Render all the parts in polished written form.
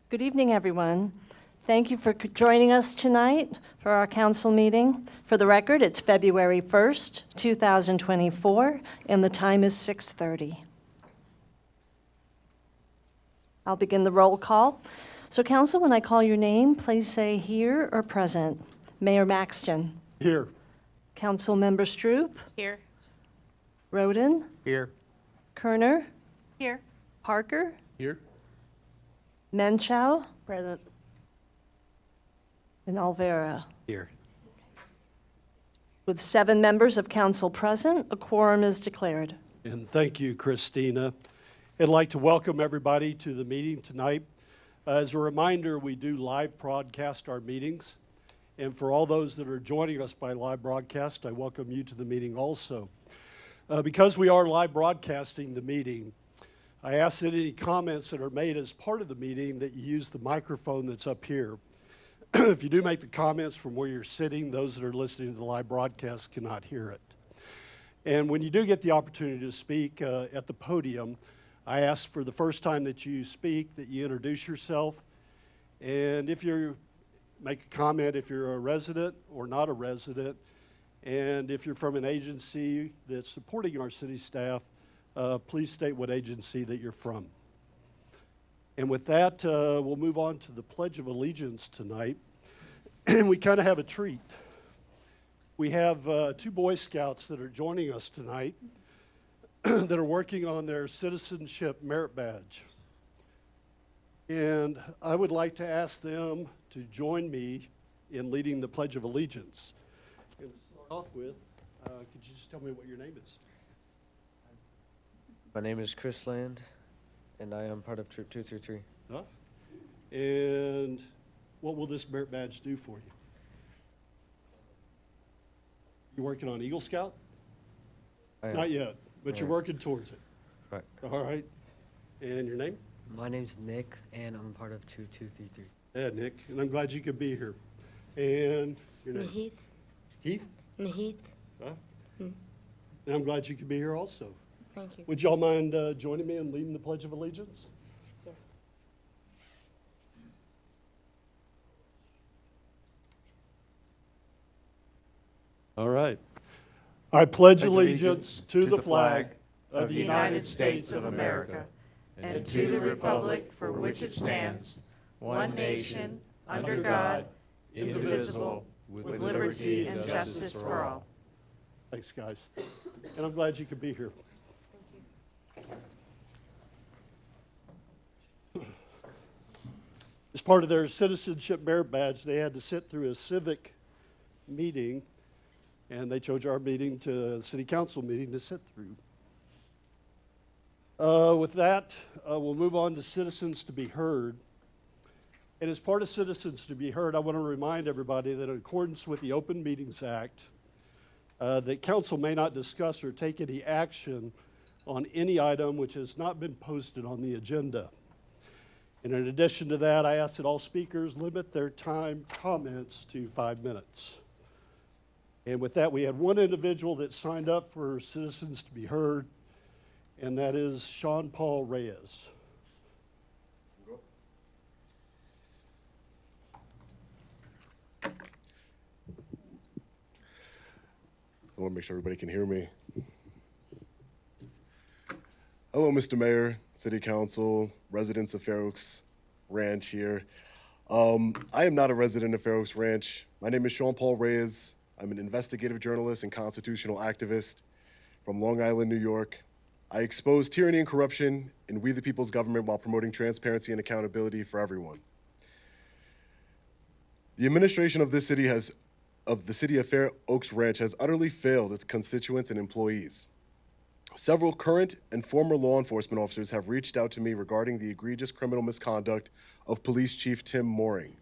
Good evening, everyone. Thank you for joining us tonight for our council meeting. For the record, it's February 1st, 2024, and the time is 6:30. I'll begin the roll call. So council, when I call your name, please say here or present. Mayor Maxton. Here. Councilmember Stroop. Here. Roden. Here. Kerner. Here. Parker. Here. Menchow. Present. And Alvera. Here. With 7 members of council present, a quorum is declared. And thank you, Christina. I'd like to welcome everybody to the meeting tonight. As a reminder, we do live broadcast our meetings. And for all those that are joining us by live broadcast, I welcome you to the meeting also. Because we are live broadcasting the meeting, I ask that any comments that are made as part of the meeting that you use the microphone that's up here. If you do make the comments from where you're sitting, those that are listening to the live broadcast cannot hear it. And when you do get the opportunity to speak at the podium, I ask for the first time that you speak that you introduce yourself. And if you make a comment, if you're a resident or not a resident, and if you're from an agency that's supporting our city staff, please state what agency that you're from. And with that, we'll move on to the Pledge of Allegiance tonight. And we kind of have a treat. We have 2 Boy Scouts that are joining us tonight that are working on their Citizenship Merit Badge. And I would like to ask them to join me in leading the Pledge of Allegiance. And to start off with, could you just tell me what your name is? My name is Chris Land, and I am part of Troop 233. Huh? And what will this merit badge do for you? You working on Eagle Scout? I am. Not yet, but you're Yeah. working towards it. Right. All right. And your name? My name's Nick, and I'm part of Troop 233. Yeah, Nick, and I'm glad you could be here. And your name? Nahith. Heath? Nahith. Huh? And I'm glad you could be here also. Thank you. Would y'all mind joining me in leading the Pledge of Allegiance? Sure. All right. I pledge allegiance to the flag of the United States of America and to the republic for which it stands, one nation, under God, indivisible, with liberty and justice for all. Thanks, guys. And I'm glad you could be here. As part of their Citizenship Merit Badge, they had to sit through a civic meeting, and they chose our meeting to a city council meeting to sit through. With that, we'll move on to Citizens to be Heard. And as part of Citizens to be Heard, I want to remind everybody that in accordance with the Open Meetings Act, that council may not discuss or take any action on any item which has not been posted on the agenda. And in addition to that, I ask that all speakers limit their time comments to 5 minutes. And with that, we had one individual that signed up for Citizens to be Heard, and that is Sean Paul Reyes. I want to make sure everybody can hear me. Hello, Mr. Mayor, City Council, residents of Fair Oaks Ranch here. I am not a resident of Fair Oaks Ranch. My name is Sean Paul Reyes. I'm an investigative journalist and constitutional activist from Long Island, New York. I expose tyranny and corruption in We the People's Government while promoting transparency and accountability for everyone. The administration of this city of the city of Fair Oaks Ranch has utterly failed its constituents and employees. Several current and former law enforcement officers have reached out to me regarding the egregious criminal misconduct of Police Chief Tim Mooring.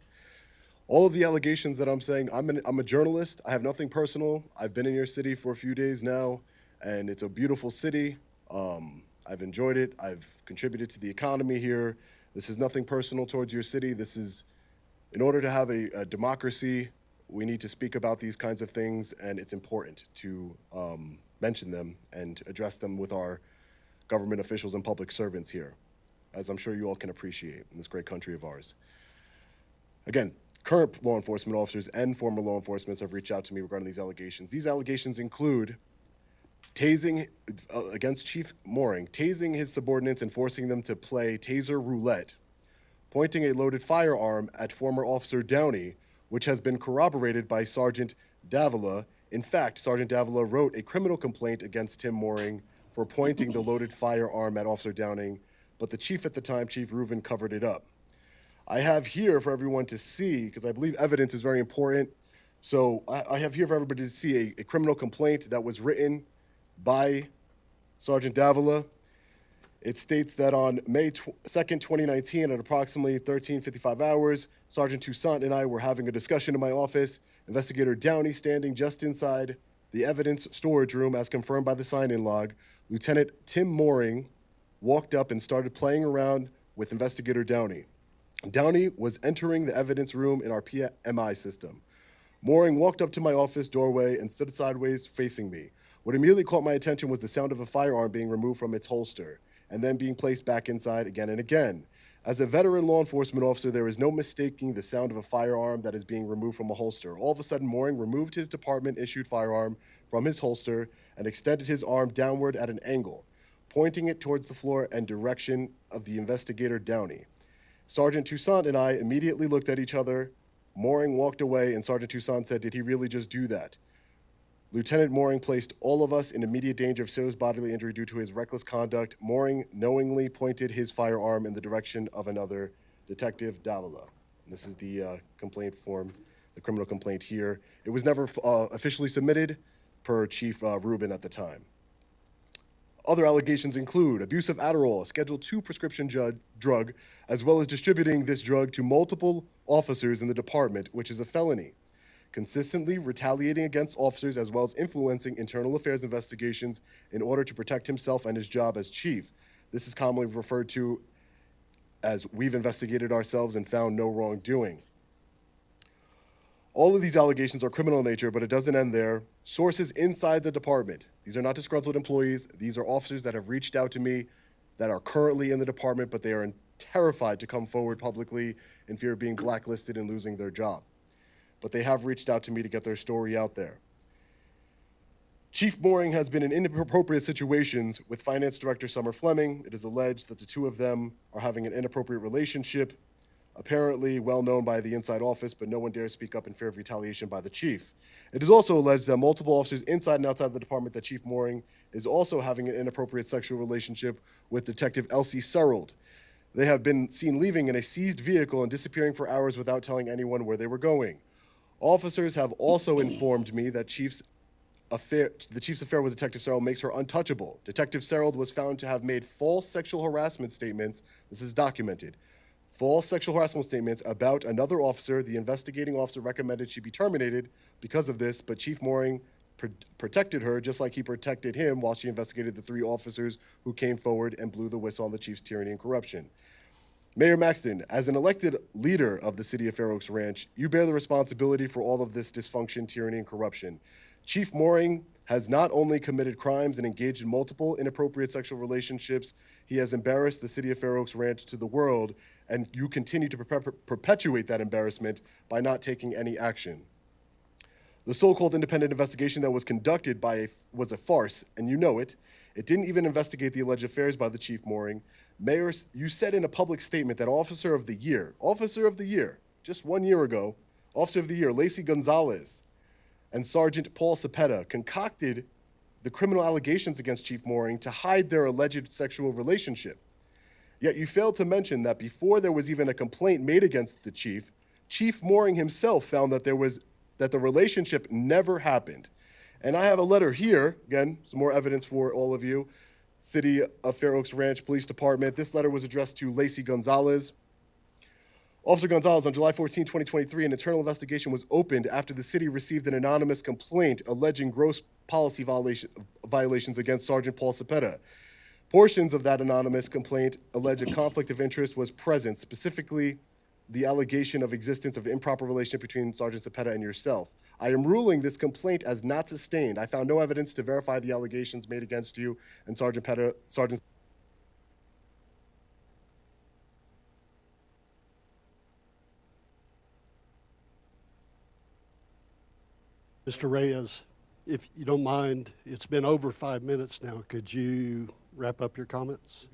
All of the allegations that I'm saying, I'm a journalist. I have nothing personal. I've been in your city for a few days now, and it's a beautiful city. I've enjoyed it. I've contributed to the economy here. This is nothing personal towards your city. This is, in order to have a democracy, we need to speak about these kinds of things, and it's important to mention them and address them with our government officials and public servants here, as I'm sure you all can appreciate in this great country of ours. Again, current law enforcement officers and former law enforcement have reached out to me regarding these allegations. These allegations include tasing, against Chief Mooring, tasing his subordinates and forcing them to play taser roulette, pointing a loaded firearm at former Officer Downey, which has been corroborated by Sergeant Davila. In fact, Sergeant Davila wrote a criminal complaint against Tim Mooring for pointing the loaded firearm at Officer Downing, but the chief at the time, Chief Rubin, covered it up. I have here for everyone to see, because I believe evidence is very important, so I have here for everybody to see a criminal complaint that was written by Sergeant Davila. It states that on May 2nd, 2019, at approximately 13:55 hours, Sergeant Toussaint and I were having a discussion in my office. Investigator Downey standing just inside the evidence storage room, as confirmed by the sign-in log. Lieutenant Tim Mooring walked up and started playing around with Investigator Downey. Downey was entering the evidence room in our PMI system. Mooring walked up to my office doorway and stood sideways facing me. What immediately caught my attention was the sound of a firearm being removed from its holster and then being placed back inside again and again. As a veteran law enforcement officer, there is no mistaking the sound of a firearm that is being removed from a holster. All of a sudden, Mooring removed his department-issued firearm from his holster and extended his arm downward at an angle, pointing it towards the floor and direction of the investigator Downey. Sergeant Toussaint and I immediately looked at each other. Mooring walked away, and Sergeant Toussaint said, "Did he really just do that?" Lieutenant Mooring placed all of us in immediate danger of serious bodily injury due to his reckless conduct. Mooring knowingly pointed his firearm in the direction of another, Detective Davila. And this is the complaint form, the criminal complaint here. It was never officially submitted per Chief Rubin at the time. Other allegations include abuse of Adderall, a Schedule II prescription drug, as well as distributing this drug to multiple officers in the department, which is a felony. Consistently retaliating against officers as well as influencing internal affairs investigations in order to protect himself and his job as chief. This is commonly referred to as we've investigated ourselves and found no wrongdoing. All of these allegations are criminal in nature, but it doesn't end there. Sources inside the department, these are not disgruntled employees, these are officers that have reached out to me that are currently in the department, but they are terrified to come forward publicly in fear of being blacklisted and losing their job. But they have reached out to me to get their story out there. Chief Mooring has been in inappropriate situations with Finance Director Summer Fleming. It is alleged that the two of them are having an inappropriate relationship, apparently well known by the inside office, but no one dares speak up in fear of retaliation by the chief. It is also alleged that multiple officers inside and outside the department that Chief Mooring is also having an inappropriate sexual relationship with Detective Elsie Serold. They have been seen leaving in a seized vehicle and disappearing for hours without telling anyone where they were going. Officers have also informed me that the chief's affair with Detective Serold makes her untouchable. Detective Serold was found to have made false sexual harassment statements. This is documented. False sexual harassment statements about another officer. The investigating officer recommended she be terminated because of this, but Chief Mooring protected her just like he protected him while she investigated the three officers who came forward and blew the whistle on the chief's tyranny and corruption. Mayor Maxton, as an elected leader of the city of Fair Oaks Ranch, you bear the responsibility for all of this dysfunction, tyranny, and corruption. Chief Mooring has not only committed crimes and engaged in multiple inappropriate sexual relationships, he has embarrassed the city of Fair Oaks Ranch to the world, and you continue to perpetuate that embarrassment by not taking any action. The so-called independent investigation that was conducted was a farce, and you know it. It didn't even investigate the alleged affairs by the Chief Mooring. Mayor, you said in a public statement that Officer of the Year, just 1 year ago, Officer of the Year, Lacey Gonzalez, and Sergeant Paul Cepeda concocted the criminal allegations against Chief Mooring to hide their alleged sexual relationship. Yet you failed to mention that before there was even a complaint made against the chief, Chief Mooring himself found that the relationship never happened. And I have a letter here, again, some more evidence for all of you, City of Fair Oaks Ranch Police Department. This letter was addressed to Lacey Gonzalez. Officer Gonzalez, on July 14, 2023, an internal investigation was opened after the city received an anonymous complaint alleging gross policy violations against Sergeant Paul Cepeda. Portions of that anonymous complaint allege a conflict of interest was present, specifically the allegation of existence of improper relationship between Sergeant Cepeda and yourself. I am ruling this complaint as not sustained. I found no evidence to verify the allegations made against you and Sergeant Mr. Reyes, if you don't mind, it's been over 5 minutes now. Could you wrap up your comments?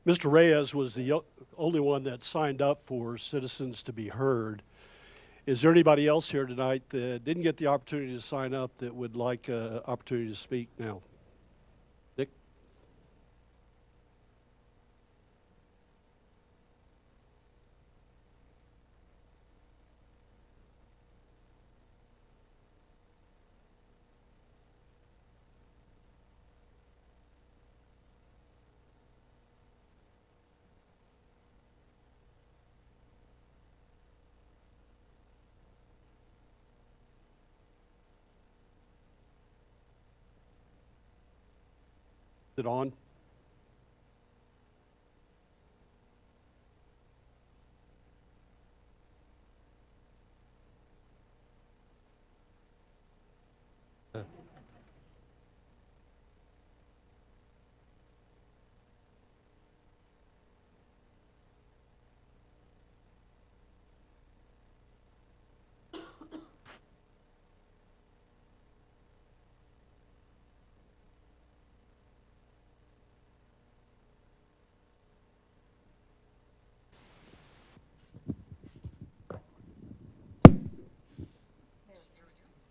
Mr. Reyes was the only one that signed up for citizens to be heard. Is there anybody else here tonight that didn't get the opportunity to sign up that would like an opportunity to speak now? Nick? Is it on?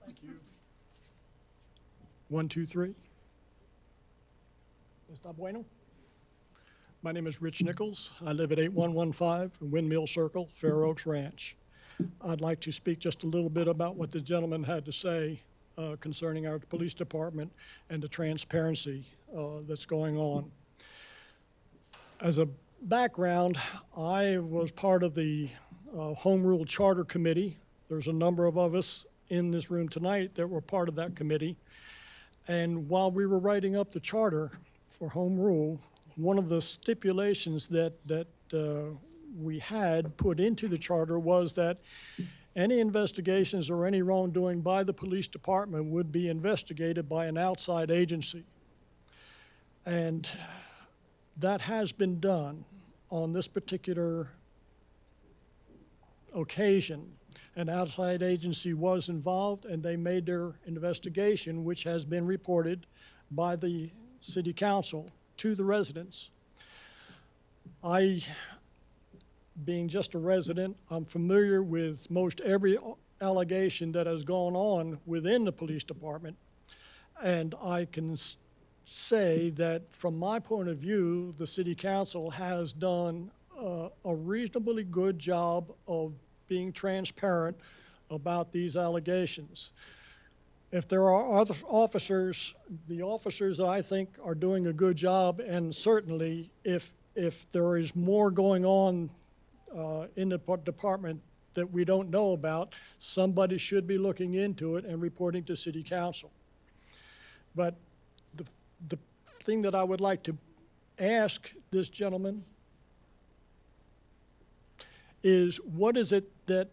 Thank you. 1, 2, 3. Está bueno? My name is Rich Nichols. I live at 8115 Windmill Circle, Fair Oaks Ranch. I'd like to speak just a little bit about what the gentleman had to say concerning our police department and the transparency that's going on. As a background, I was part of the Home Rule Charter Committee. There's a number of us in this room tonight that were part of that committee. And while we were writing up the charter for Home Rule, one of the stipulations that we had put into the charter was that any investigations or any wrongdoing by the police department would be investigated by an outside agency. And that has been done on this particular occasion. An outside agency was involved and they made their investigation, which has been reported by the city council to the residents. I, being just a resident, I'm familiar with most every allegation that has gone on within the police department. And I can say that from my point of view, the city council has done a reasonably good job of being transparent about these allegations. If there are other officers, the officers I think are doing a good job, and certainly if there is more going on in the department that we don't know about, somebody should be looking into it and reporting to city council. But the thing that I would like to ask this gentleman is, what is it that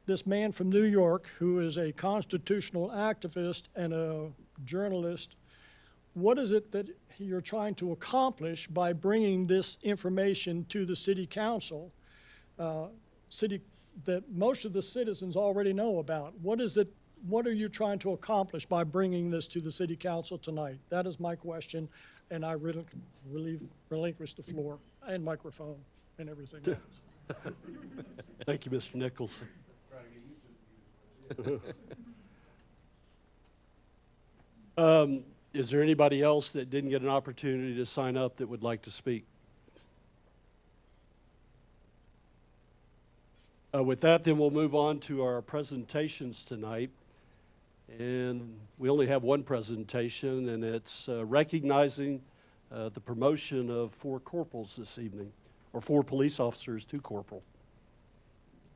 this man from New York, who is a constitutional activist and a journalist, what is it that you're trying to accomplish by bringing this information to the city council that most of the citizens already know about. What are you trying to accomplish by bringing this to the city council tonight? That is my question, and I relinquish the floor and microphone and everything else. Thank you, Mr. Nichols. Is there anybody else that didn't get an opportunity to sign up that would like to speak? With that, then we'll move on to our presentations tonight. And we only have one presentation, and it's recognizing the promotion of 4 corporals this evening, or 4 police officers to corporal.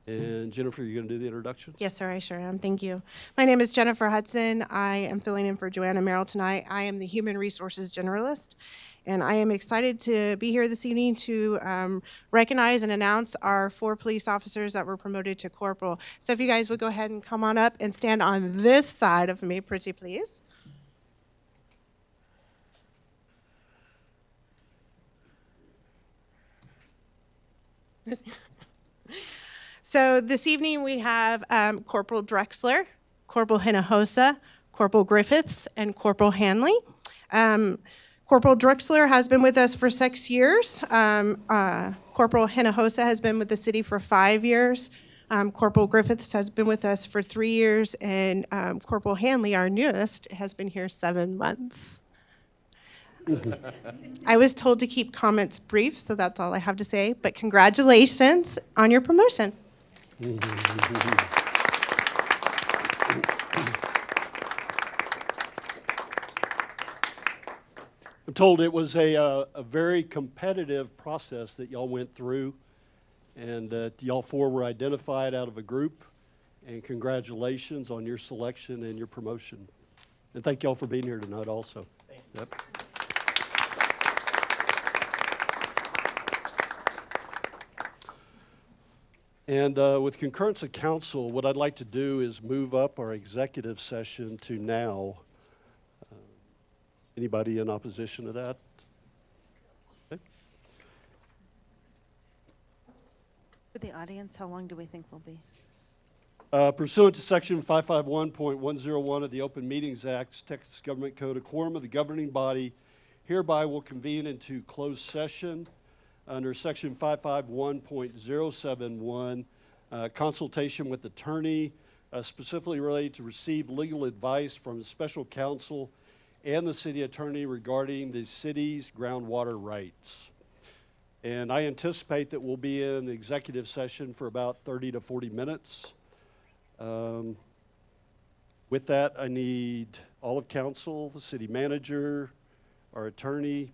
And Jennifer, you're going to do the introductions? Yes, sir, I sure am. Thank you. My name is Jennifer Hudson. I am filling in for Joanna Merrill tonight. I am the Human Resources Generalist, and I am excited to be here this evening to recognize and announce our 4 police officers that were promoted to corporal. So if you guys would go ahead and come on up and stand on this side of me, pretty please. So this evening we have Corporal Drexler, Corporal Hinojosa, Corporal Griffiths, and Corporal Hanley. Corporal Drexler has been with us for 6 years. Corporal Hinojosa has been with the city for 5 years. Corporal Griffiths has been with us for 3 years, and Corporal Hanley, our newest, has been here 7 months. I was told to keep comments brief, so that's all I have to say. But congratulations on your promotion. I'm told it was a very competitive process that y'all went through, and y'all 4 were identified out of a group, and congratulations on your selection and your promotion. And thank y'all for being here tonight also. Thank you. Yep. And with concurrence of council, what I'd like to do is move up our executive session to now. Anybody in opposition to that? Okay. For the audience, how long do we think we'll be? Pursuant to Section 551.101 of the Open Meetings Act, Texas Government Code, a quorum of the governing body hereby will convene into closed session under Section 551.071, consultation with attorney, specifically related to receive legal advice from special counsel and the city attorney regarding the city's groundwater rights. And I anticipate that we'll be in executive session for about 30 to 40 minutes. With that, I need all of council, the city manager, our attorney,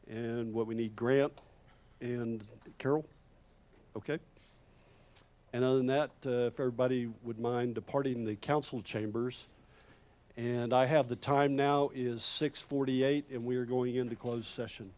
and what we need, Grant and Carol. Okay. And other than that, if everybody would mind departing the council chambers. And I have the time now is 6:48, and we are going into closed session.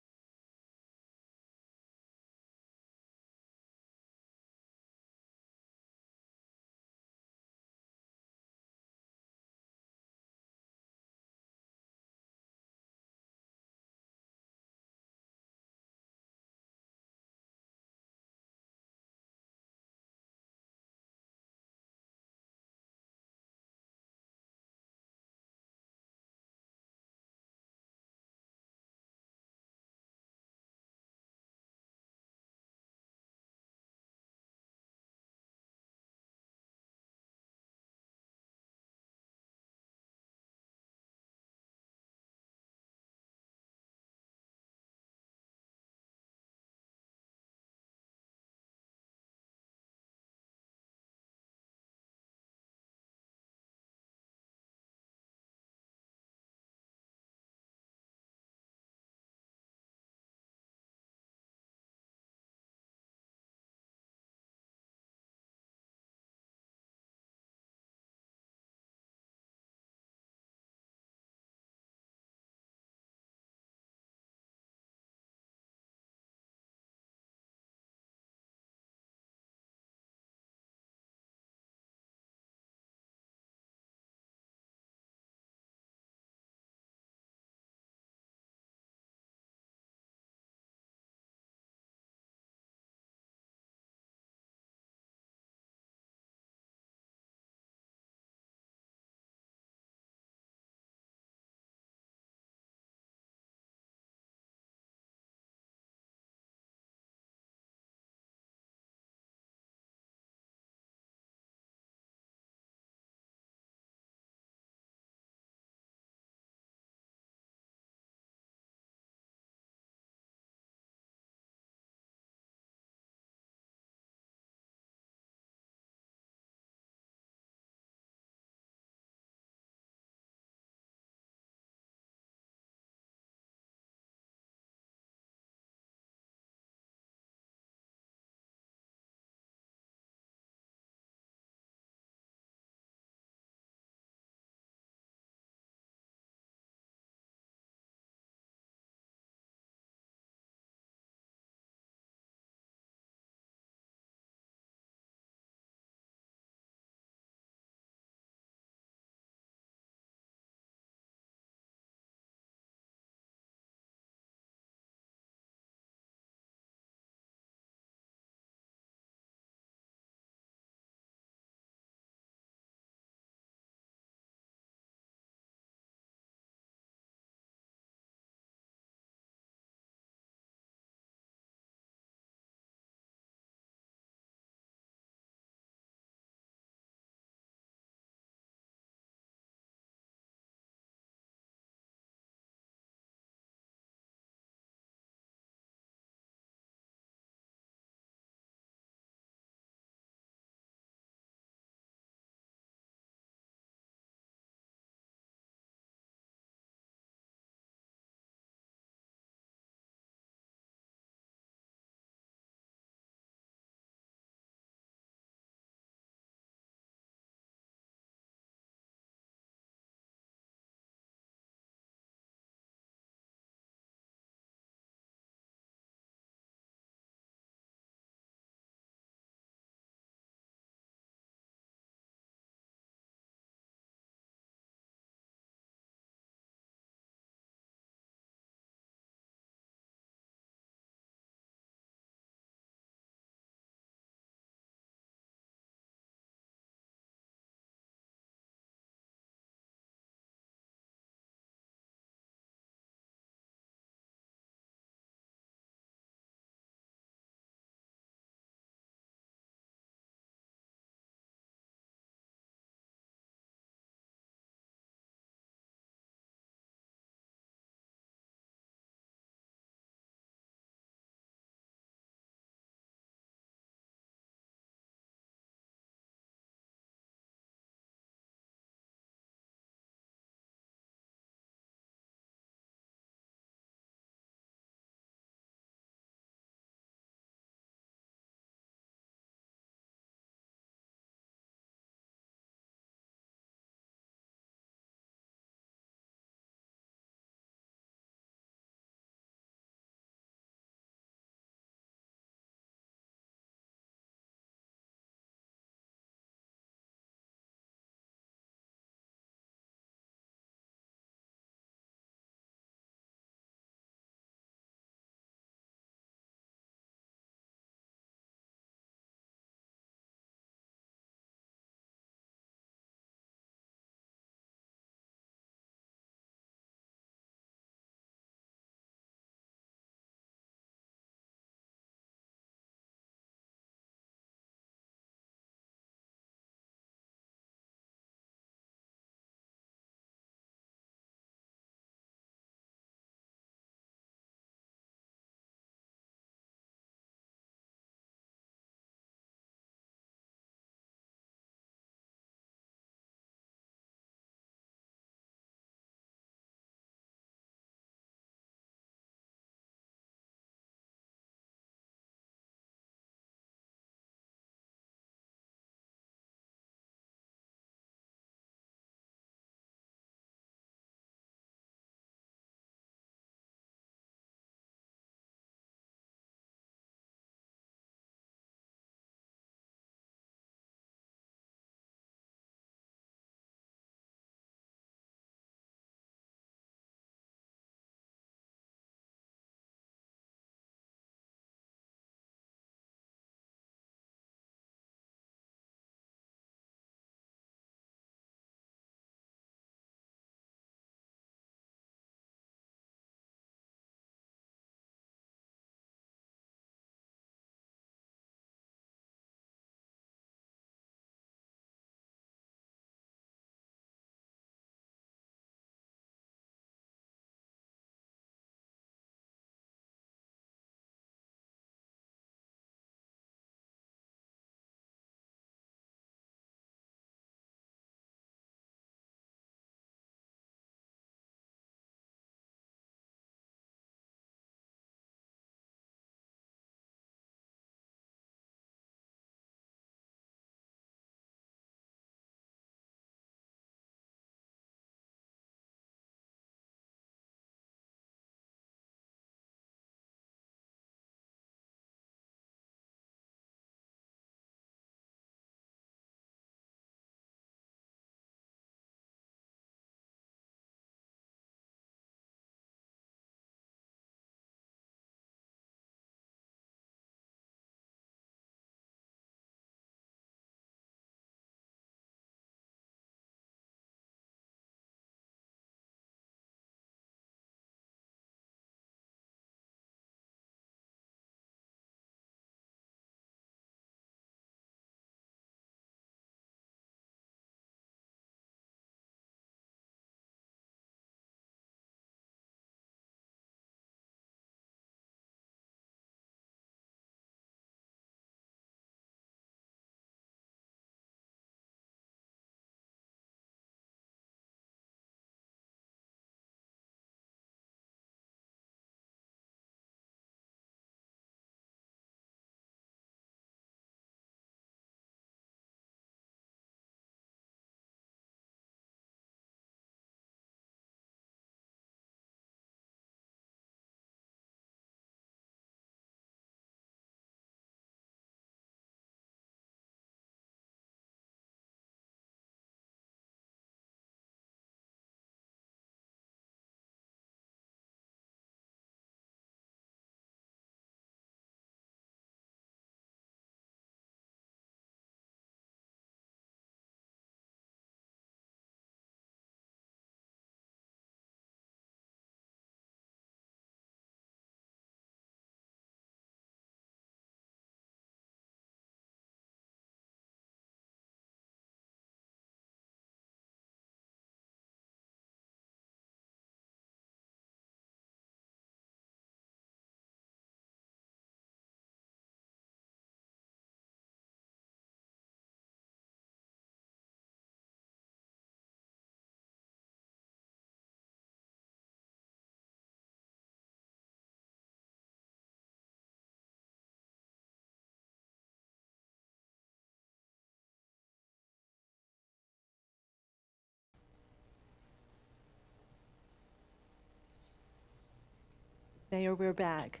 Mayor, we're back.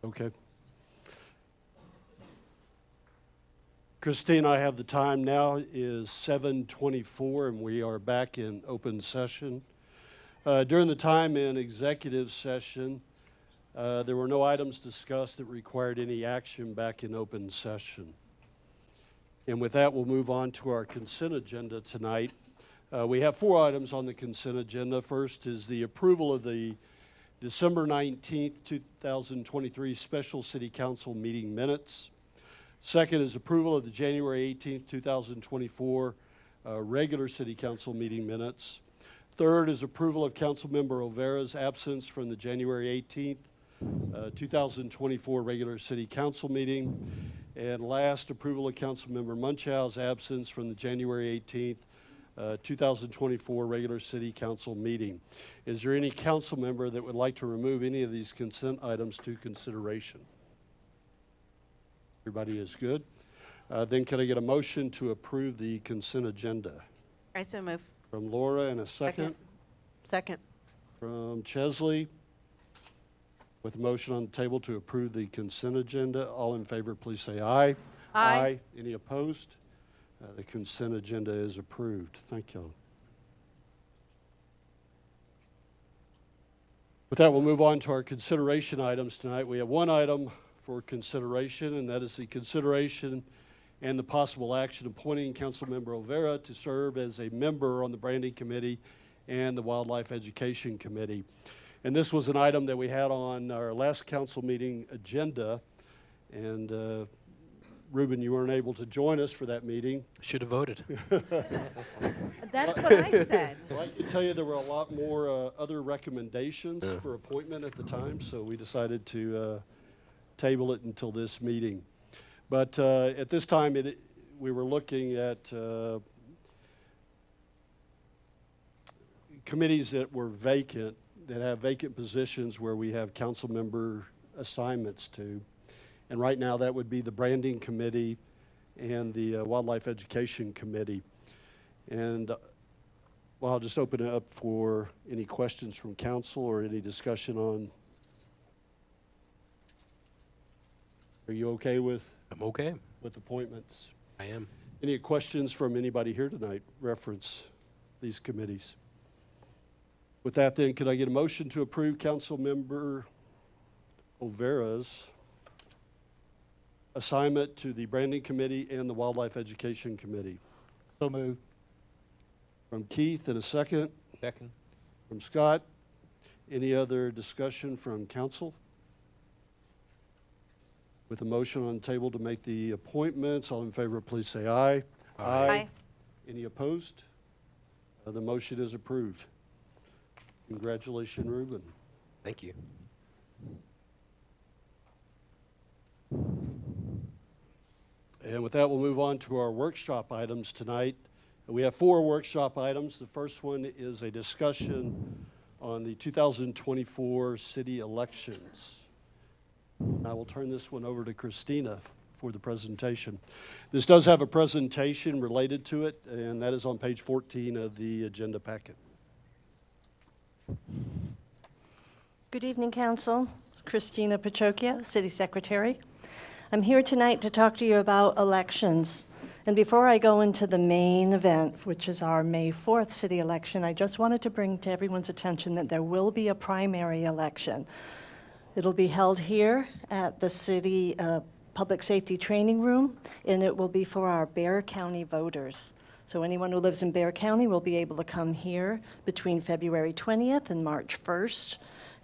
Okay. Christine, I have the time now is 7:24, and we are back in open session. During the time in executive session, there were no items discussed that required any action back in open session. And with that, we'll move on to our consent agenda tonight. We have 4 items on the consent agenda. First is the approval of the December 19th, 2023 special city council meeting minutes. Second is approval of the January 18th, 2024 regular city council meeting minutes. Third is approval of Councilmember Olvera's absence from the January 18th, 2024 regular city council meeting. And last, approval of Councilmember Munchau's absence from the January 18th, 2024 regular city council meeting. Is there any council member that would like to remove any of these consent items to consideration? Everybody is good. Then can I get a motion to approve the consent agenda? I so move. From Laura, and a second. Second. From Chesley. With a motion on the table to approve the consent agenda. All in favor, please say aye. Aye. Any opposed? The consent agenda is approved. Thank you. With that, we'll move on to our consideration items tonight. We have one item for consideration, and that is the consideration and the possible action appointing Councilmember Olvera to serve as a member on the Branding Committee and the Wildlife Education Committee. And this was an item that we had on our last council meeting agenda, and Ruben, you weren't able to join us for that meeting. Should have voted. That's what I said. Well, I can tell you there were a lot more other recommendations for appointment at the time, so we decided to table it until this meeting. But at this time, we were looking at committees that were vacant, that have vacant positions where we have council member assignments to. And right now, that would be the Branding Committee and the Wildlife Education Committee. And well, I'll just open it up for any questions from council or any discussion on. Are you okay with I'm okay. appointments? I am. Any questions from anybody here tonight reference these committees? With that, then, could I get a motion to approve Councilmember Olvera's assignment to the Branding Committee and the Wildlife Education Committee? So moved. From Keith, and a second. Second. From Scott. Any other discussion from council? With a motion on the table to make the appointments, all in favor, please say aye. Aye. Any opposed? The motion is approved. Congratulations, Ruben. Thank you. And with that, we'll move on to our workshop items tonight. We have 4 workshop items. The first one is a discussion on the 2024 city elections. I will turn this one over to Christina for the presentation. This does have a presentation related to it, and that is on page 14 of the agenda packet. Good evening, Council. Christina Pachocchio, City Secretary. I'm here tonight to talk to you about elections. And before I go into the main event, which is our May 4th city election, I just wanted to bring to everyone's attention that there will be a primary election. It'll be held here at the City Public Safety Training Room, and it will be for our Bexar County voters. So anyone who lives in Bexar County will be able to come here between February 20th and March 1st.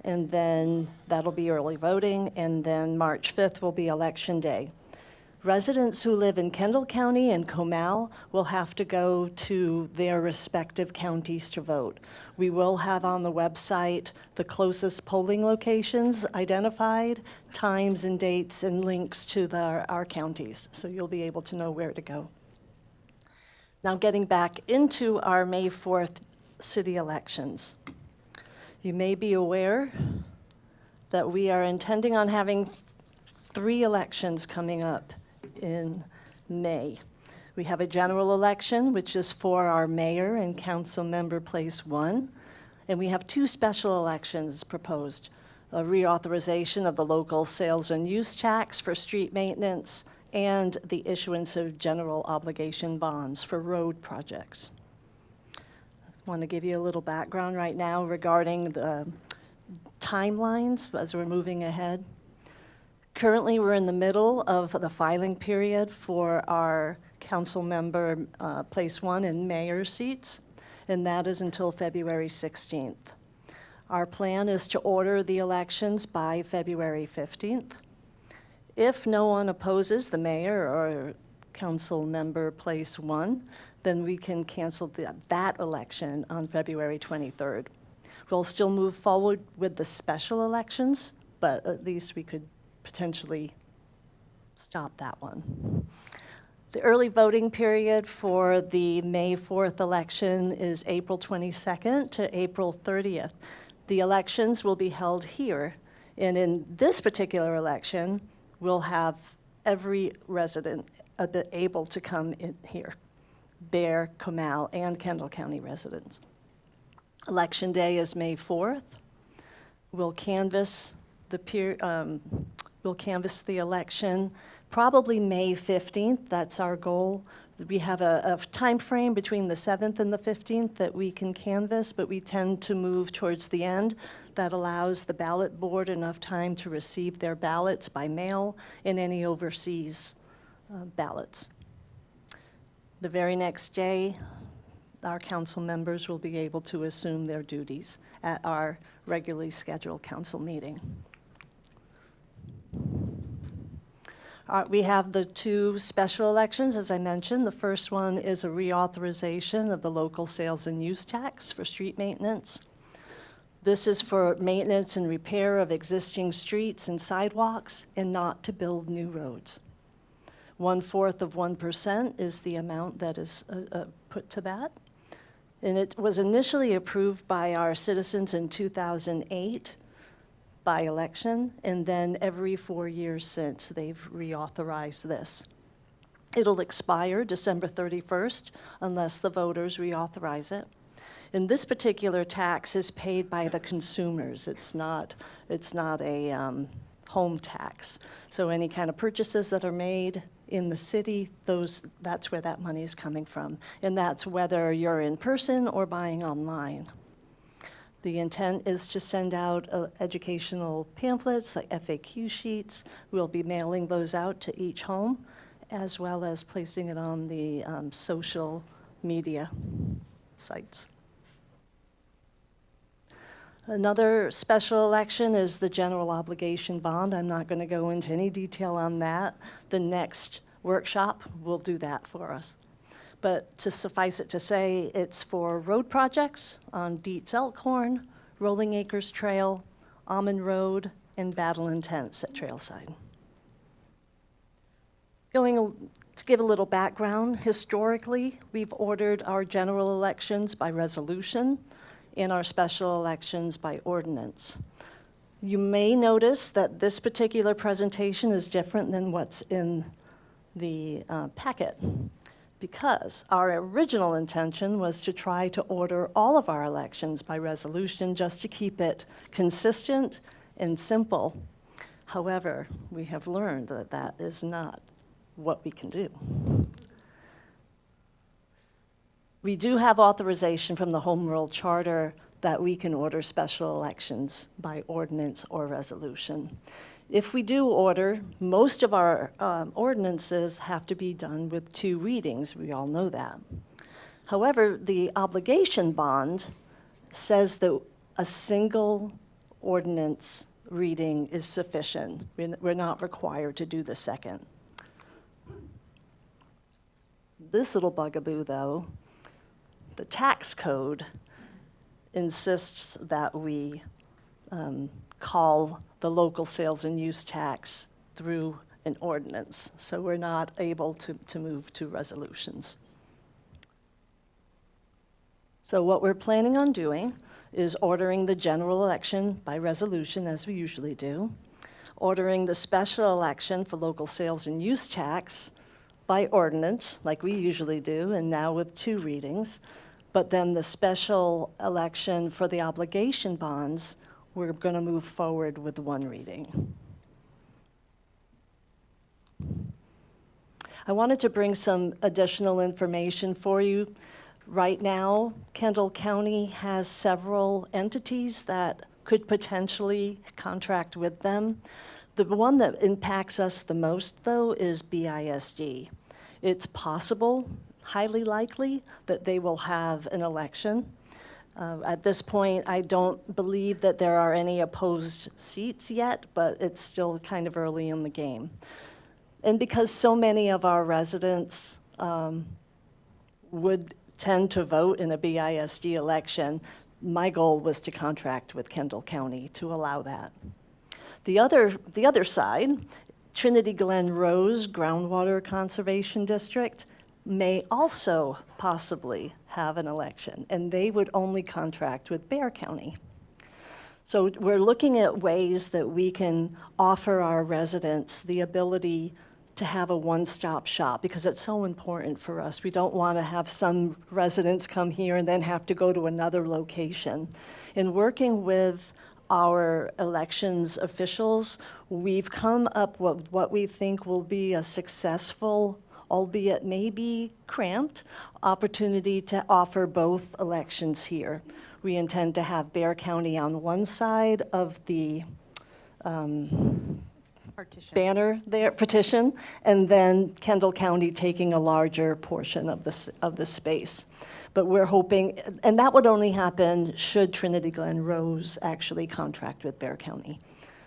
And then that'll be early voting, and then March 5th will be Election Day. Residents who live in Kendall County and Comal will have to go to their respective counties to vote. We will have on the website the closest polling locations identified, times and dates, and links to our counties, so you'll be able to know where to go. Now getting back into our May 4th city elections. You may be aware that we are intending on having 3 elections coming up in May. We have a general election, which is for our mayor and council member place 1. And we have 2 special elections proposed, a reauthorization of the local sales and use tax for street maintenance and the issuance of general obligation bonds for road projects. I want to give you a little background right now regarding the timelines as we're moving ahead. Currently, we're in the middle of the filing period for our council member place 1 and mayor seats, and that is until February 16th. Our plan is to order the elections by February 15th. If no one opposes the mayor or council member place 1, then we can cancel that election on February 23rd. We'll still move forward with the special elections, but at least we could potentially stop that one. The early voting period for the May 4th election is April 22nd to April 30th. The elections will be held here, and in this particular election, we'll have every resident able to come in here, Bear, Comal, and Kendall County residents. Election day is May 4th. We'll canvass the election probably May 15th. That's our goal. We have a time frame between the 7th and the 15th that we can canvass, but we tend to move towards the end. That allows the ballot board enough time to receive their ballots by mail and any overseas ballots. The very next day, our council members will be able to assume their duties at our regularly scheduled council meeting. We have the 2 special elections, as I mentioned. The first one is a reauthorization of the local sales and use tax for street maintenance. This is for maintenance and repair of existing streets and sidewalks and not to build new roads. 1/4 of 1% is the amount that is put to that. And it was initially approved by our citizens in 2008 by election, and then every 4 years since they've reauthorized this. It'll expire December 31st unless the voters reauthorize it. And this particular tax is paid by the consumers. It's not a home tax. So any kind of purchases that are made in the city, that's where that money is coming from. And that's whether you're in person or buying online. The intent is to send out educational pamphlets, like FAQ sheets. We'll be mailing those out to each home, as well as placing it on the social media sites. Another special election is the general obligation bond. I'm not going to go into any detail on that. The next workshop will do that for us. But to suffice it to say, it's for road projects on Dietz Elkhorn, Rolling Acres Trail, Almond Road, and Battle and Tents at Trailside. To give a little background, historically, we've ordered our general elections by resolution and our special elections by ordinance. You may notice that this particular presentation is different than what's in the packet, because our original intention was to try to order all of our elections by resolution just to keep it consistent and simple. However, we have learned that that is not what we can do. We do have authorization from the Home Rule Charter that we can order special elections by ordinance or resolution. If we do order, most of our ordinances have to be done with 2 readings. We all know that. However, the obligation bond says that a single ordinance reading is sufficient. We're not required to do the second. This little bugaboo, though, the tax code insists that we call the local sales and use tax through an ordinance. So we're not able to move to resolutions. So what we're planning on doing is ordering the general election by resolution, as we usually do, ordering the special election for local sales and use tax by ordinance, like we usually do, and now with 2 readings. But then the special election for the obligation bonds, we're going to move forward with 1 reading. I wanted to bring some additional information for you. Right now, Kendall County has several entities that could potentially contract with them. The one that impacts us the most, though, is BISD. It's possible, highly likely, that they will have an election. At this point, I don't believe that there are any opposed seats yet, but it's still kind of early in the game. And because so many of our residents would tend to vote in a BISD election, my goal was to contract with Kendall County to allow that. The other side, Trinity Glen Rose Groundwater Conservation District, may also possibly have an election, and they would only contract with Bear County. So we're looking at ways that we can offer our residents the ability to have a one-stop shop, because it's so important for us. We don't want to have some residents come here and then have to go to another location. In working with our elections officials, we've come up with what we think will be a successful, albeit maybe cramped, opportunity to offer both elections here. We intend to have Bear County on one side of the banner there, petition, and then Kendall County taking a larger portion of the space. But we're hoping, and that would only happen should Trinity Glen Rose actually contract with Bear County.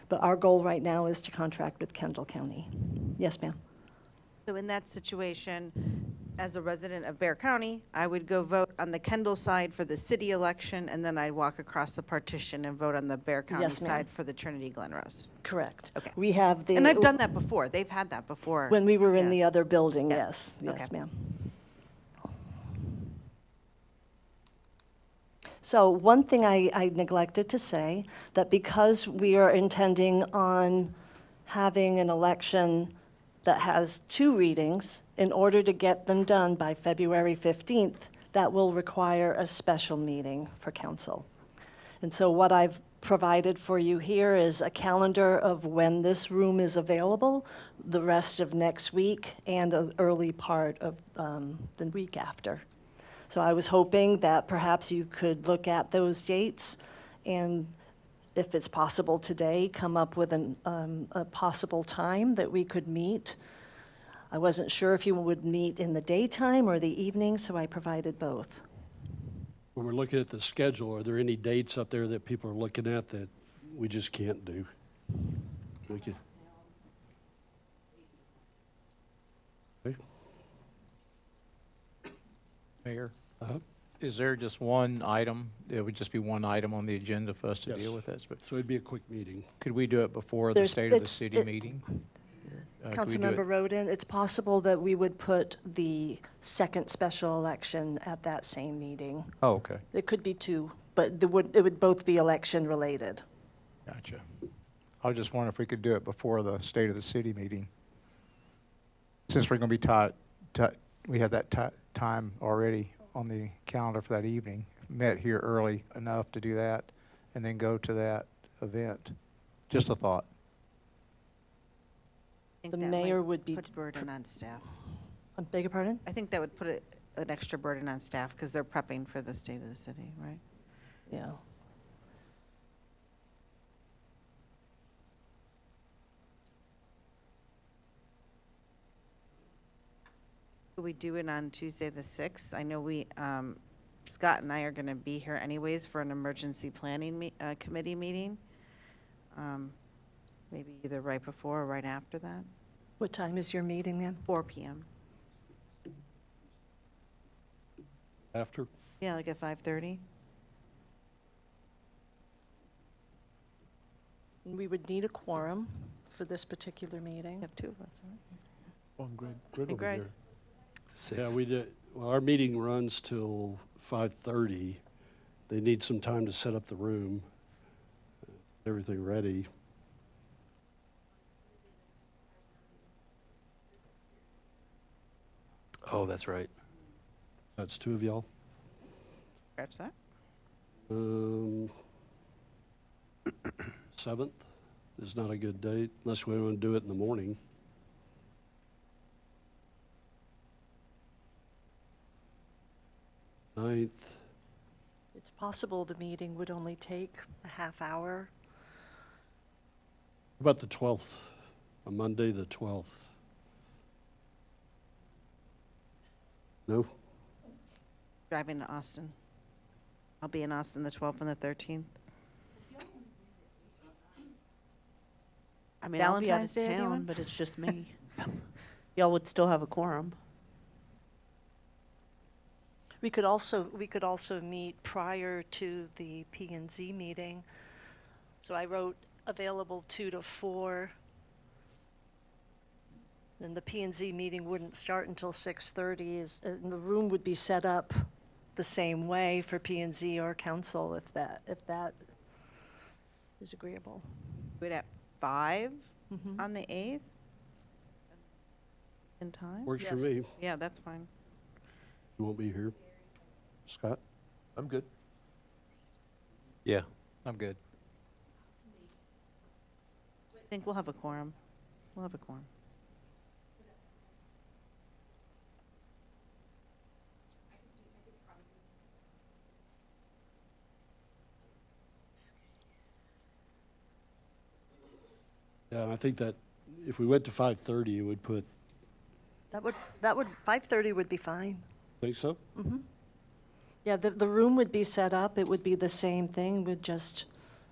But our goal right now is to contract with Kendall County. Yes, ma'am. So in that situation, as a resident of Bear County, I would go vote on the Kendall side for the city election, and then I'd walk across the partition and vote on the Bear County Yes, ma'am. side for the Trinity Glen Rose. Correct. Okay. We have the. And I've done that before. They've had that before. When we were in Yeah. the other building, Yes. yes. Yes, Okay. ma'am. So one thing I neglected to say, that because we are intending on having an election that has 2 readings, in order to get them done by February 15th, that will require a special meeting for council. And so what I've provided for you here is a calendar of when this room is available, the rest of next week, and an early part of the week after. So I was hoping that perhaps you could look at those dates and, if it's possible today, come up with a possible time that we could meet. I wasn't sure if you would meet in the daytime or the evening, so I provided both. When we're looking at the schedule, are there any dates up there that people are looking at that we just can't do? We could. Okay. Mayor, Uh-huh. is there just one item? It would just be one item on the agenda for us to Yes. deal with this, but So it'd be a quick meeting. could we do it before the There's- State of the it's- City it- meeting? Could we do it- Councilmember Roden, it's possible that we would put the second special election at that same meeting. Oh, okay, It could be 2, but it would both be election-related. gotcha. I was just wondering if we could do it before the State of the City meeting. Since we're going to be we have that time already on the calendar for that evening. Met here early enough to do that and then go to that event. Just a thought. I think The that mayor might would be put burden on staff. I beg your pardon? I think that would put an extra burden on staff because they're prepping for the state of the city, right? Yeah. Could we do it on Tuesday, the 6th? I know Scott and I are going to be here anyways for an emergency planning committee meeting. Maybe either right before or right after that, What time is your meeting, ma'am? 4 p.m. After? Yeah, like at 5:30? We would need a quorum for this particular We meeting. have 2 of us, right? Oh, Greg will be Greg. here. Yeah, we did. Well, our meeting runs till 5:30. They need some time to set up the room, everything ready. Oh, that's right. That's two of y'all. Scratch that. 7th is not a good date unless we want to do it in the morning. 9th. It's possible the meeting would only take a half hour. How about the 12th, on Monday, the 12th? No? Driving to Austin. I'll be in Austin the 12th and the 13th. I mean, I'll be out Valentine's of Day, town, anyone? but it's just me. Y'all would still have a quorum. We could also meet prior to the P and Z meeting. So I wrote available 2 to 4. And the P and Z meeting wouldn't start until 6:30, and the room would be set up the same way for P and Z or council if that is agreeable. Do it at 5 Mhm. on the 8th? In time? Works for Yes. me. Yeah, that's fine. You won't be here. Scott? I'm good. Yeah, I'm good. I think we'll have a quorum. We'll have a quorum. Yeah, and I think that if we went to 5:30, it would put, That would 5:30 would be fine. think so? Yeah, the room would be set up. It would be the same thing. We'd just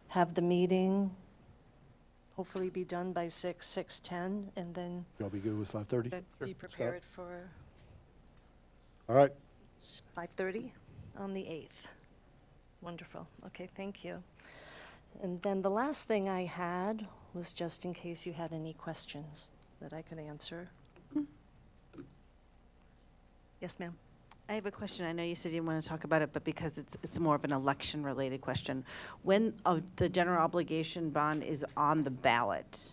have the meeting, hopefully be done by 6:10, and then Y'all be good with 5:30? Good. be prepared for All right. 5:30 on the 8th. Wonderful. Okay, thank you. And then the last thing I had was just in case you had any questions that I could answer. Yes, ma'am. I have a question. I know you said you didn't want to talk about it, but because it's more of an election-related question. When the general obligation bond is on the ballot,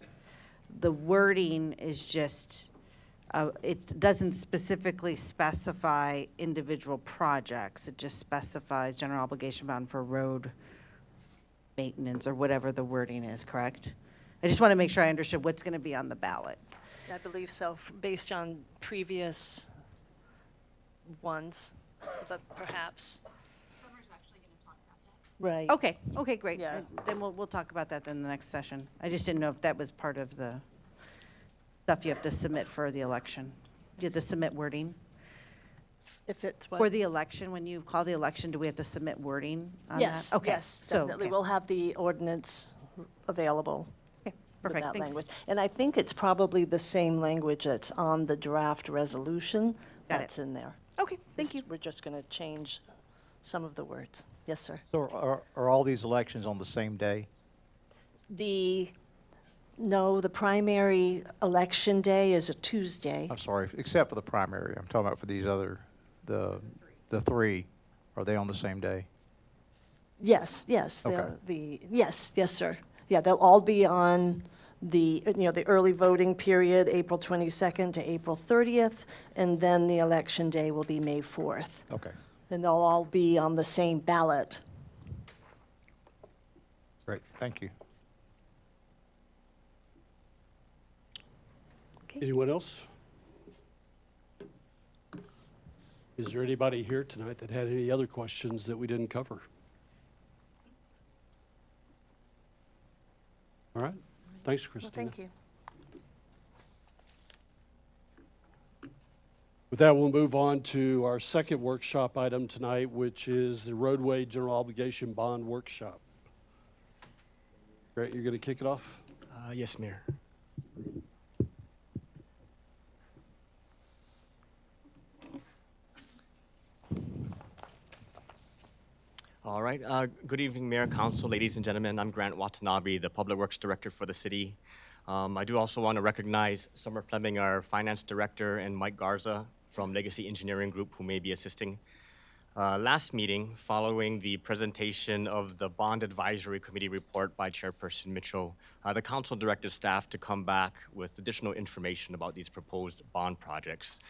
the wording is just, it doesn't specifically specify individual projects. It just specifies general obligation bond for road maintenance or whatever the wording is, correct? I just want to make sure I understood what's going to be on the ballot. I believe so, based on previous ones, but perhaps. Summer's actually going to talk about that. Right. Okay, great. Yeah. Then we'll talk about that in the next session. I just didn't know if that was part of the stuff you have to submit for the election. You have to submit wording? If it's what? For the election, when you call the election, do we have to submit wording on that? Yes, Okay, yes, so, definitely. okay. We'll have the ordinance available Okay, with perfect, that thanks. language. And I think it's probably the same language that's on the draft resolution Got it. that's in there. Okay, thank you. We're just going to change some of the words. Yes, sir. So are all these elections on the same day? No, the primary election day is a Tuesday. I'm sorry, except for the primary. I'm talking about for these other, the three. Are they on the same day? Yes, yes. Okay. Yes, sir. Yeah, they'll all be on the early voting period, April 22nd to April 30th, and then the election day will be May 4th. Okay, And they'll all be on the same ballot. great, thank you. Anyone else? Is there anybody here tonight that had any other questions that we didn't cover? All right. Thanks, Well, Christina. thank you. With that, we'll move on to our second workshop item tonight, which is the Roadway General Obligation Bond Workshop. Great, you're going to kick it off? Yes, Mayor. All right. Good evening, Mayor, Council, ladies and gentlemen. I'm Grant Watanabe, the Public Works Director for the city. I do also want to recognize Summer Fleming, our Finance Director, and Mike Garza from Legacy Engineering Group, who may be assisting. Last meeting, following the presentation of the Bond Advisory Committee report by Chairperson Mitchell, the Council directed staff to come back with additional information about these proposed bond projects.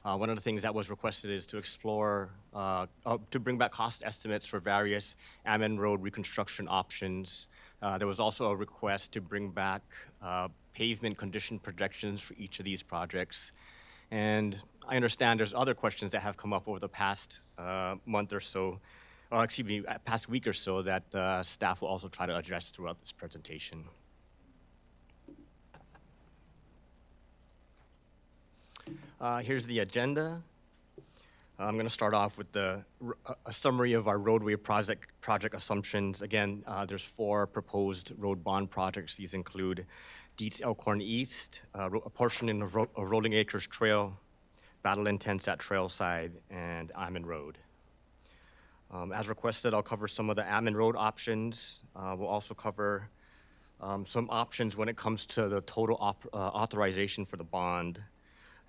One of the things that was requested is to explore, to bring back cost estimates for various Ammon Road reconstruction options. There was also a request to bring back pavement condition projections for each of these projects. And I understand there's other questions that have come up over the past month or so, or excuse me, past week or so that staff will also try to address throughout this presentation. Here's the agenda. I'm going to start off with a summary of our roadway project assumptions. Again, there's 4 proposed road bond projects. These include Dietz Elkhorn East, a portion of Rolling Acres Trail, Battle Intense at Trailside, and Ammon Road. As requested, I'll cover some of the Ammon Road options. We'll also cover some options when it comes to the total authorization for the bond.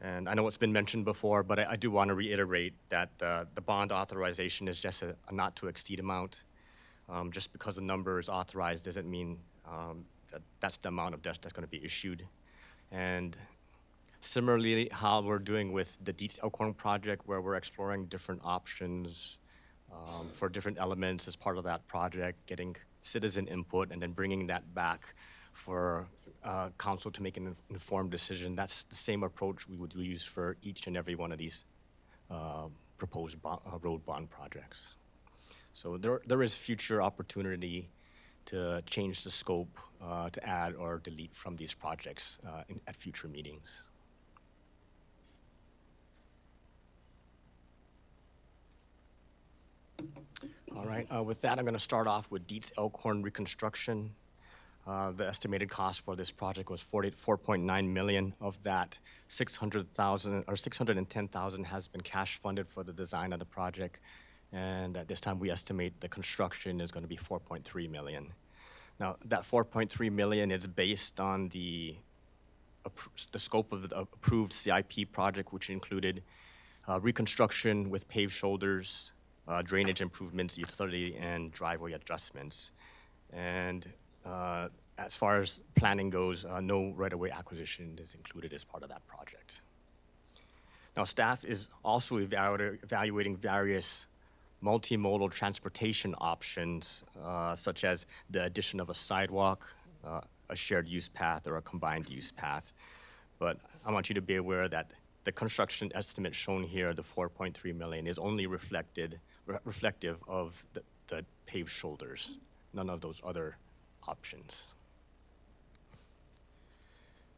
And I know it's been mentioned before, but I do want to reiterate that the bond authorization is just a not to exceed amount. Just because a number is authorized doesn't mean that that's the amount of debt that's going to be issued. And similarly, how we're doing with the Dietz Elkhorn project, where we're exploring different options for different elements as part of that project, getting citizen input, and then bringing that back for council to make an informed decision. That's the same approach we would use for each and every one of these proposed road bond projects. So there is future opportunity to change the scope, to add or delete from these projects at future meetings. All right, with that, I'm going to start off with Dietz Elkhorn reconstruction. The estimated cost for this project was $4.9 million. Of that, $600,000 or $610,000 has been cash funded for the design of the project, and at this time we estimate the construction is going to be $4.3 million. Now, that $4.3 million is based on the scope of the approved CIP project, which included reconstruction with paved shoulders, drainage improvements, utility, and driveway adjustments. And as far as planning goes, no right-of-way acquisition is included as part of that project. Now, staff is also evaluating various multimodal transportation options, such as the addition of a sidewalk, a shared use path, or a combined use path. But I want you to be aware that the construction estimate shown here, the $4.3 million, is only reflective of the paved shoulders, none of those other options.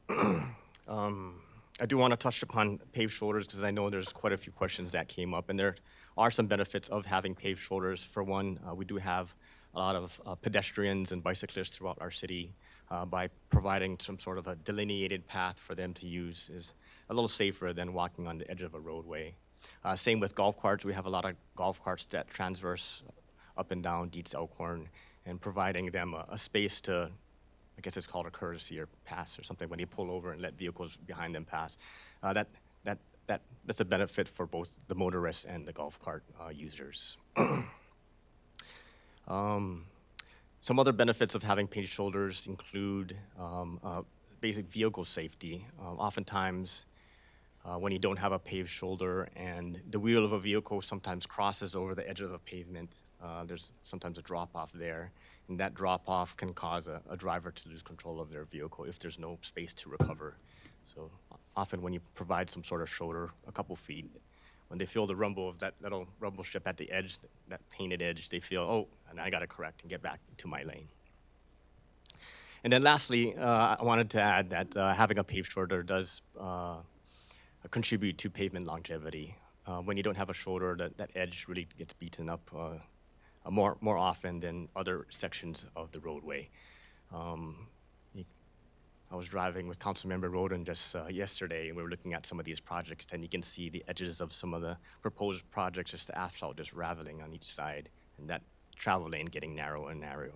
I do want to touch upon paved shoulders because I know there's quite a few questions that came up, and there are some benefits of having paved shoulders. For one, we do have a lot of pedestrians and bicyclists throughout our city. By providing some sort of a delineated path for them to use is a little safer than walking on the edge of a roadway. Same with golf carts. We have a lot of golf carts that transverse up and down Dietz Elkhorn, and providing them a space to, I guess it's called a courtesy or pass or something, when they pull over and let vehicles behind them pass. That's a benefit for both the motorists and the golf cart users. Some other benefits of having paved shoulders include basic vehicle safety. Oftentimes, when you don't have a paved shoulder and the wheel of a vehicle sometimes crosses over the edge of the pavement, there's sometimes a drop-off there, and that drop-off can cause a driver to lose control of their vehicle if there's no space to recover. So often when you provide some sort of shoulder, a couple feet, when they feel the rumble of that little rumble strip at the edge, that painted edge, they feel, oh, and I got to correct and get back into my lane. And then lastly, I wanted to add that having a paved shoulder does contribute to pavement longevity. When you don't have a shoulder, that edge really gets beaten up more often than other sections of the roadway. I was driving with Councilmember Roden just yesterday, and we were looking at some of these projects, and you can see the edges of some of the proposed projects, just the asphalt just raveling on each side, and that travel lane getting narrower and narrower.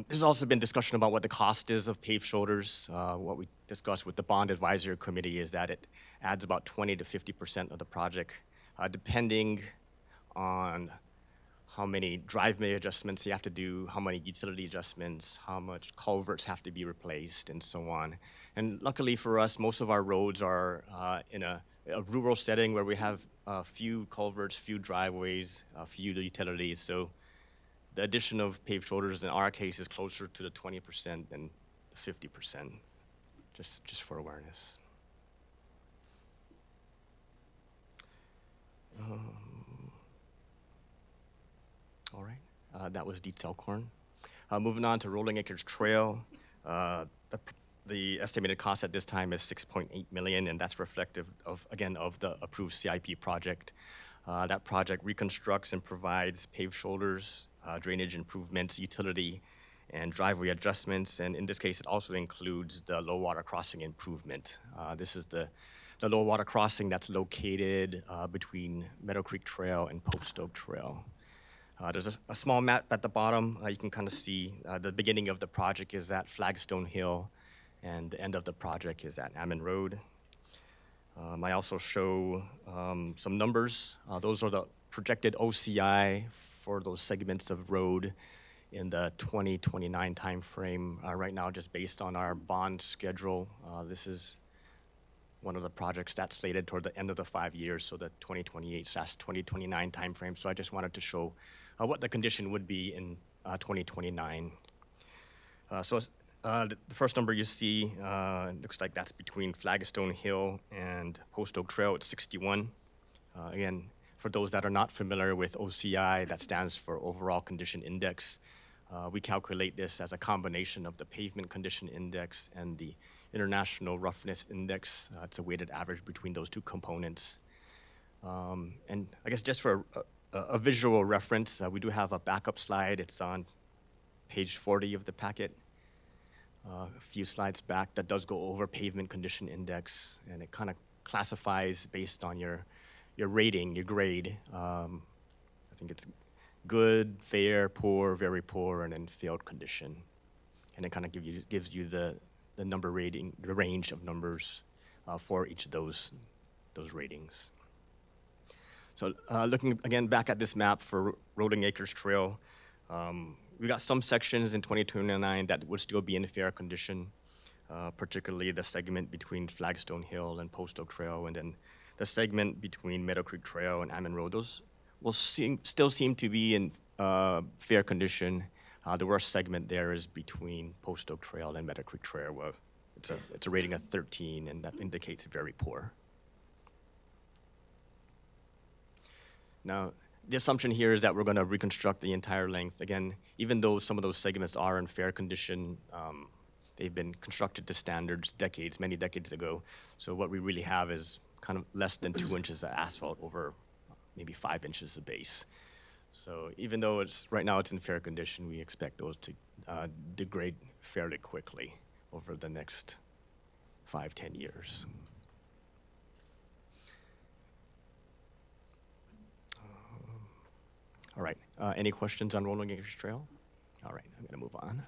There's also been discussion about what the cost is of paved shoulders. What we discussed with the Bond Advisory Committee is that it adds about 20 to 50% of the project, depending on how many driveway adjustments you have to do, how many utility adjustments, how much culverts have to be replaced, and so on. And luckily for us, most of our roads are in a rural setting where we have few culverts, few driveways, few utilities. So the addition of paved shoulders in our case is closer to the 20% than 50%, just for awareness. All right, that was detail corn. Moving on to Rolling Acres Trail, the estimated cost at this time is $6.8 million, and that's reflective of, again, of the approved CIP project. That project reconstructs and provides paved shoulders, drainage improvements, utility, and driveway adjustments, and in this case, it also includes the low water crossing improvement. This is the low water crossing that's located between Meadow Creek Trail and Post Oak Trail. There's a small map at the bottom. You can kind of see the beginning of the project is at Flagstone Hill, and the end of the project is at Ammon Road. I also show some numbers. Those are the projected OCI for those segments of road in the 2029 timeframe. Right now, just based on our bond schedule, this is one of the projects that's slated toward the end of the 5 years, so the 2028/2029 timeframe. So I just wanted to show what the condition would be in 2029. The first number you see, looks like that's between Flagstone Hill and Post Oak Trail. It's 61. Again, for those that are not familiar with OCI, that stands for Overall Condition Index. We calculate this as a combination of the Pavement Condition Index and the International Roughness Index. It's a weighted average between those two components. And I guess just for a visual reference, we do have a backup slide. It's on page 40 of the packet. A few slides back that does go over Pavement Condition Index, and it kind of classifies based on your rating, your grade. I think it's good, fair, poor, very poor, and then failed condition. And it kind of gives you the number rating, the range of numbers for each of those ratings. So looking again back at this map for Rolling Acres Trail, we got some sections in 2029 that would still be in fair condition, particularly the segment between Flagstone Hill and Post Oak Trail, and then the segment between Meadow Creek Trail and Ammon Road. Those will still seem to be in fair condition. The worst segment there is between Post Oak Trail and Meadow Creek Trail, where it's a rating of 13, and that indicates very poor. Now, the assumption here is that we're going to reconstruct the entire length. Again, even though some of those segments are in fair condition, they've been constructed to standards many decades ago. So what we really have is kind of less than 2 inches of asphalt over maybe 5 inches of base. So even though right now it's in fair condition, we expect those to degrade fairly quickly over the next 5-10 years. All right, any questions on Rolling Acres Trail? All right, I'm gonna move on.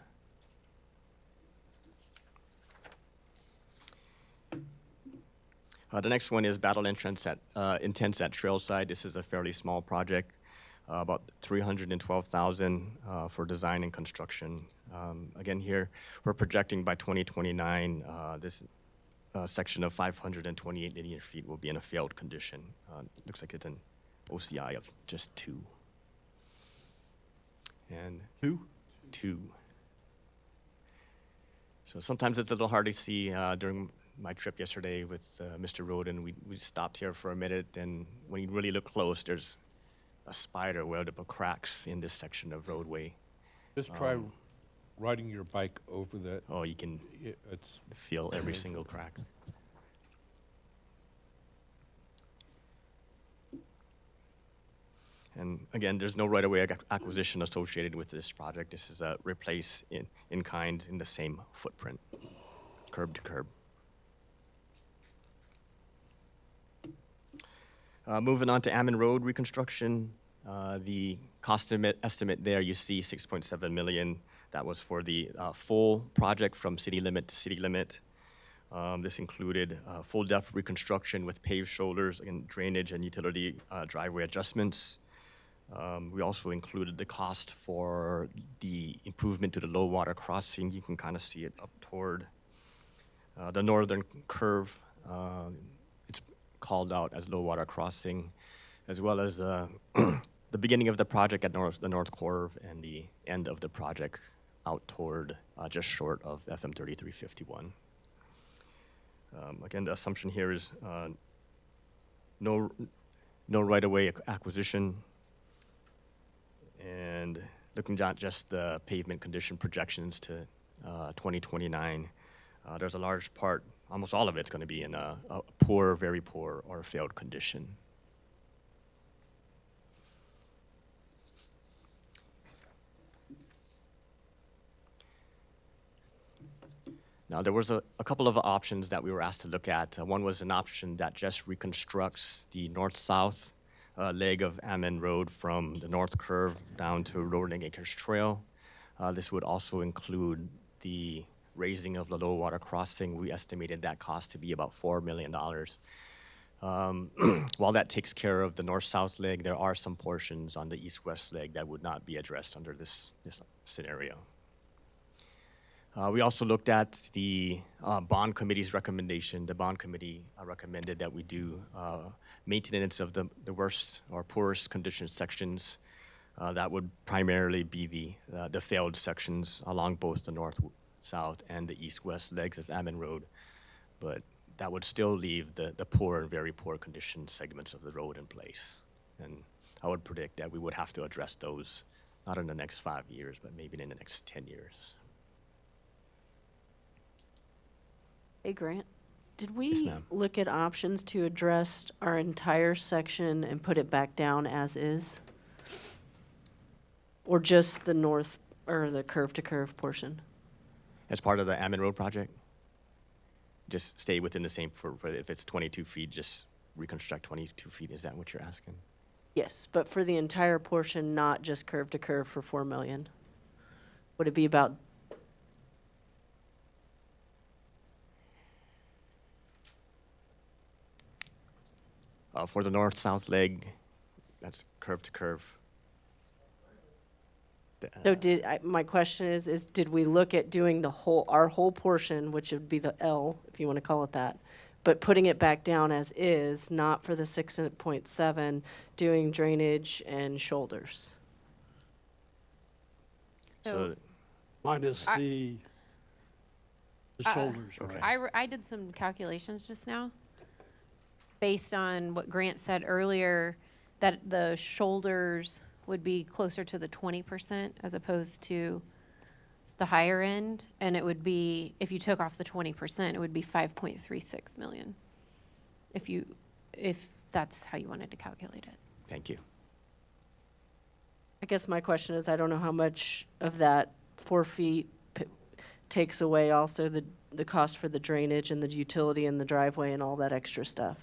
The next one is Battle Intense at Trailside. This is a fairly small project, about $312,000 for design and construction. Again, here we're projecting by 2029 this section of 528 linear feet will be in a failed condition. Looks like it's an OCI of just 2. And 2. So sometimes it's a little hard to see. During my trip yesterday with Mr. Roden, we stopped here for a minute, and when you really look close, there's a spider webbed up of cracks in this section of roadway. Just try riding your bike over that. Oh, you can feel every single crack. And again, there's no right-of-way acquisition associated with this project. This is a replace in kind in the same footprint, curb to curb. Moving on to Ammon Road reconstruction, the cost estimate there, you see $6.7 million. That was for the full project from city limit to city limit. This included full depth reconstruction with paved shoulders and drainage and utility driveway adjustments. We also included the cost for the improvement to the low water crossing. You can kind of see it up toward the northern curve. It's called out as low water crossing, as well as the beginning of the project at the north curve and the end of the project out toward just short of FM 3351. Again, the assumption here is no right-of-way acquisition, and looking at just the pavement condition projections to 2029, there's a large part, almost all of it's going to be in a poor, very poor, or failed condition. Now, there was a couple of options that we were asked to look at. One was an option that just reconstructs the north-south leg of Ammon Road from the north curve down to Rolling Acres Trail. This would also include the raising of the low water crossing. We estimated that cost to be about $4 million. While that takes care of the north-south leg, there are some portions on the east-west leg that would not be addressed under this scenario. We also looked at the bond committee's recommendation. The bond committee recommended that we do maintenance of the worst or poorest condition sections. That would primarily be the failed sections along both the north-south and the east-west legs of Ammon Road. But that would still leave the poor and very poor condition segments of the road in place. And I would predict that we would have to address those, not in the next 5 years, but maybe in the next 10 years. Hey, Grant, did Yes, we ma'am. look at options to address our entire section and put it back down as is? Or just the north, or the curve-to-curve portion? As part of the Ammon Road project, just stay within the same, if it's 22 feet, just reconstruct 22 feet. Is that what you're asking? Yes, but for the entire portion, not just curve-to-curve for 4 million? Would it be about, For the north-south leg, that's curve to curve. so my question is did we look at doing our whole portion, which would be the L, if you want to call it that, but putting it back down as is, not for the 6.7, doing drainage and shoulders? So, Minus the shoulders, okay. right? I did some calculations just now based on what Grant said earlier, that the shoulders would be closer to the 20% as opposed to the higher end. And it would be, if you took off the 20%, it would be 5.36 million. If that's how you wanted to calculate it. Thank you. I guess my question is, I don't know how much of that 4 feet takes away also the cost for the drainage and the utility and the driveway and all that extra stuff.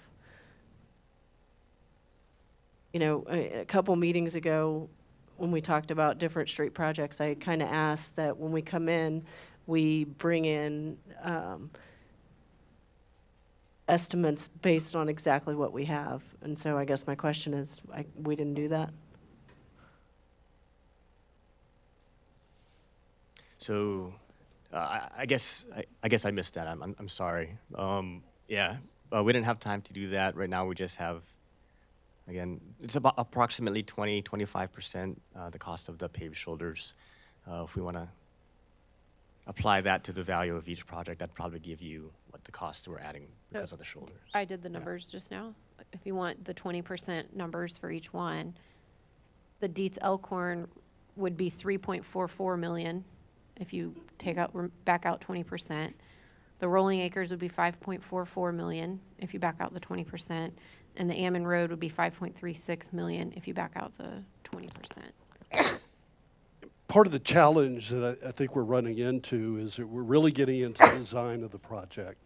You know, a couple meetings ago, when we talked about different street projects, I kind of asked that when we come in, we bring in estimates based on exactly what we have. And so I guess my question is, we didn't do that? So, I guess I missed that. I'm sorry. Yeah, we didn't have time to do that. Right now, we just have, again, it's about approximately 25% the cost of the paved shoulders. If we want to apply that to the value of each project, that'd probably give you what the costs we're adding because of the shoulders. I did the numbers just now. If you want the 20% numbers for each one, the Dietz Elkhorn would be 3.44 million if you back out 20%. The Rolling Acres would be 5.44 million if you back out the 20%. And the Ammon Road would be 5.36 million if you back out the 20%. Part of the challenge that I think we're running into is that we're really getting into the design of the project.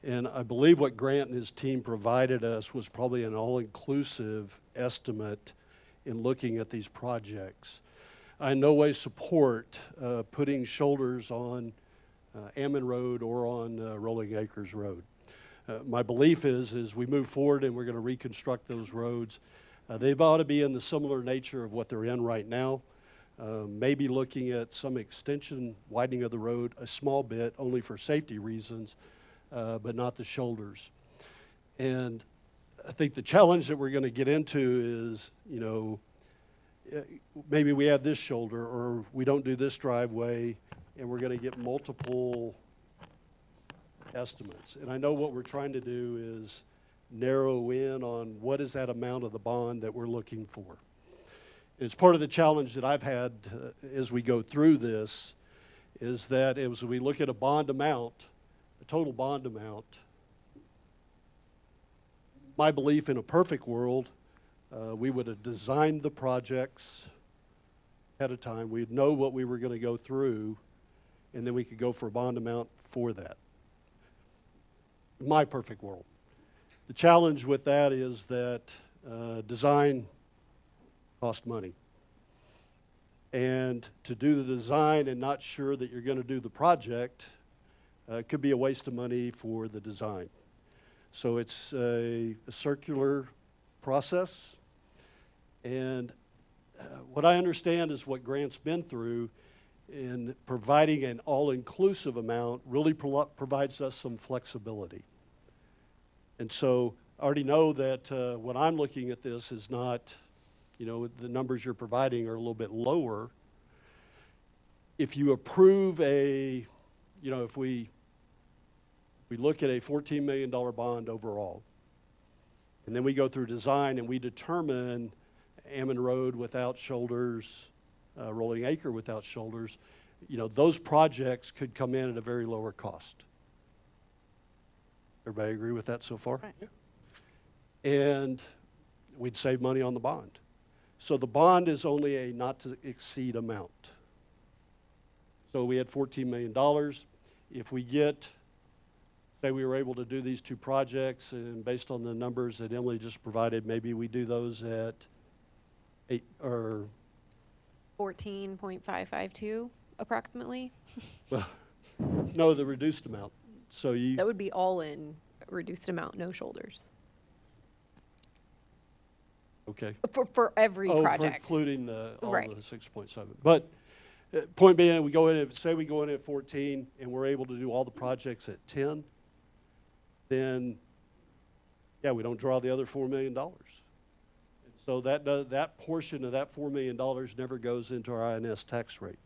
And I believe what Grant and his team provided us was probably an all-inclusive estimate in looking at these projects. I in no way support putting shoulders on Ammon Road or on Rolling Acres Road. My belief is we move forward and we're going to reconstruct those roads, They ought to be in the similar nature of what they're in right now. Maybe looking at some extension, widening of the road a small bit, only for safety reasons, but not the shoulders. And I think the challenge that we're going to get into is, you know, maybe we have this shoulder or we don't do this driveway, and we're going to get multiple estimates. And I know what we're trying to do is narrow in on what is that amount of the bond that we're looking for. It's part of the challenge that I've had as we go through this, is that as we look at a bond amount, a total bond amount, my belief in a perfect world, we would have designed the projects ahead of time. We'd know what we were going to go through, and then we could go for a bond amount for that. My perfect world. The challenge with that is that design costs money. And to do the design and not sure that you're going to do the project could be a waste of money for the design. So it's a circular process. And what I understand is what Grant's been through in providing an all-inclusive amount really provides us some flexibility. And so I already know that when I'm looking at this is not, you know, the numbers you're providing are a little bit lower. If you approve a, you know, if we look at a $14 million bond overall, and then we go through design and we determine Ammon Road without shoulders, Rolling Acre without shoulders, you know, those projects could come in at a very lower cost. Everybody agree with that so far? Right. And we'd save money on the bond. So the bond is only a not to exceed amount. So we had $14 million. If we get, say we were able to do these two projects, and based on the numbers that Emily just provided, maybe we do those at 8 or 14.552 approximately. well, no, the reduced amount. So you That would be all in reduced amount, no shoulders. okay? For every For project. including the all Right. the 6.7. But point being, we go in, say we go in at 14, and we're able to do all the projects at 10, then yeah, we don't draw the other $4 million. And so that portion of that $4 million never goes into our INS tax rate.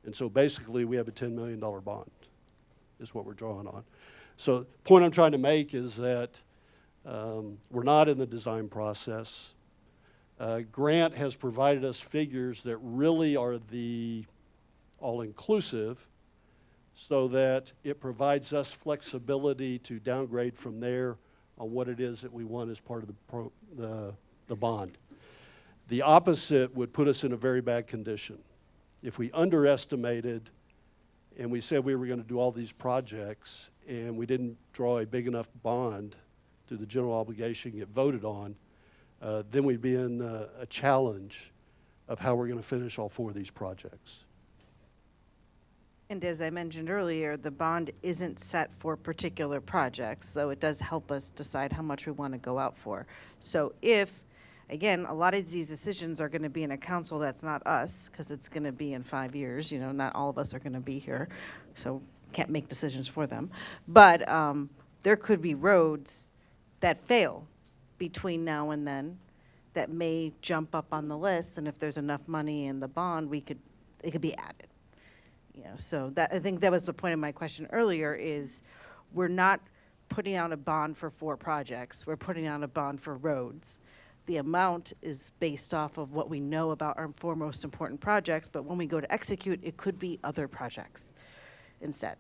And so basically, we have a $10 million bond, is what we're drawing on. So the point I'm trying to make is that we're not in the design process. Grant has provided us figures that really are the all-inclusive, so that it provides us flexibility to downgrade from there on what it is that we want as part of the bond. The opposite would put us in a very bad condition. If we underestimated and we said we were going to do all these projects and we didn't draw a big enough bond through the general obligation get voted on, then we'd be in a challenge of how we're going to finish all 4 of these projects. And as I mentioned earlier, the bond isn't set for particular projects, so it does help us decide how much we want to go out for. So if, again, a lot of these decisions are going to be in a council that's not us, because it's going to be in 5 years, you know, not all of us are going to be here, so can't make decisions for them. But there could be roads that fail between now and then that may jump up on the list, and if there's enough money in the bond, it could be added. You know, so that, I think that was the point of my question earlier, is we're not putting out a bond for 4 projects, we're putting out a bond for roads. The amount is based off of what we know about our 4 most important projects, but when we go to execute, it could be other projects instead.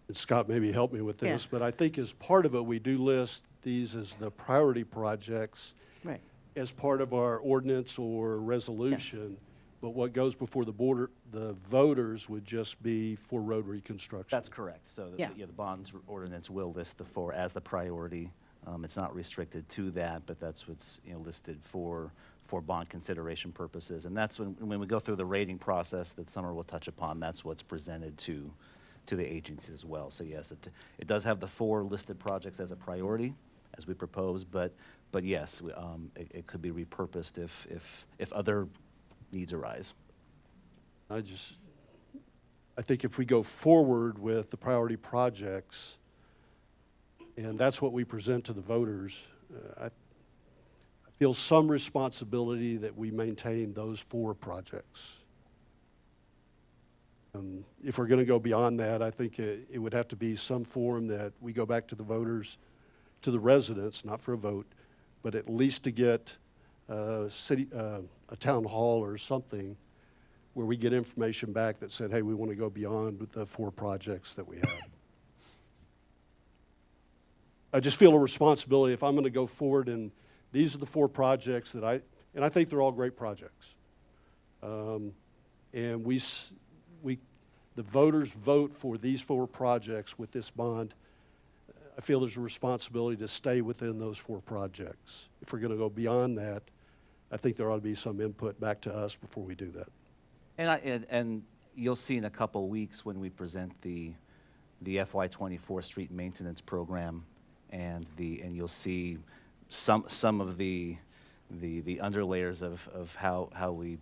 And Scott, maybe help me with this, Yeah. but I think as part of it, we do list these as the priority projects Right. as part of our ordinance or resolution. But what goes before the voters would just be for road reconstruction. That's correct. So Yeah. the bonds ordinance will list the 4 as the priority. It's not restricted to that, but that's what's, you know, listed for bond consideration purposes. And that's when we go through the rating process that Summer will touch upon, that's what's presented to the agencies as well. So yes, it does have the 4 listed projects as a priority as we propose, but But yes, it could be repurposed if other needs arise. I think if we go forward with the priority projects, and that's what we present to the voters, I feel some responsibility that we maintain those 4 projects. If we're going to go beyond that, I think it would have to be some form that we go back to the voters, to the residents, not for a vote, but at least to get a town hall or something where we get information back that said, hey, we want to go beyond the 4 projects that we have. I just feel a responsibility if I'm going to go forward, and these are the 4 projects that I think they're all great projects. And the voters vote for these 4 projects with this bond. I feel there's a responsibility to stay within those 4 projects. If we're going to go beyond that, I think there ought to be some input back to us before we do that. And you'll see in a couple weeks when we present the FY24 street maintenance program, and you'll see some of the underlayers of how we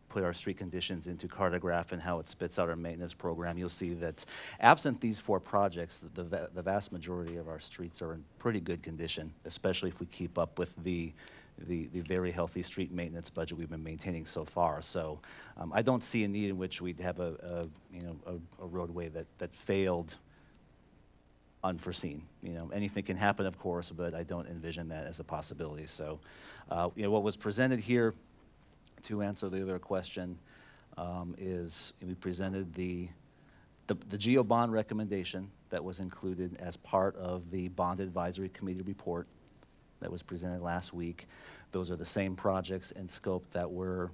put our street conditions into cartograph and how it spits out our maintenance program. You'll see that absent these 4 projects, the vast majority of our streets are in pretty good condition, especially if we keep up with the very healthy street maintenance budget we've been maintaining so far. So I don't see a need in which we'd have a roadway that failed unforeseen. Anything can happen, of course, but I don't envision that as a possibility. So what was presented here, to answer the other question, is we presented the GEO bond recommendation that was included as part of the bond advisory committee report that was presented last week. Those are the same projects and scope that were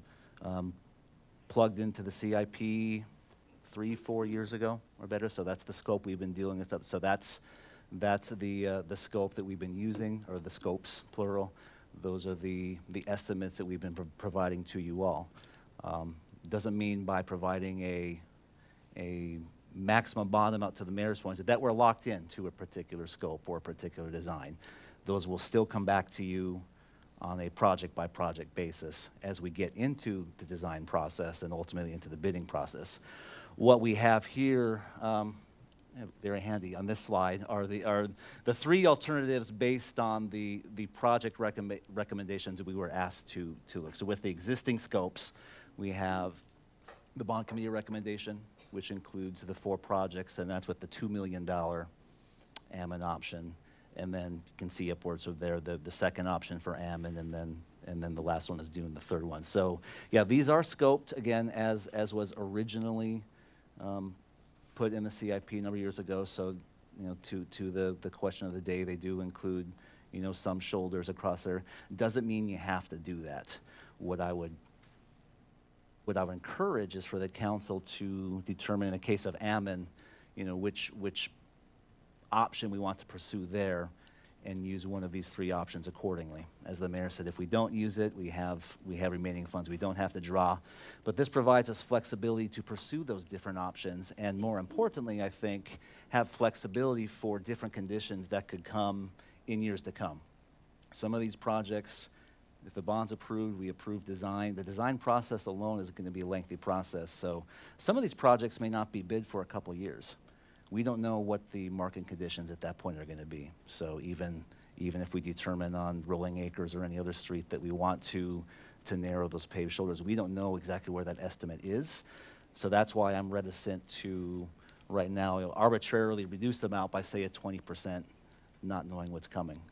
plugged into the CIP 3-4 years ago or better. So that's the scope we've been dealing with. So that's the scope that we've been using, or the scopes, plural. Those are the estimates that we've been providing to you all. Doesn't mean by providing a maximum bond amount to the mayor's points that we're locked in to a particular scope or a particular design. Those will still come back to you on a project-by-project basis as we get into the design process and ultimately into the bidding process. What we have here, very handy on this slide, are the 3 alternatives based on the project recommendations that we were asked to look. So with the existing scopes, we have the bond committee recommendation, which includes the 4 projects, and that's with the $2 million Ammon option. And then you can see upwards of there the second option for Ammon, and then the last one is Dune, the third one. So yeah, these are scoped again as was originally put in the CIP a number of years ago. So to the question of the day, they do include some shoulders across there. Doesn't mean you have to do that. What I would encourage is for the council to determine in the case of Ammon, which option we want to pursue there, and use one of these 3 options accordingly. As the mayor said, if we don't use it, we have remaining funds. We don't have to draw. But this provides us flexibility to pursue those different options, and more importantly, I think, have flexibility for different conditions that could come in years to come. Some of these projects, if the bond's approved, we approve design. The design process alone is going to be a lengthy process. So some of these projects may not be bid for a couple years. We don't know what the market conditions at that point are going to be. So even if we determine on Rolling Acres or any other street that we want to narrow those paved shoulders, we don't know exactly where that estimate is. So that's why I'm reticent to, right now, arbitrarily reduce them out by, say, a 20%, not knowing what's coming.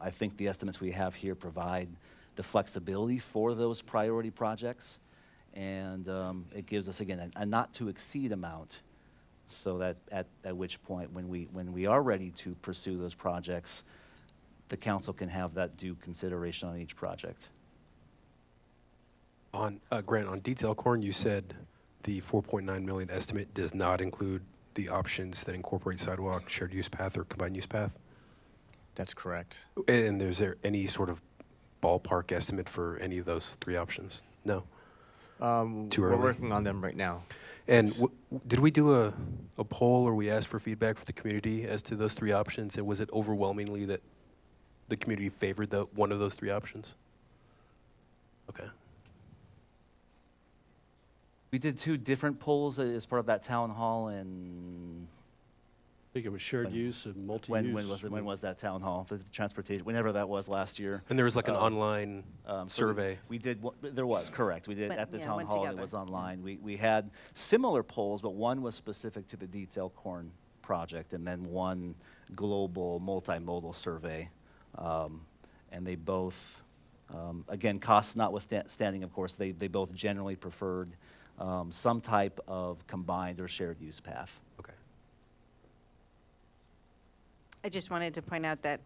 I think the estimates we have here provide the flexibility for those priority projects, and it gives us, again, a not-to-exceed amount, so that at which point, when we are ready to pursue those projects, the council can have that due consideration on each project. Grant, on Detail Corn, you said the $4.9 million estimate does not include the options that incorporate sidewalk, shared use path, or combined use path? That's correct. And is there any sort of ballpark estimate for any of those 3 options? No? Too early? We're working on them right now. And did we do a poll, or we asked for feedback from the community as to those 3 options, and was it overwhelmingly that the community favored one of those three options? Okay. We did 2 different polls as part of that town hall, and I think it was shared use and multi-use. when was that town hall? The transportation, whenever that was last year. And there was like an online So survey. we did, there was, correct. We did Went- at the yeah, town went hall, and it together. was online. We had similar polls, but one was specific to the detail corn project, and then one global multimodal survey. And they both, again, costs notwithstanding, of course, they both generally preferred some type of combined or shared use path. Okay. I just wanted to point out that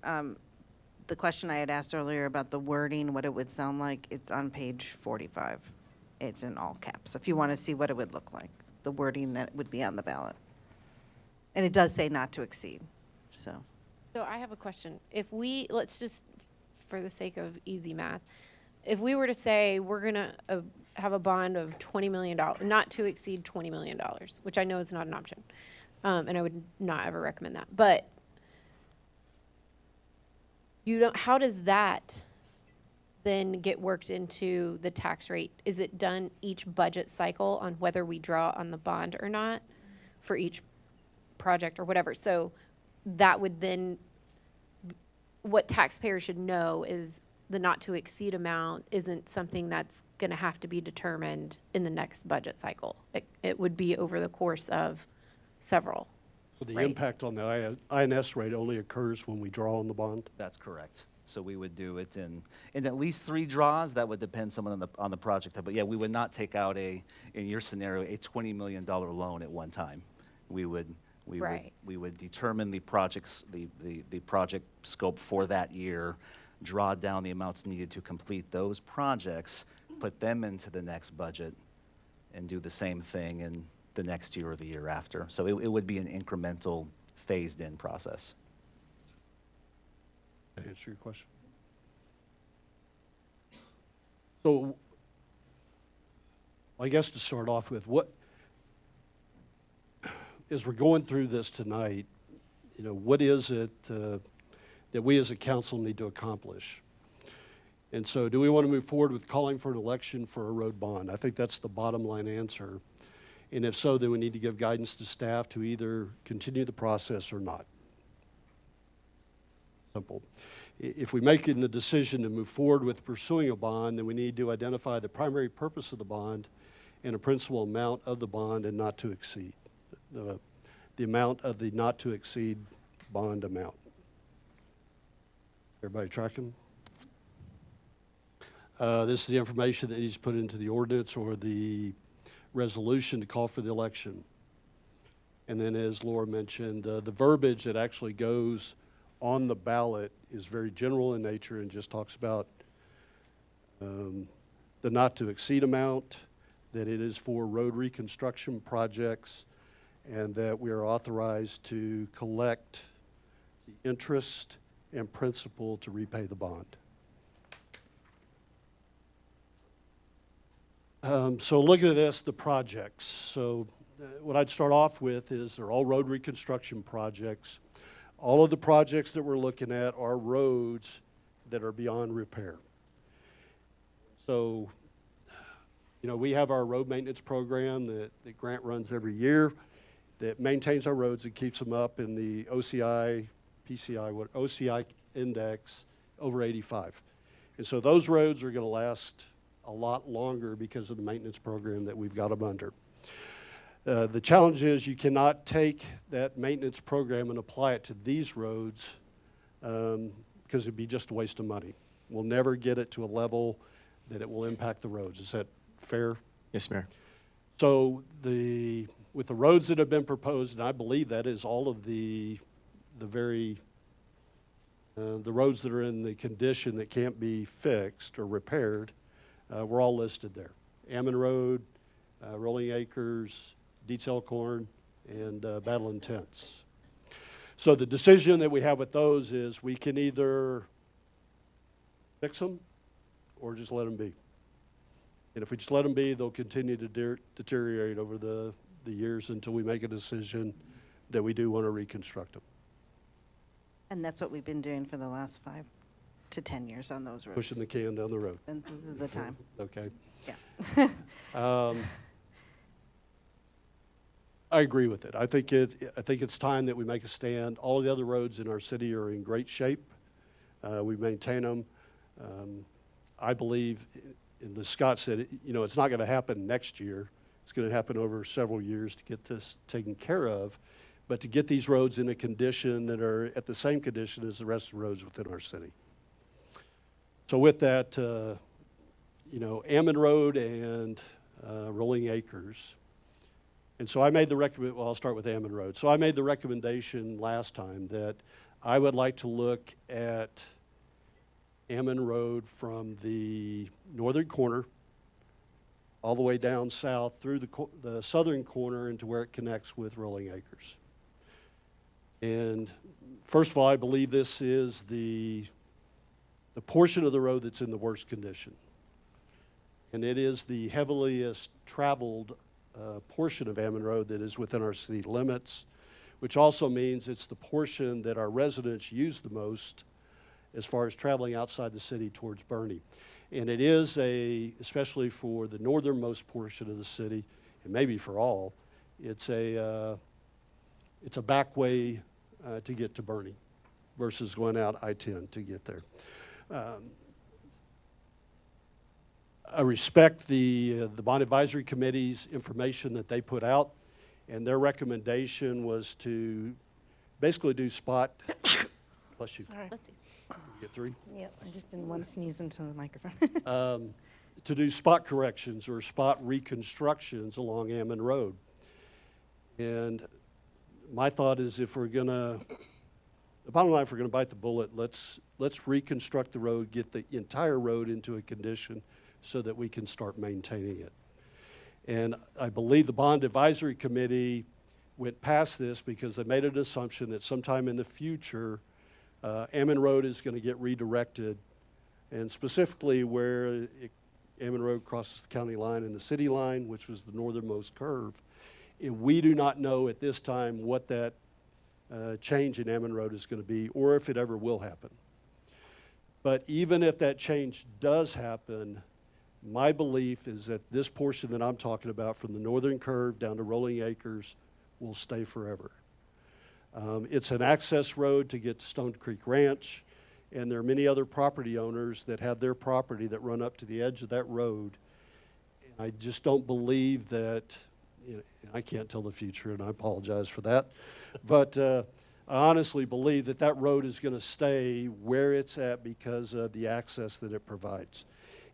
the question I had asked earlier about the wording, what it would sound like, it's on page 45. It's in all caps, if you want to see what it would look like, the wording that would be on the ballot. And it does say not to exceed, so. So I have a question. If we, let's just, for the sake of easy math, if we were to say we're going to have a bond of $20 million, not to exceed $20 million, which I know is not an option, and I would not ever recommend that, but you don't, how does that then get worked into the tax rate? Is it done each budget cycle on whether we draw on the bond or not for each project or whatever? So that would then, what taxpayers should know is the not to exceed amount isn't something that's going to have to be determined in the next budget cycle. It would be over the course of several. So the Right. impact on the INS rate only occurs when we draw on the bond? That's correct. So we would do it in at least 3 draws. That would depend somewhat on the project type. But yeah, we would not take out in your scenario, a $20 million loan at one time. We would Right. we would determine the projects, the project scope for that year, draw down the amounts needed to complete those projects, put them into the next budget, and do the same thing in the next year or the year after. So it would be an incremental, phased-in process. Did I answer your question? So, I guess to start off with, as we're going through this tonight, what is it that we as a council need to accomplish? And so do we want to move forward with calling for an election for a road bond? I think that's the bottom line answer. And if so, then we need to give guidance to staff to either continue the process or not. Simple. If we make the decision to move forward with pursuing a bond, then we need to identify the primary purpose of the bond and a principal amount of the bond and not to exceed. The amount of the not to exceed bond amount. Everybody tracking? This is the information that needs to put into the ordinance or the resolution to call for the election. And then as Laura mentioned, the verbiage that actually goes on the ballot is very general in nature and just talks about the not to exceed amount, that it is for road reconstruction projects, and that we are authorized to collect the interest and principal to repay the bond. So looking at this, the projects. So what I'd start off with is they're all road reconstruction projects. All of the projects that we're looking at are roads that are beyond repair. So, we have our road maintenance program that Grant runs every year that maintains our roads and keeps them up in the OCI index over 85. And so those roads are going to last a lot longer because of the maintenance program that we've got them under. The challenge is you cannot take that maintenance program and apply it to these roads because it'd be just a waste of money. We'll never get it to a level that it will impact the roads. Is that fair? Yes, Mayor. So with the roads that have been proposed, and I believe that is all of the roads that are in the condition that can't be fixed or repaired, we're all listed there. Ammon Road, Rolling Acres, Dietz Elkhorn, and Battle and Tents. So the decision that we have with those is we can either fix them or just let them be. And if we just let them be, they'll continue to deteriorate over the years until we make a decision that we do want to reconstruct them. And that's what we've been doing for the last to 10 years on those roads. Pushing the can down the road. And this is the time. Okay. Yeah. I agree with it. I think it's time that we make a stand. All the other roads in our city are in great shape. We maintain them. I believe, and as Scott said, it's not going to happen next year. It's going to happen over several years to get this taken care of, but to get these roads in a condition that are at the same condition as the rest of the roads within our city. So with that, Ammon Road and Rolling Acres. And so I made the recommendation, well, I'll start with Ammon Road. So I made the recommendation last time that I would like to look at Ammon Road from the northern corner all the way down south through the southern corner into where it connects with Rolling Acres. And first of all, I believe this is the portion of the road that's in the worst condition. And it is the heaviest traveled portion of Ammon Road that is within our city limits, which also means it's the portion that our residents use the most as far as traveling outside the city towards Bernie. And it is especially for the northernmost portion of the city, and maybe for all, it's a back way to get to Bernie versus going out I-10 to get there. I respect the Bond Advisory Committee's information that they put out, and their recommendation was to basically do spot, bless you. All right. You get three? Yep, I just didn't want to sneeze into the microphone. To do spot corrections or spot reconstructions along Ammon Road. And my thought is the bottom line, if we're going to bite the bullet, let's reconstruct the road, get the entire road into a condition so that we can start maintaining it. And I believe the Bond Advisory Committee went past this because they made an assumption that sometime in the future, Ammon Road is going to get redirected, and specifically where Ammon Road crosses the county line and the city line, which was the northernmost curve. And we do not know at this time what that change in Ammon Road is going to be, or if it ever will happen. But even if that change does happen, my belief is that this portion that I'm talking about from the northern curve down to Rolling Acres will stay forever. It's an access road to get to Stone Creek Ranch, and there are many other property owners that have their property that run up to the edge of that road. And I just don't believe that, I can't tell the future, and I apologize for that, but I honestly believe that that road is going to stay where it's at because of the access that it provides.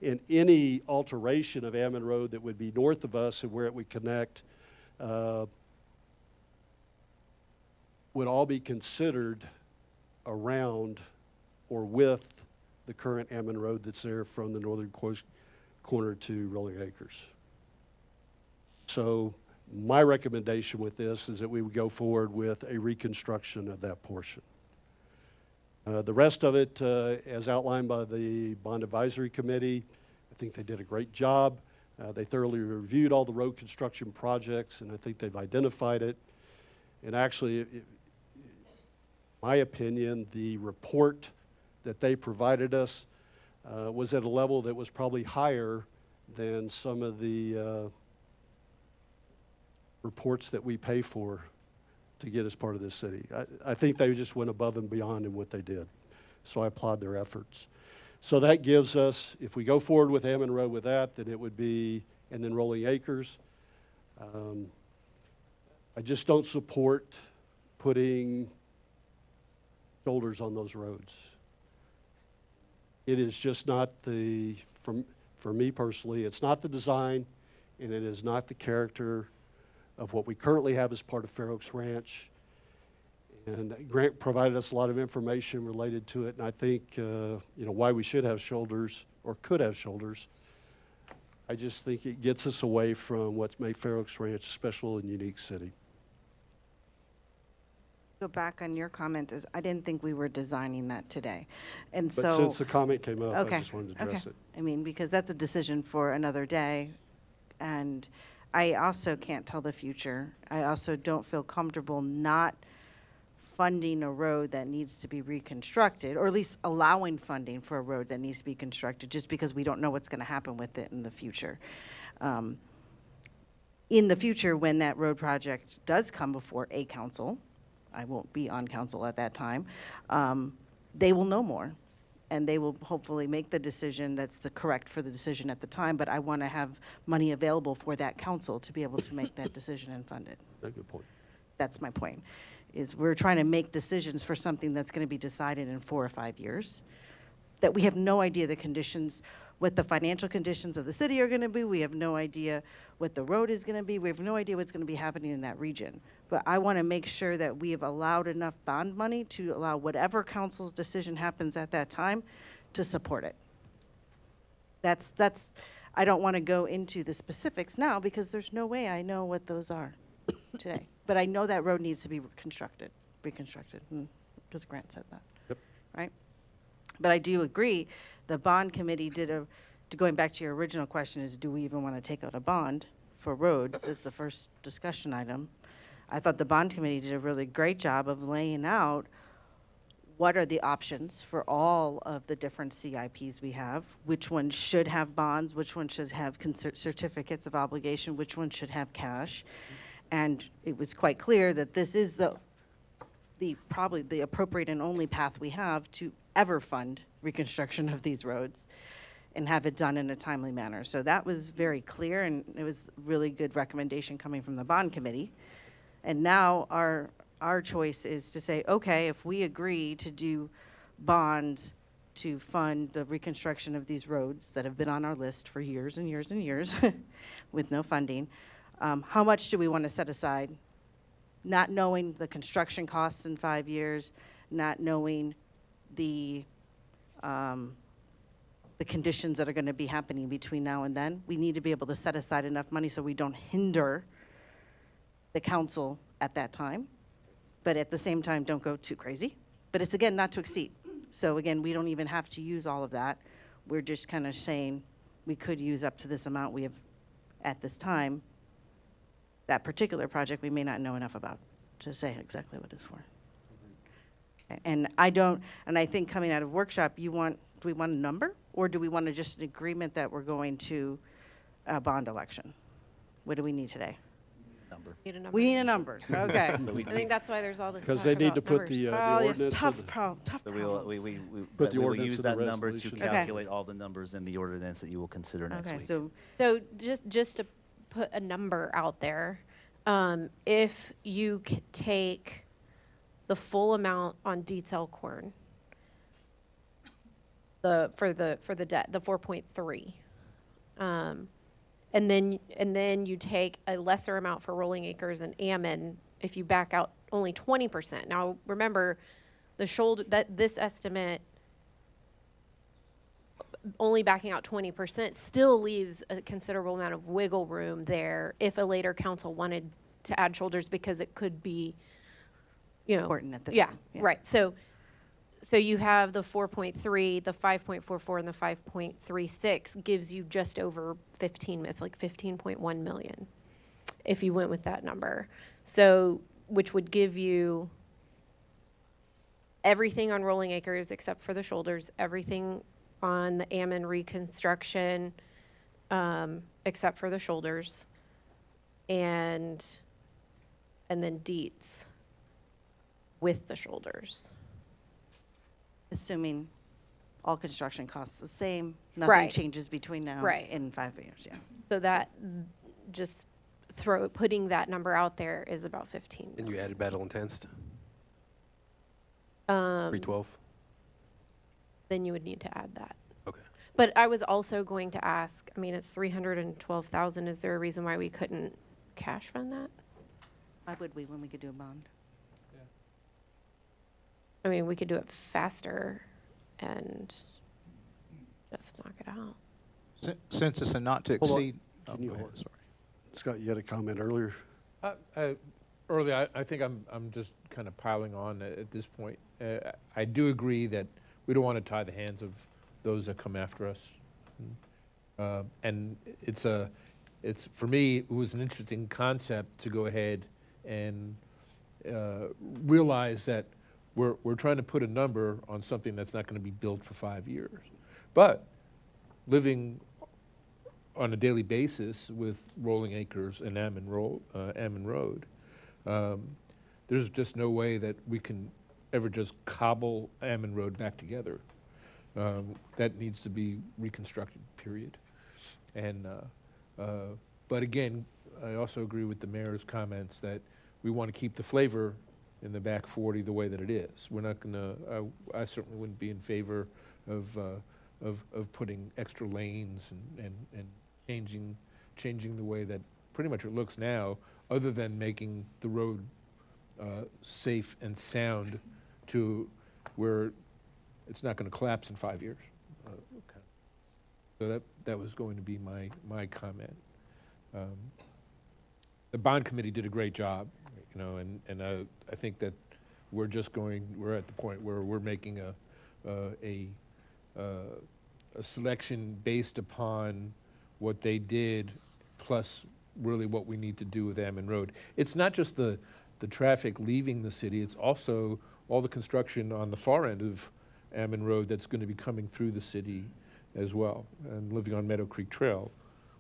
And any alteration of Ammon Road that would be north of us and where it would connect would all be considered around or with the current Ammon Road that's there from the northern corner to Rolling Acres. So my recommendation with this is that we would go forward with a reconstruction of that portion. The rest of it, as outlined by the Bond Advisory Committee, I think they did a great job. They thoroughly reviewed all the road construction projects, and I think they've identified it. And actually, my opinion, the report that they provided us was at a level that was probably higher than some of the reports that we pay for to get as part of this city. I think they just went above and beyond in what they did. So I applaud their efforts. So that gives us, if we go forward with Ammon Road with that, then it would be, and then Rolling Acres. I just don't support putting shoulders on those roads. It is just not for me personally, it's not the design, and it is not the character of what we currently have as part of Fair Oaks Ranch. And Grant provided us a lot of information related to it, and I think why we should have shoulders or could have shoulders. I just think it gets us away from what's made Fair Oaks Ranch a special and unique city. Go back on your comment is I didn't think we were designing that today. And But so since the comment came up, okay, I just wanted to address it. I mean, because that's a decision for another day. And I also can't tell the future. I also don't feel comfortable not funding a road that needs to be reconstructed, or at least allowing funding for a road that needs to be constructed, just because we don't know what's going to happen with it in the future. In the future, when that road project does come before a council, I won't be on council at that time, they will know more. And they will hopefully make the decision that's the correct for the decision at the time, but I want to have money available for that council to be able to make that decision and fund it. That's a good point. That's my point, is we're trying to make decisions for something that's going to be decided in 4 or 5 years, that we have no idea the conditions, what the financial conditions of the city are going to be. We have no idea what the road is going to be. We have no idea what's going to be happening in that region. But I want to make sure that we have allowed enough bond money to allow whatever council's decision happens at that time to support it. That's, I don't want to go into the specifics now because there's no way I know what those are today. But I know that road needs to be reconstructed, because Grant said that. Yep. Right? But I do agree, the bond committee going back to your original question, is do we even want to take out a bond for roads as the first discussion item? I thought the bond committee did a really great job of laying out what are the options for all of the different CIPs we have, which ones should have bonds, which ones should have certificates of obligation, which ones should have cash. And it was quite clear that this is probably the appropriate and only path we have to ever fund reconstruction of these roads and have it done in a timely manner. So that was very clear, and it was really good recommendation coming from the bond committee. And now our choice is to say, okay, if we agree to do bonds to fund the reconstruction of these roads that have been on our list for years and years and years with no funding, how much do we want to set aside? Not knowing the construction costs in 5 years, not knowing the conditions that are going to be happening between now and then. We need to be able to set aside enough money so we don't hinder the council at that time, but at the same time, don't go too crazy. But it's, again, not to exceed. So again, we don't even have to use all of that. We're just kind of saying we could use up to this amount we have at this time. That particular project we may not know enough about to say exactly what it's for. And I think coming out of workshop, do we want a number, or do we want just an agreement that we're going to a bond election? What do we need today? Need a number. We need a number, okay. I think that's why there's all this talk Because they need about to put numbers. the Oh, yeah, ordinance. tough in the- problems. So we Put the will ordinance use in the that number to resolution. calculate all the numbers in the ordinance that you will consider next Okay, week. so just to put a number out there, if you could take the full amount on Dietz Elkhorn, for the debt, the 4.3, and then you take a lesser amount for Rolling Acres and Ammon, if you back out only 20%. Now remember, this estimate, only backing out 20% still leaves a considerable amount of wiggle room there if a later council wanted to add shoulders, because it could be, important at the yeah, time. right. So you have the 4.3, the 5.44, and the 5.36 gives you just over 15. It's like 15.1 million if you went with that number. So, which would give you everything on Rolling Acres except for the shoulders, everything on the Ammon reconstruction except for the shoulders, and then Dietz with the shoulders. Assuming all construction costs the same, nothing Right. changes between now Right. and 5 years, yeah. So that just putting that number out there is about 15. And you added battle intense, Um, 312? then you would need to add that. Okay. But I was also going to ask, I mean, it's 312,000. Is there a reason why we couldn't cash fund that? Why would we when we could do a bond? I mean, we could do it faster and just knock it out. Since it's a not to Hold on. exceed. Can oh, you go ahead, hold- sorry. Scott, you had a comment earlier? Earlier, I think I'm just kind of piling on at this point. I do agree that we don't want to tie the hands of those that come after us. And it's for me, it was an interesting concept to go ahead and realize that we're trying to put a number on something that's not going to be built for 5 years. But living on a daily basis with Rolling Acres and Ammon Road, there's just no way that we can ever just cobble Ammon Road back together. That needs to be reconstructed, period. And, but again, I also agree with the mayor's comments that we want to keep the flavor in the back 40 the way that it is. We're not gonna, I certainly wouldn't be in favor of putting extra lanes and changing the way that pretty much it looks now, other than making the road safe and sound to where it's not going to collapse in 5 years. So that was going to be my comment. The bond committee did a great job, you know, and I think that we're at the point where we're making a selection based upon what they did, plus really what we need to do with Ammon Road. It's not just the traffic leaving the city, it's also all the construction on the far end of Ammon Road that's going to be coming through the city as well. And living on Meadow Creek Trail,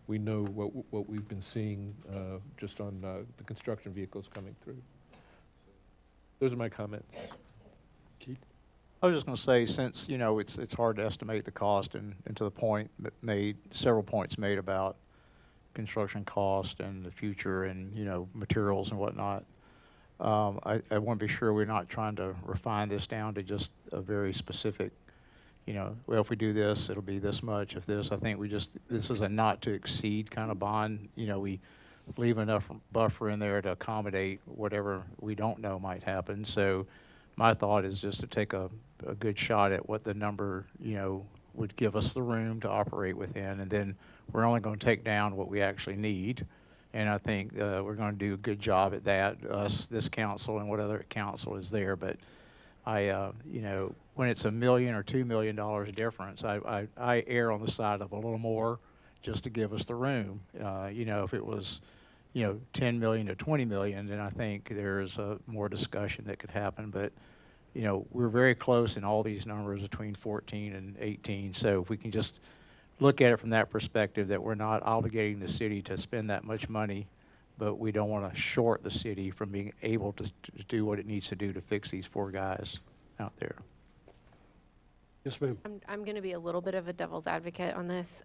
we know what we've been seeing just on the construction vehicles coming through. Those are my comments. Keith? I was just going to say, since, you know, it's hard to estimate the cost, and to the point made, several points made about construction cost and the future and, you know, materials and whatnot. I want to be sure we're not trying to refine this down to just a very specific, you know, well, if we do this, it'll be this much. If this, I think this is a not to exceed kind of bond. You know, we leave enough buffer in there to accommodate whatever we don't know might happen. So my thought is just to take a good shot at what the number, you know, would give us the room to operate within, and then we're only going to take down what we actually need. And I think we're going to do a good job at that, us, this council, and what other council is there. But you know, when it's $1 million or $2 million difference, I err on the side of a little more just to give us the room. You know, if it was, you know, 10 million to 20 million, then I think there's more discussion that could happen. But, you know, we're very close in all these numbers between 14 and 18. So if we can just look at it from that perspective, that we're not obligating the city to spend that much money, but we don't want to short the city from being able to do what it needs to do to fix these 4 guys out there. Yes, ma'am. I'm going to be a little bit of a devil's advocate on this.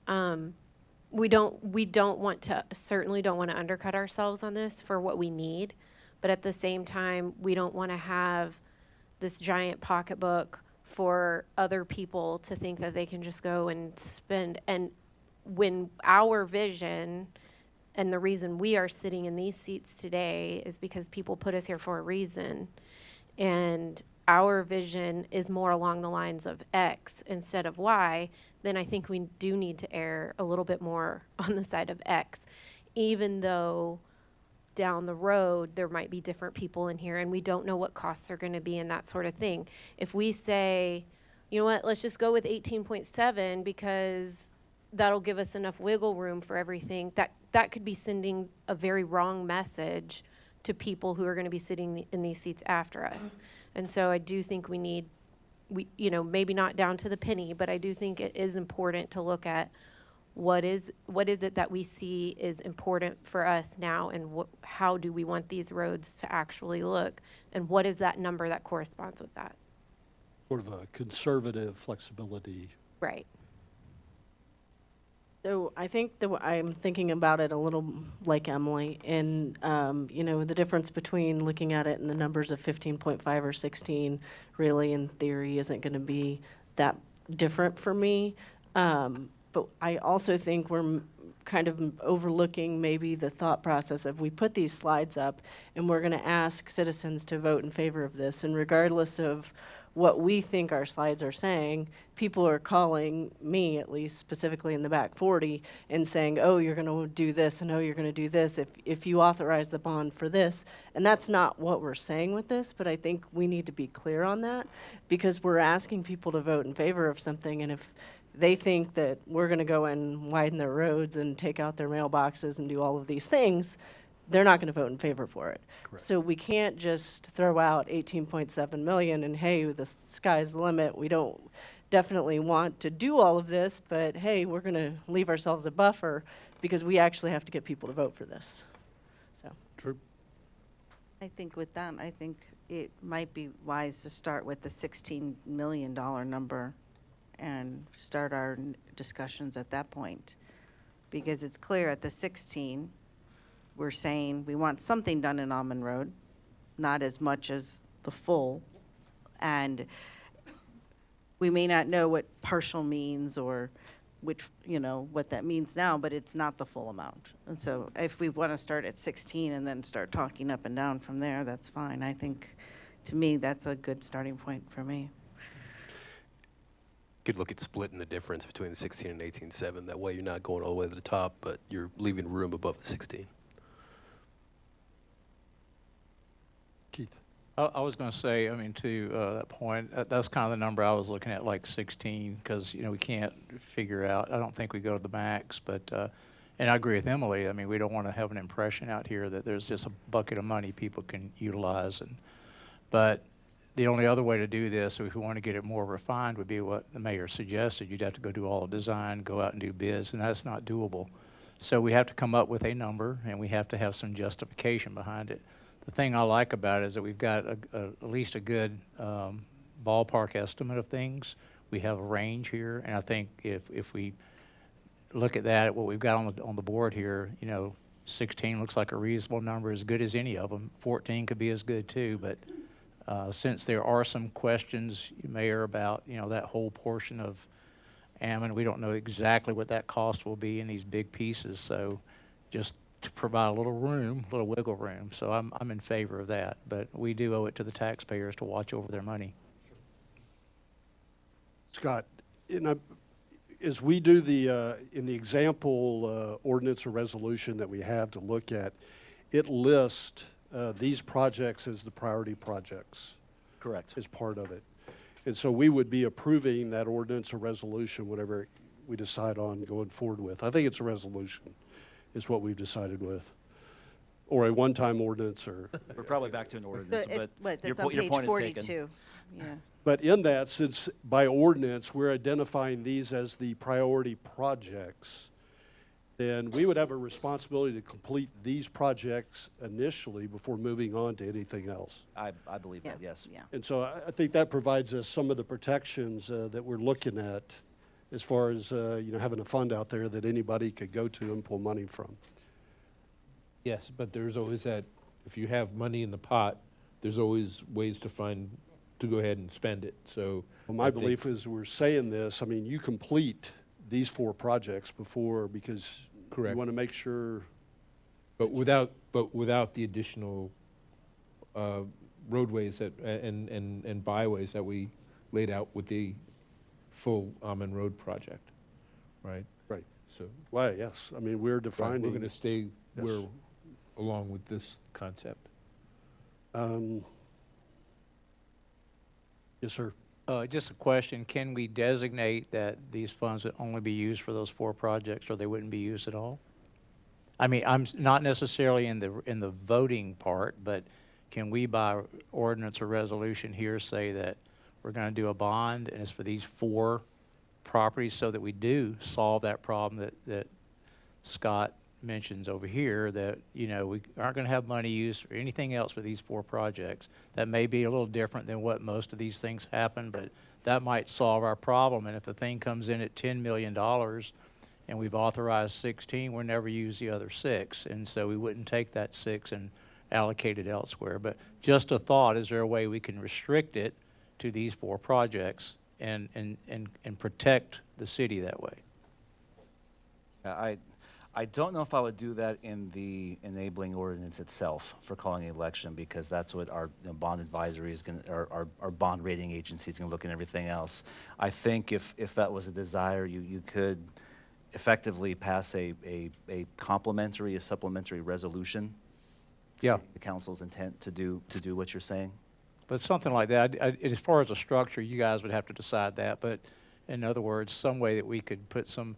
We don't want to, certainly don't want to undercut ourselves on this for what we need, but at the same time, we don't want to have this giant pocketbook for other people to think that they can just go and spend. And when our vision and the reason we are sitting in these seats today is because people put us here for a reason. And our vision is more along the lines of X instead of Y, then I think we do need to err a little bit more on the side of X, even though down the road there might be different people in here and we don't know what costs are going to be and that sort of thing. If we say, you know what, let's just go with 18.7 because that'll give us enough wiggle room for everything, that could be sending a very wrong message to people who are going to be sitting in these seats after us. And so I do think we you know, maybe not down to the penny, but I do think it is important to look at what is it that we see is important for us now, and how do we want these roads to actually look, and what is that number that corresponds with that? Sort of a conservative flexibility. Right. So I think I'm thinking about it a little like Emily, and you know, the difference between looking at it in the numbers of 15.5 or 16 really in theory isn't going to be that different for me. But I also think we're kind of overlooking maybe the thought process of we put these slides up and we're going to ask citizens to vote in favor of this, and regardless of what we think our slides are saying, people are calling me, at least specifically in the back 40, and saying, oh, you're going to do this, and oh, you're going to do this if you authorize the bond for this. And that's not what we're saying with this, but I think we need to be clear on that, because we're asking people to vote in favor of something, and if they think that we're going to go and widen their roads and take out their mailboxes and do all of these things, they're not going to vote in favor for it. Correct. So we can't just throw out 18.7 million and, hey, the sky's the limit. We don't definitely want to do all of this, but hey, we're going to leave ourselves a buffer because we actually have to get people to vote for this. So. True. I think with that, I think it might be wise to start with the $16 million number and start our discussions at that point. Because it's clear at the 16, we're saying we want something done in Almond Road, not as much as the full. And we may not know what partial means or which, what that means now, but it's not the full amount. And so if we want to start at 16 and then start talking up and down from there, that's fine. I think, to me, that's a good starting point for me. Could look at splitting the difference between the 16 and 18.7. That way you're not going all the way to the top, but you're leaving room above the 16. Keith. I was going to say, I mean, to that point, that's kind of the number I was looking at, like 16, because, we can't figure out, I don't think we go to the max, but, and I agree with Emily, I mean, we don't want to have an impression out here that there's just a bucket of money people can utilize. But the only other way to do this, if we want to get it more refined, would be what the mayor suggested. You'd have to go do all the design, go out and do bids, and that's not doable. So we have to come up with a number, and we have to have some justification behind it. The thing I like about it is that we've got at least a good ballpark estimate of things. We have a range here, and I think if we look at that, what we've got on the board here, 16 looks like a reasonable number, as good as any of them. 14 could be as good too, but since there are some questions, Mayor, about that whole portion of Ammon, we don't know exactly what that cost will be in these big pieces. So just to provide a little room, a little wiggle room. So I'm in favor of that, but we do owe it to the taxpayers to watch over their money. Scott, as we do in the example ordinance or resolution that we have to look at, it lists these projects as the priority projects. Correct. As part of it. And so we would be approving that ordinance or resolution, whatever we decide on going forward with. I think it's a resolution is what we've decided with. Or a one-time ordinance or. We're probably back to an ordinance, but That's your on page point is 42. taken. Yeah. But in that, since by ordinance, we're identifying these as the priority projects, then we would have a responsibility to complete these projects initially before moving on to anything else. I believe that, yes. Yeah. And so I think that provides us some of the protections that we're looking at as far as having a fund out there that anybody could go to and pull money from. Yes, but there's always that, if you have money in the pot, there's always ways to go ahead and spend it. So Well, my belief is we're saying this, I mean, you complete these 4 projects before, because Correct. you want to make sure. But without the additional roadways and byways that we laid out with the full Almond Road project, right? Right. So Why, yes. I mean, we're defining. we're going to stay Yes. along with this concept. Yes, sir. Just a question, can we designate that these funds would only be used for those 4 projects, or they wouldn't be used at all? I mean, I'm not necessarily in the voting part, but can we by ordinance or resolution here say that we're going to do a bond and it's for these 4 properties so that we do solve that problem that Scott mentions over here, that we aren't going to have money used for anything else for these 4 projects. That may be a little different than what most of these things happen, but that might solve our problem. And if the thing comes in at $10 million and we've authorized 16, we'll never use the other 6, and so we wouldn't take that 6 and allocate it elsewhere. But just a thought, is there a way we can restrict it to these 4 projects and protect the city that way? I don't know if I would do that in the enabling ordinance itself for calling an election, because that's what our bond advisory is going to, our bond rating agency is going to look at everything else. I think if that was a desire, you could effectively pass a complementary, a supplementary resolution. Yeah. The council's intent to do what you're saying. But something like that, as far as a structure, you guys would have to decide that. But in other words, some way that we could put some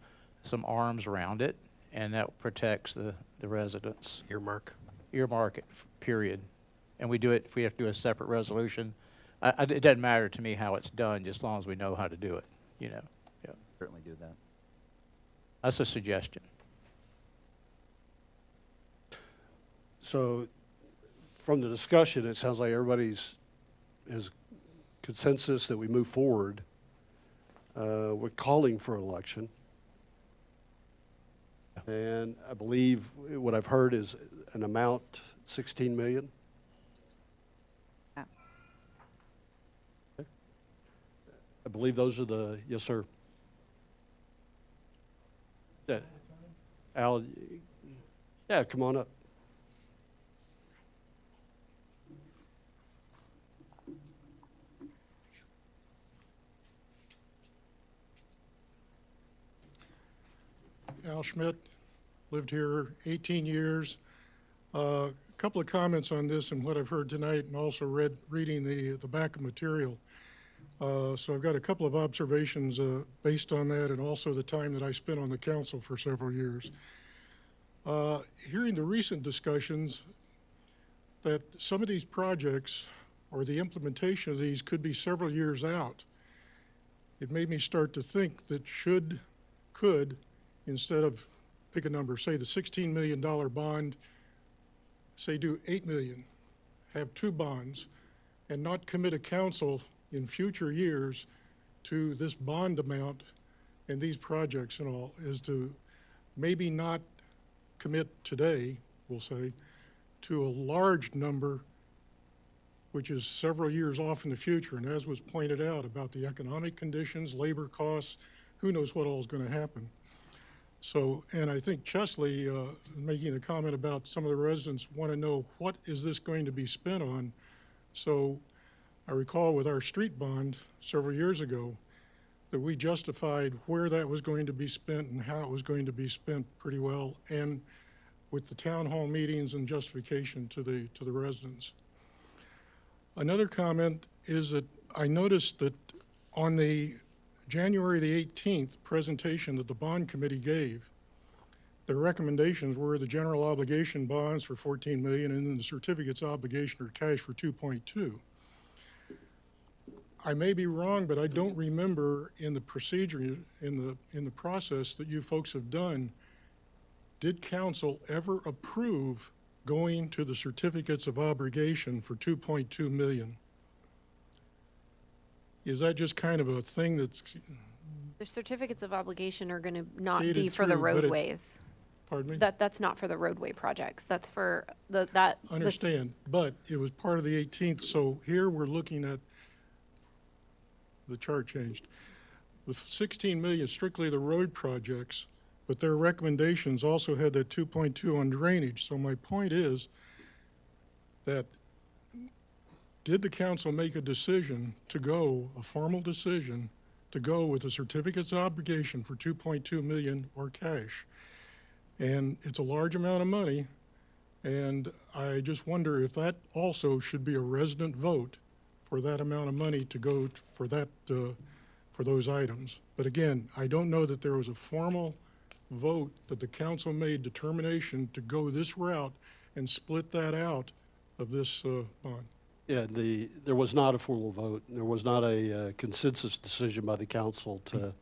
arms around it, and that protects the residents. Earmark. earmark it, period. And we do it, if we have to do a separate resolution, it doesn't matter to me how it's done, just as long as we know how to do it, you know. Yeah. Certainly do that. That's a suggestion. So from the discussion, it sounds like everybody's has consensus that we move forward. We're calling for an election. And I believe what I've heard is an amount, 16 million. Yeah. Okay. I believe those are the, yes, sir. Yeah. Al, yeah, come on up. Al Schmidt, lived here 18 years. A couple of comments on this and what I've heard tonight, and also reading the back of material. So I've got a couple of observations based on that, and also the time that I spent on the council for several years. Hearing the recent discussions that some of these projects or the implementation of these could be several years out, it made me start to think that could, instead of pick a number, say the $16 million bond, say do 8 million, have two bonds, and not commit a council in future years to this bond amount and these projects and all, is to maybe not commit today, we'll say, to a large number, which is several years off in the future. And as was pointed out about the economic conditions, labor costs, who knows what all is going to happen. So, and I think Chesley, making a comment about some of the residents want to know, what is this going to be spent on? So I recall with our street bond several years ago that we justified where that was going to be spent and how it was going to be spent pretty well, and with the town hall meetings and justification to the residents. Another comment is that I noticed that on the January the 18th presentation that the bond committee gave, their recommendations were the general obligation bonds for 14 million and then the certificates obligation or cash for 2.2. I may be wrong, but I don't remember in the procedure, in the process that you folks have done, did council ever approve going to the certificates of obligation for 2.2 million? Is that just kind of a thing that's The certificates of obligation are going to not Dated be for the through, but it- roadways. pardon me? That's not for the roadway projects. That's for Understand, but it was part of the 18th, so here we're looking at, the chart changed. The 16 million is strictly the road projects, but their recommendations also had that 2.2 on drainage. So my point is that, did the council make a decision to go, a formal decision, to go with the certificates of obligation for 2.2 million or cash? And it's a large amount of money, and I just wonder if that also should be a resident vote for that amount of money to go for that, for those items. But again, I don't know that there was a formal vote that the council made determination to go this route and split that out of this bond. Yeah, there was not a formal vote. There was not a consensus decision by the council to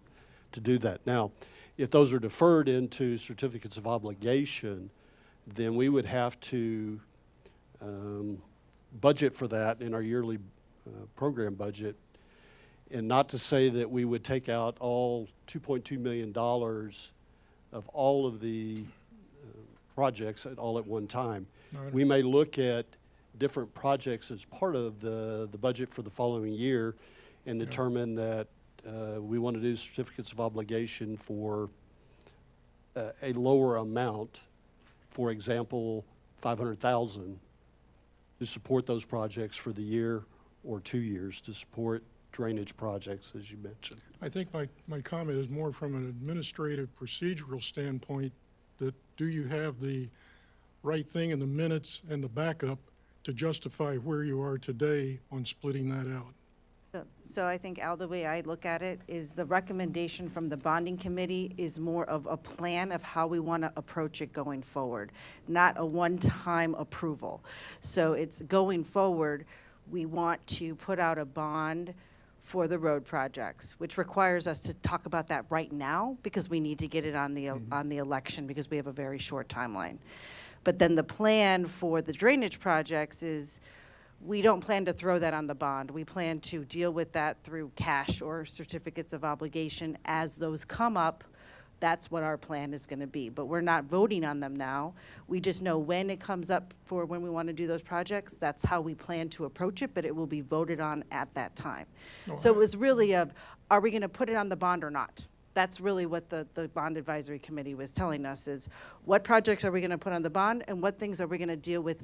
do that. Now, if those are deferred into certificates of obligation, then we would have to budget for that in our yearly program budget. And not to say that we would take out all $2.2 million of all of the projects all at one time. We may look at different projects as part of the budget for the following year and determine that we want to do certificates of obligation for a lower amount, for example, 500,000, to support those projects for the year or 2 years to support drainage projects, as you mentioned. I think my comment is more from an administrative procedural standpoint, that do you have the right thing in the minutes and the backup to justify where you are today on splitting that out? So I think, Al, the way I look at it is the recommendation from the bonding committee is more of a plan of how we want to approach it going forward, not a one-time approval. So it's going forward, we want to put out a bond for the road projects, which requires us to talk about that right now because we need to get it on the election because we have a very short timeline. But then the plan for the drainage projects is we don't plan to throw that on the bond. We plan to deal with that through cash or certificates of obligation as those come up. That's what our plan is going to be. But we're not voting on them now. We just know when it comes up for when we want to do those projects. That's how we plan to approach it, but it will be voted on at that time. So it was really are we going to put it on the bond or not? That's really what the bond advisory committee was telling us is what projects are we going to put on the bond and what things are we going to deal with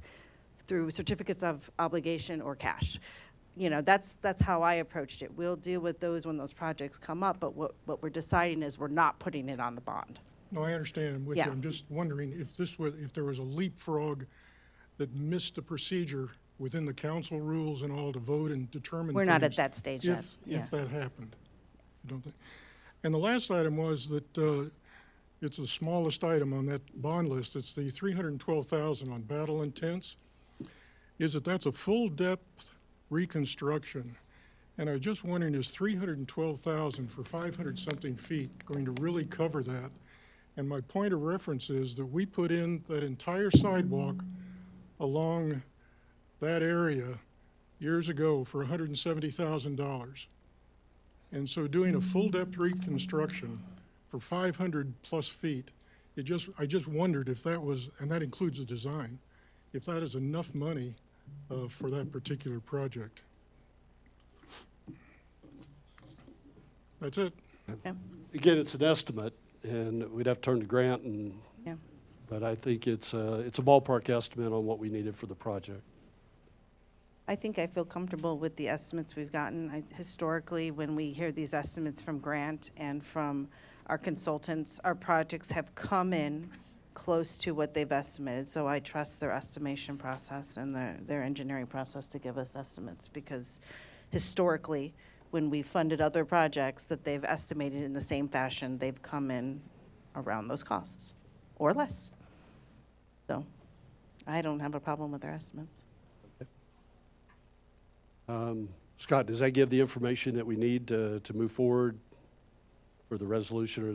through certificates of obligation or cash. You know, that's how I approached it. We'll deal with those when those projects come up, but what we're deciding is we're not putting it on the bond. No, I understand. I'm with you. I'm just wondering if there was a leapfrog that missed the procedure within the council rules and all to vote and determine We're not at things, that stage yet. if that happened. I don't think. And the last item was that it's the smallest item on that bond list. It's the $312,000 on battle and tents. That's a full depth reconstruction. And I was just wondering, is $312,000 for 500 something feet going to really cover that? And my point of reference is that we put in that entire sidewalk along that area years ago for $170,000. And so doing a full depth reconstruction for 500 plus feet, I just wondered if that was, and that includes the design, if that is enough money for that particular project. That's it. Again, it's an estimate, and we'd have to turn to Grant, Yeah. but I think it's a ballpark estimate on what we needed for the project. I think I feel comfortable with the estimates we've gotten. Historically, when we hear these estimates from Grant and from our consultants, our projects have come in close to what they've estimated. So I trust their estimation process and their engineering process to give us estimates because historically, when we funded other projects that they've estimated in the same fashion, they've come in around those costs or less. So I don't have a problem with their estimates. Scott, does that give the information that we need to move forward for the resolution or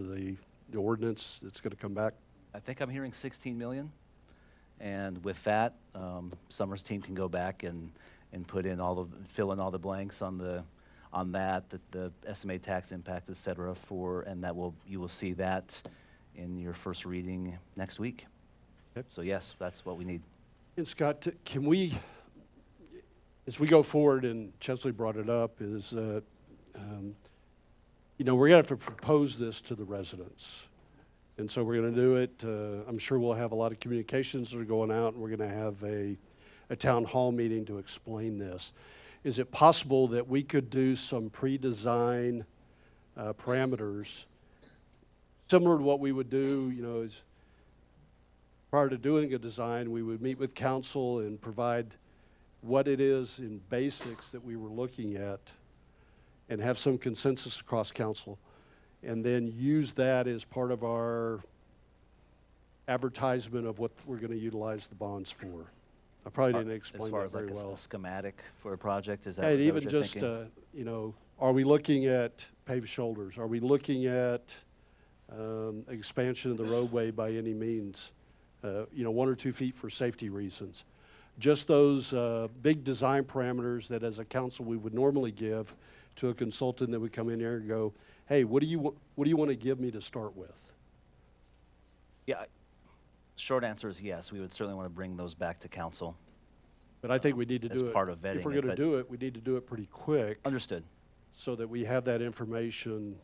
the ordinance that's going to come back? I think I'm hearing 16 million. And with that, Summer's team can go back and put in fill in all the blanks on that, the estimated tax impact, et cetera, and you will see that in your first reading next week. Okay. So yes, that's what we need. And Scott, can we, as we go forward, and Chesley brought it up, is that, we're going to have to propose this to the residents. And so we're going to do it. I'm sure we'll have a lot of communications that are going out, and we're going to have a town hall meeting to explain this. Is it possible that we could do some pre-design parameters similar to what we would do, is prior to doing a design, we would meet with council and provide what it is in basics that we were looking at and have some consensus across council, and then use that as part of our advertisement of what we're going to utilize the bonds for. I probably didn't explain that very well. As far as like a schematic for a project, is that, And is that even what you're just, thinking? are we looking at paved shoulders? Are we looking at expansion of the roadway by any means? 1 or 2 feet for safety reasons. Just those big design parameters that as a council we would normally give to a consultant that would come in here and go, hey, what do you want to give me to start with? Yeah, short answer is yes. We would certainly want to bring those back to council. But I think we need to as do it. part of vetting if we're going to do it, we need to do it pretty quick. Understood. So that we have that information,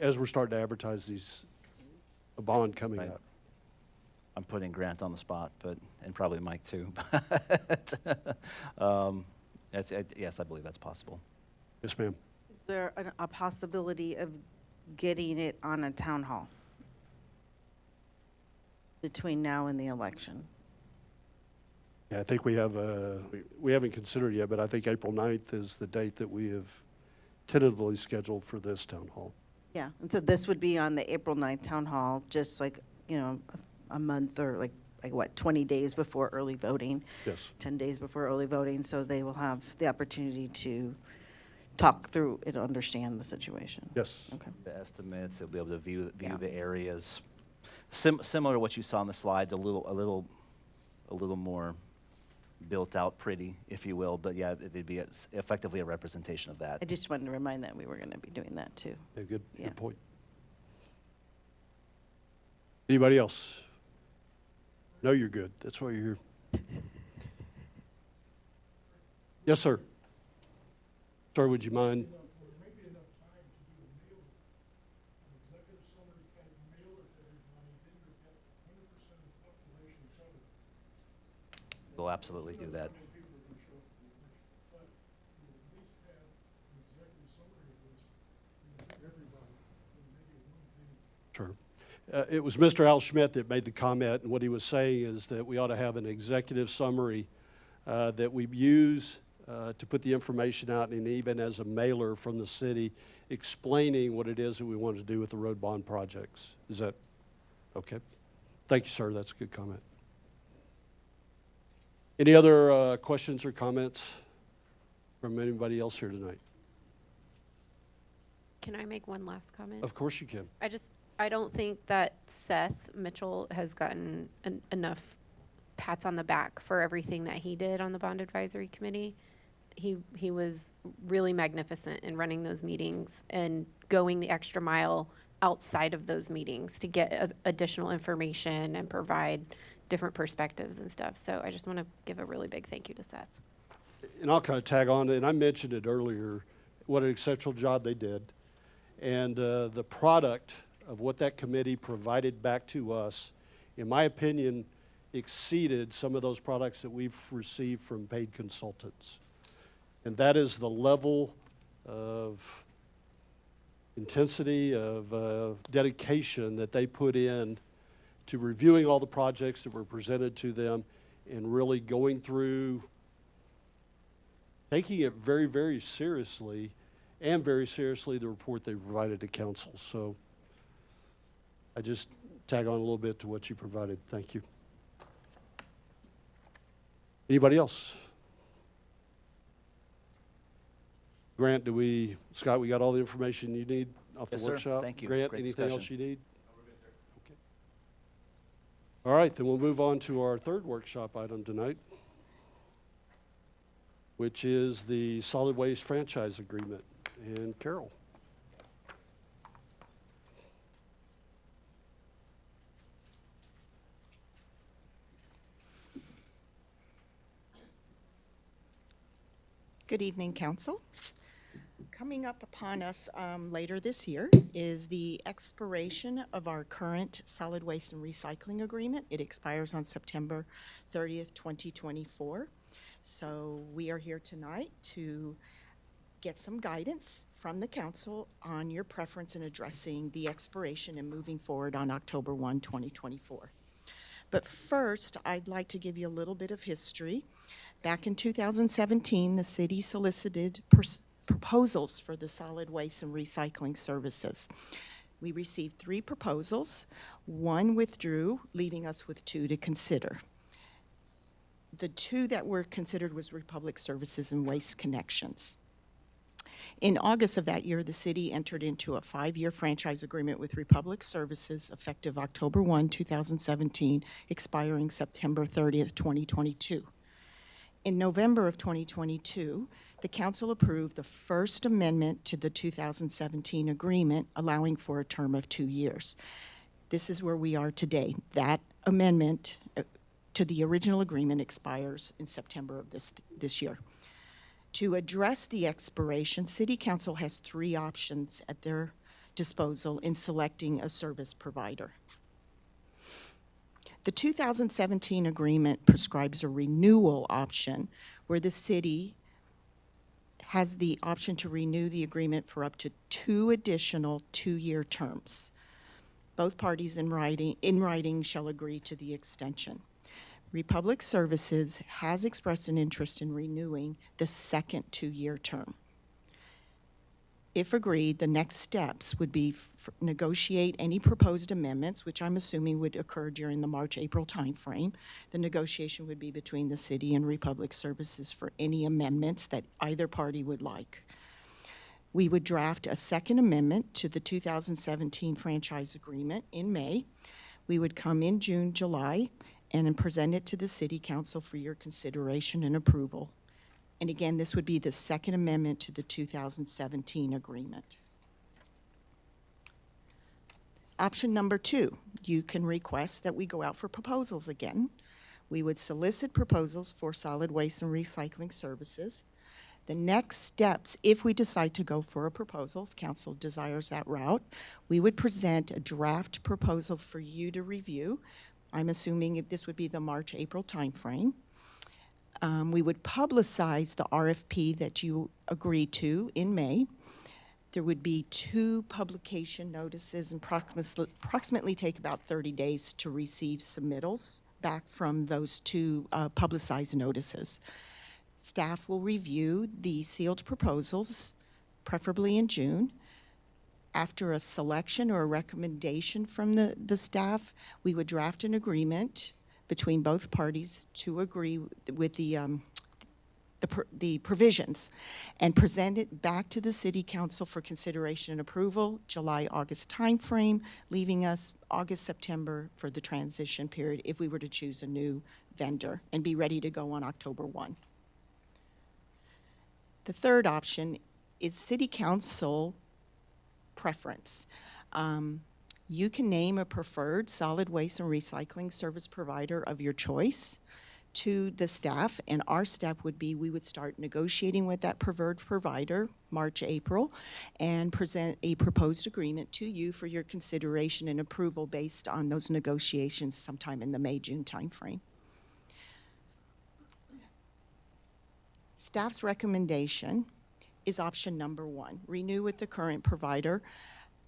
as we're starting to advertise a bond coming Right. up. I'm putting Grant on the spot, and probably Mike too. Yes, I believe that's possible. Yes, ma'am. Is there a possibility of getting it on a town hall between now and the election? Yeah, I think we have, we haven't considered yet, but I think April 9th is the date that we have tentatively scheduled for this town hall. Yeah, and so this would be on the April 9th town hall, just like, you know, a month or like what, 20 days before early voting? Yes. 10 days before early voting, so they will have the opportunity to talk through it, understand the situation. Yes. Okay. The estimates, they'll be able to view Yeah. the areas. Similar to what you saw on the slides, a little more built out pretty, if you will, but yeah, it'd be effectively a representation of that. I just wanted to remind that we were going to be doing that too. Yeah, good, Yeah. good point. Anybody else? No, you're good. That's why you're here. Yes, sir. Sir, would you mind? We'll absolutely do that. Sure. It was Mr. Al Schmidt that made the comment, and what he was saying is that we ought to have an executive summary that we use to put the information out, and even as a mailer from the city explaining what it is that we want to do with the road bond projects. Is that okay? Thank you, sir. That's a good comment. Any other questions or comments from anybody else here tonight? Can I make one last comment? Of course you can. I don't think that Seth Mitchell has gotten enough pats on the back for everything that he did on the Bond Advisory Committee. He was really magnificent in running those meetings and going the extra mile outside of those meetings to get additional information and provide different perspectives and stuff. So I just want to give a really big thank you to Seth. And I'll kind of tag on, and I mentioned it earlier, what an exceptional job they did. And the product of what that committee provided back to us, in my opinion, exceeded some of those products that we've received from paid consultants. And that is the level of intensity, of dedication that they put in to reviewing all the projects that were presented to them and really going through, taking it very, very seriously, and very seriously the report they provided to council. So I just tag on a little bit to what you provided. Thank you. Anybody else? Grant, Scott, we got all the information you need off the Yes, sir. workshop? Thank you. Grant, Great anything else discussion. you need? Okay. All right, then we'll move on to our third workshop item tonight, which is the solid waste franchise agreement. And Carol. Good evening, Council. Coming up upon us later this year is the expiration of our current solid waste and recycling agreement. It expires on September 30th, 2024. So we are here tonight to get some guidance from the Council on your preference in addressing the expiration and moving forward on October 1, 2024. But first, I'd like to give you a little bit of history. Back in 2017, the city solicited proposals for the solid waste and recycling services. We received 3 proposals. 1 withdrew, leaving us with 2 to consider. The 2 that were considered was Republic Services and Waste Connections. In August of that year, the city entered into a 5-year franchise agreement with Republic Services effective October 1, 2017, expiring September 30th, 2022. In November of 2022, the council approved the first amendment to the 2017 agreement, allowing for a term of 2 years. This is where we are today. That amendment to the original agreement expires in September of this year. To address the expiration, City Council has 3 options at their disposal in selecting a service provider. The 2017 agreement prescribes a renewal option where the city has the option to renew the agreement for up to 2 additional 2-year terms. Both parties in writing shall agree to the extension. Republic Services has expressed an interest in renewing the second 2-year term. If agreed, the next steps would be negotiate any proposed amendments, which I'm assuming would occur during the March-April timeframe. The negotiation would be between the city and Republic Services for any amendments that either party would like. We would draft a second amendment to the 2017 franchise agreement in May. We would come in June, July, and then present it to the City Council for your consideration and approval. And again, this would be the second amendment to the 2017 agreement. Option number 2, you can request that we go out for proposals again. We would solicit proposals for solid waste and recycling services. The next steps, if we decide to go for a proposal, if council desires that route, we would present a draft proposal for you to review. I'm assuming this would be the March-April timeframe. We would publicize the RFP that you agreed to in May. There would be 2 publication notices and approximately take about 30 days to receive submittals back from those 2 publicized notices. Staff will review the sealed proposals, preferably in June. After a selection or a recommendation from the staff, we would draft an agreement between both parties to agree with the provisions and present it back to the City Council for consideration and approval, July-August timeframe, leaving us August, September for the transition period if we were to choose a new vendor and be ready to go on October 1. The third option is City Council preference. You can name a preferred solid waste and recycling service provider of your choice to the staff, and our step would be we would start negotiating with that preferred provider March, April, and present a proposed agreement to you for your consideration and approval based on those negotiations sometime in the May, June timeframe. Staff's recommendation is option number 1, renew with the current provider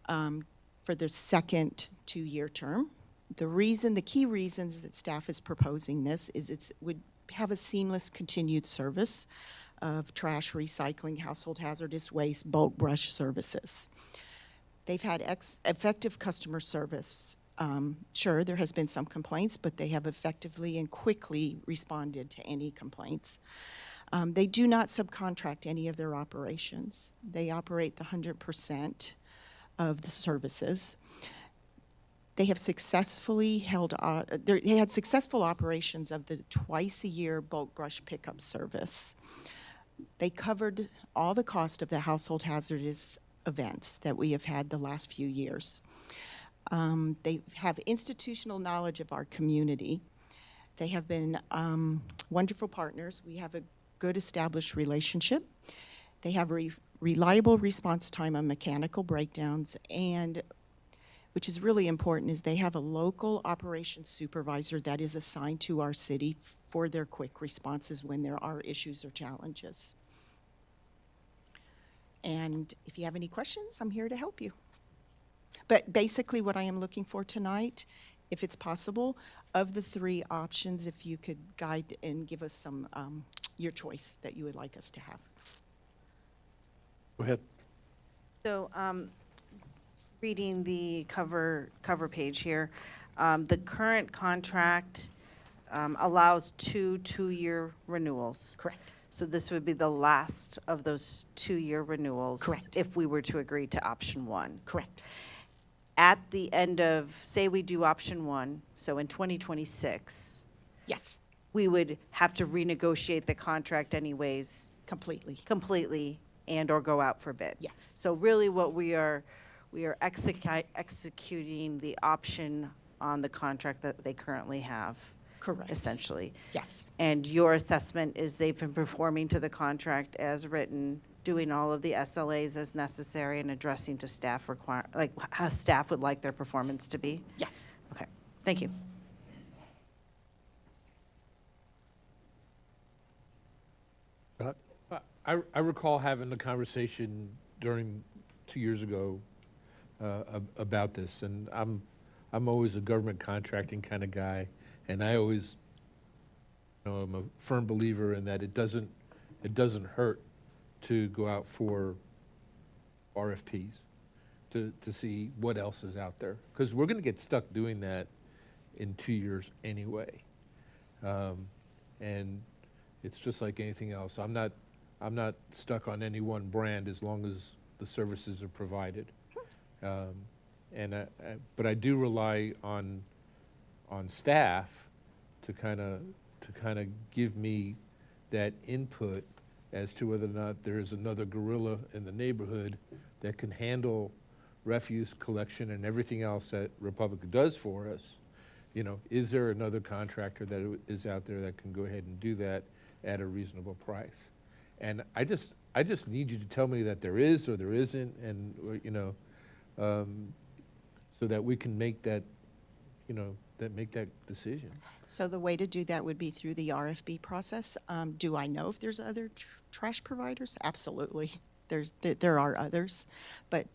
for the second 2-year term. The key reasons that staff is proposing this is it would have a seamless continued service of trash, recycling, household hazardous waste, bulk brush services. They've had effective customer service. Sure, there has been some complaints, but they have effectively and quickly responded to any complaints. They do not subcontract any of their operations. They operate the 100% of the services. They have successfully they had successful operations of the twice-a-year bulk brush pickup service. They covered all the cost of the household hazardous events that we have had the last few years. They have institutional knowledge of our community. They have been wonderful partners. We have a good established relationship. They have reliable response time on mechanical breakdowns, and which is really important, is they have a local operations supervisor that is assigned to our city for their quick responses when there are issues or challenges. And if you have any questions, I'm here to help you. But basically what I am looking for tonight, if it's possible, of the 3 options, if you could guide and give us some, your choice that you would like us to have. Go ahead. So, reading the cover page here, the current contract allows 2 2-year renewals. Correct. So this would be the last of those 2-year renewals. Correct. If we were to agree to option 1. Correct. At the end of, say we do option 1, so in 2026. Yes. We would have to renegotiate the contract anyways. Completely. And or go out for bid. Yes. So really what we are executing the option on the contract that they currently have. Correct. Essentially. Yes. And your assessment is they've been performing to the contract as written, doing all of the SLAs as necessary, and addressing to staff like how staff would like their performance to be? Yes. Okay, thank you. Scott? I recall having a conversation during 2 years ago about this, and I'm always a government contracting kind of guy, and I always I'm a firm believer in that it doesn't hurt to go out for RFPs to see what else is out there. Because we're going to get stuck doing that in 2 years anyway. And it's just like anything else. I'm not stuck on any one brand as long as the services are provided. But I do rely on staff to kind of give me that input as to whether or not there is another gorilla in the neighborhood that can handle refuse collection and everything else that Republic does for us. You know, is there another contractor that is out there that can go ahead and do that at a reasonable price? And I just need you to tell me that there is or there isn't, and you know, so that we can make that, you know, make that decision. So the way to do that would be through the RFB process. Do I know if there's other trash providers? Absolutely. There are others, but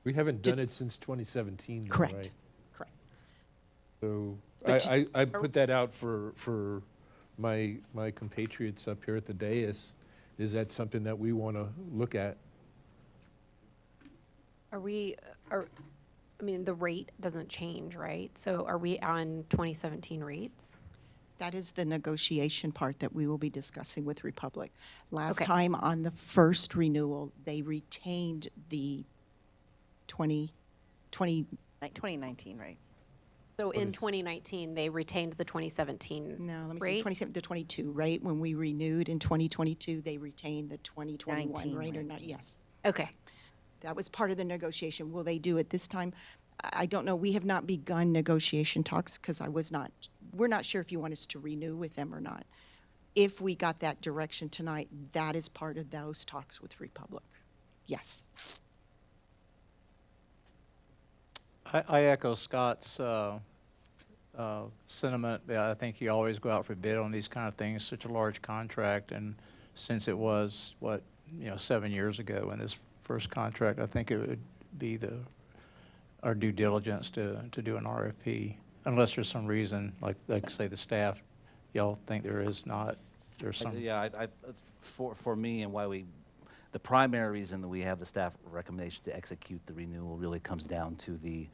we haven't done it since 2017, though, correct. right? Correct. So But I put that out for my compatriots up here at the dais. Is that something that we want to look at? I mean, the rate doesn't change, right? So are we on 2017 rates? That is the negotiation part that we will be discussing with Republic. Last Okay. time on the first renewal, they retained the 2019, right? So in 2019, they retained the 2017 No, let me see, rate? 27 to 22, right? When we renewed in 2022, they retained the 2021 19, rate or right. not? Yes. Okay. That was part of the negotiation. Will they do it this time? I don't know. We have not begun negotiation talks because we're not sure if you want us to renew with them or not. If we got that direction tonight, that is part of those talks with Republic. Yes. I echo Scott's sentiment. Yeah, I think you always go out for bid on these kind of things, such a large contract, and since it was, 7 years ago in this first contract, I think it would be our due diligence to do an RFP, unless there's some reason, like say the staff, y'all think there's some. Yeah, for me and the primary reason that we have the staff recommendation to execute the renewal really comes down to the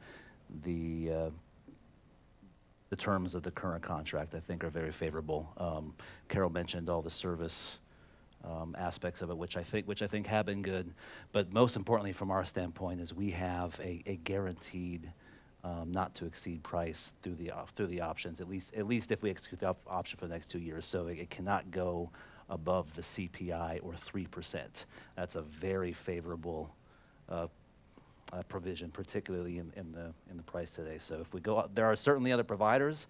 terms of the current contract. I think are very favorable. Carol mentioned all the service aspects of it, which I think have been good. But most importantly, from our standpoint, is we have a guaranteed not to exceed price through the options. At least if we execute the option for the next 2 years, so it cannot go above the CPI or 3%. That's a very favorable provision, particularly in the price today. So if we go out, there are certainly other providers.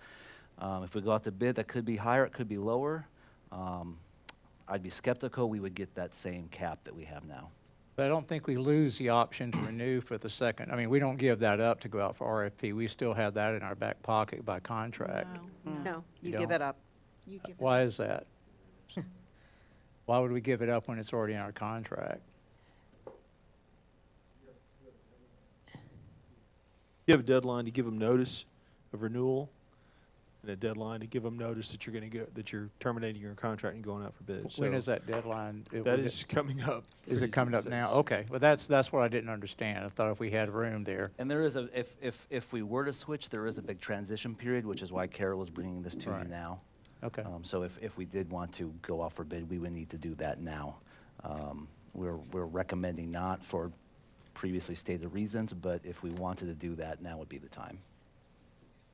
If we go out to bid, that could be higher, it could be lower. I'd be skeptical we would get that same cap that we have now. But I don't think we lose the option to renew for the second. I mean, we don't give that up to go out for RFP. We still have that in our back pocket by contract. No. You You give don't? it up. You give it Why is that? Why would we give it up when it's already in our contract? You have a deadline to give them notice of renewal, and a deadline to give them notice that you're terminating your contract and going out for bid. When is that deadline? That is coming up. Is it coming up now? Okay, well, that's what I didn't understand. I thought if we had room there. And there is if we were to switch, there is a big transition period, which is why Carol is bringing this to you now. Okay. So if we did want to go out for bid, we would need to do that now. We're recommending not for previously stated reasons, but if we wanted to do that, now would be the time.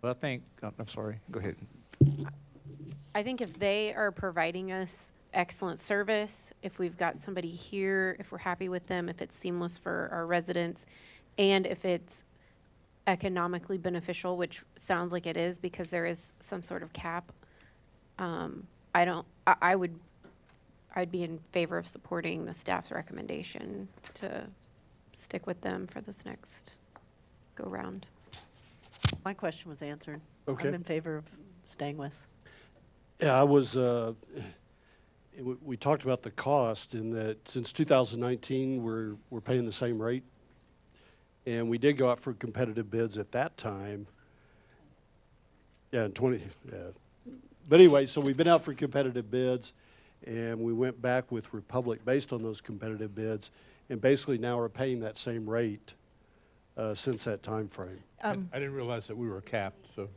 Well, I think, I'm sorry, go ahead. I think if they are providing us excellent service, if we've got somebody here, if we're happy with them, if it's seamless for our residents, and if it's economically beneficial, which sounds like it is because there is some sort of cap, I'd be in favor of supporting the staff's recommendation to stick with them for this next go-round. My question was answered. Okay. I'm in favor of staying with. Yeah, I was, we talked about the cost in that since 2019, we're paying the same rate. And we did go out for competitive bids at that time. Yeah, But anyway, so we've been out for competitive bids, and we went back with Republic based on those competitive bids, and basically now are paying that same rate since that time frame. I didn't realize that we were capped, so.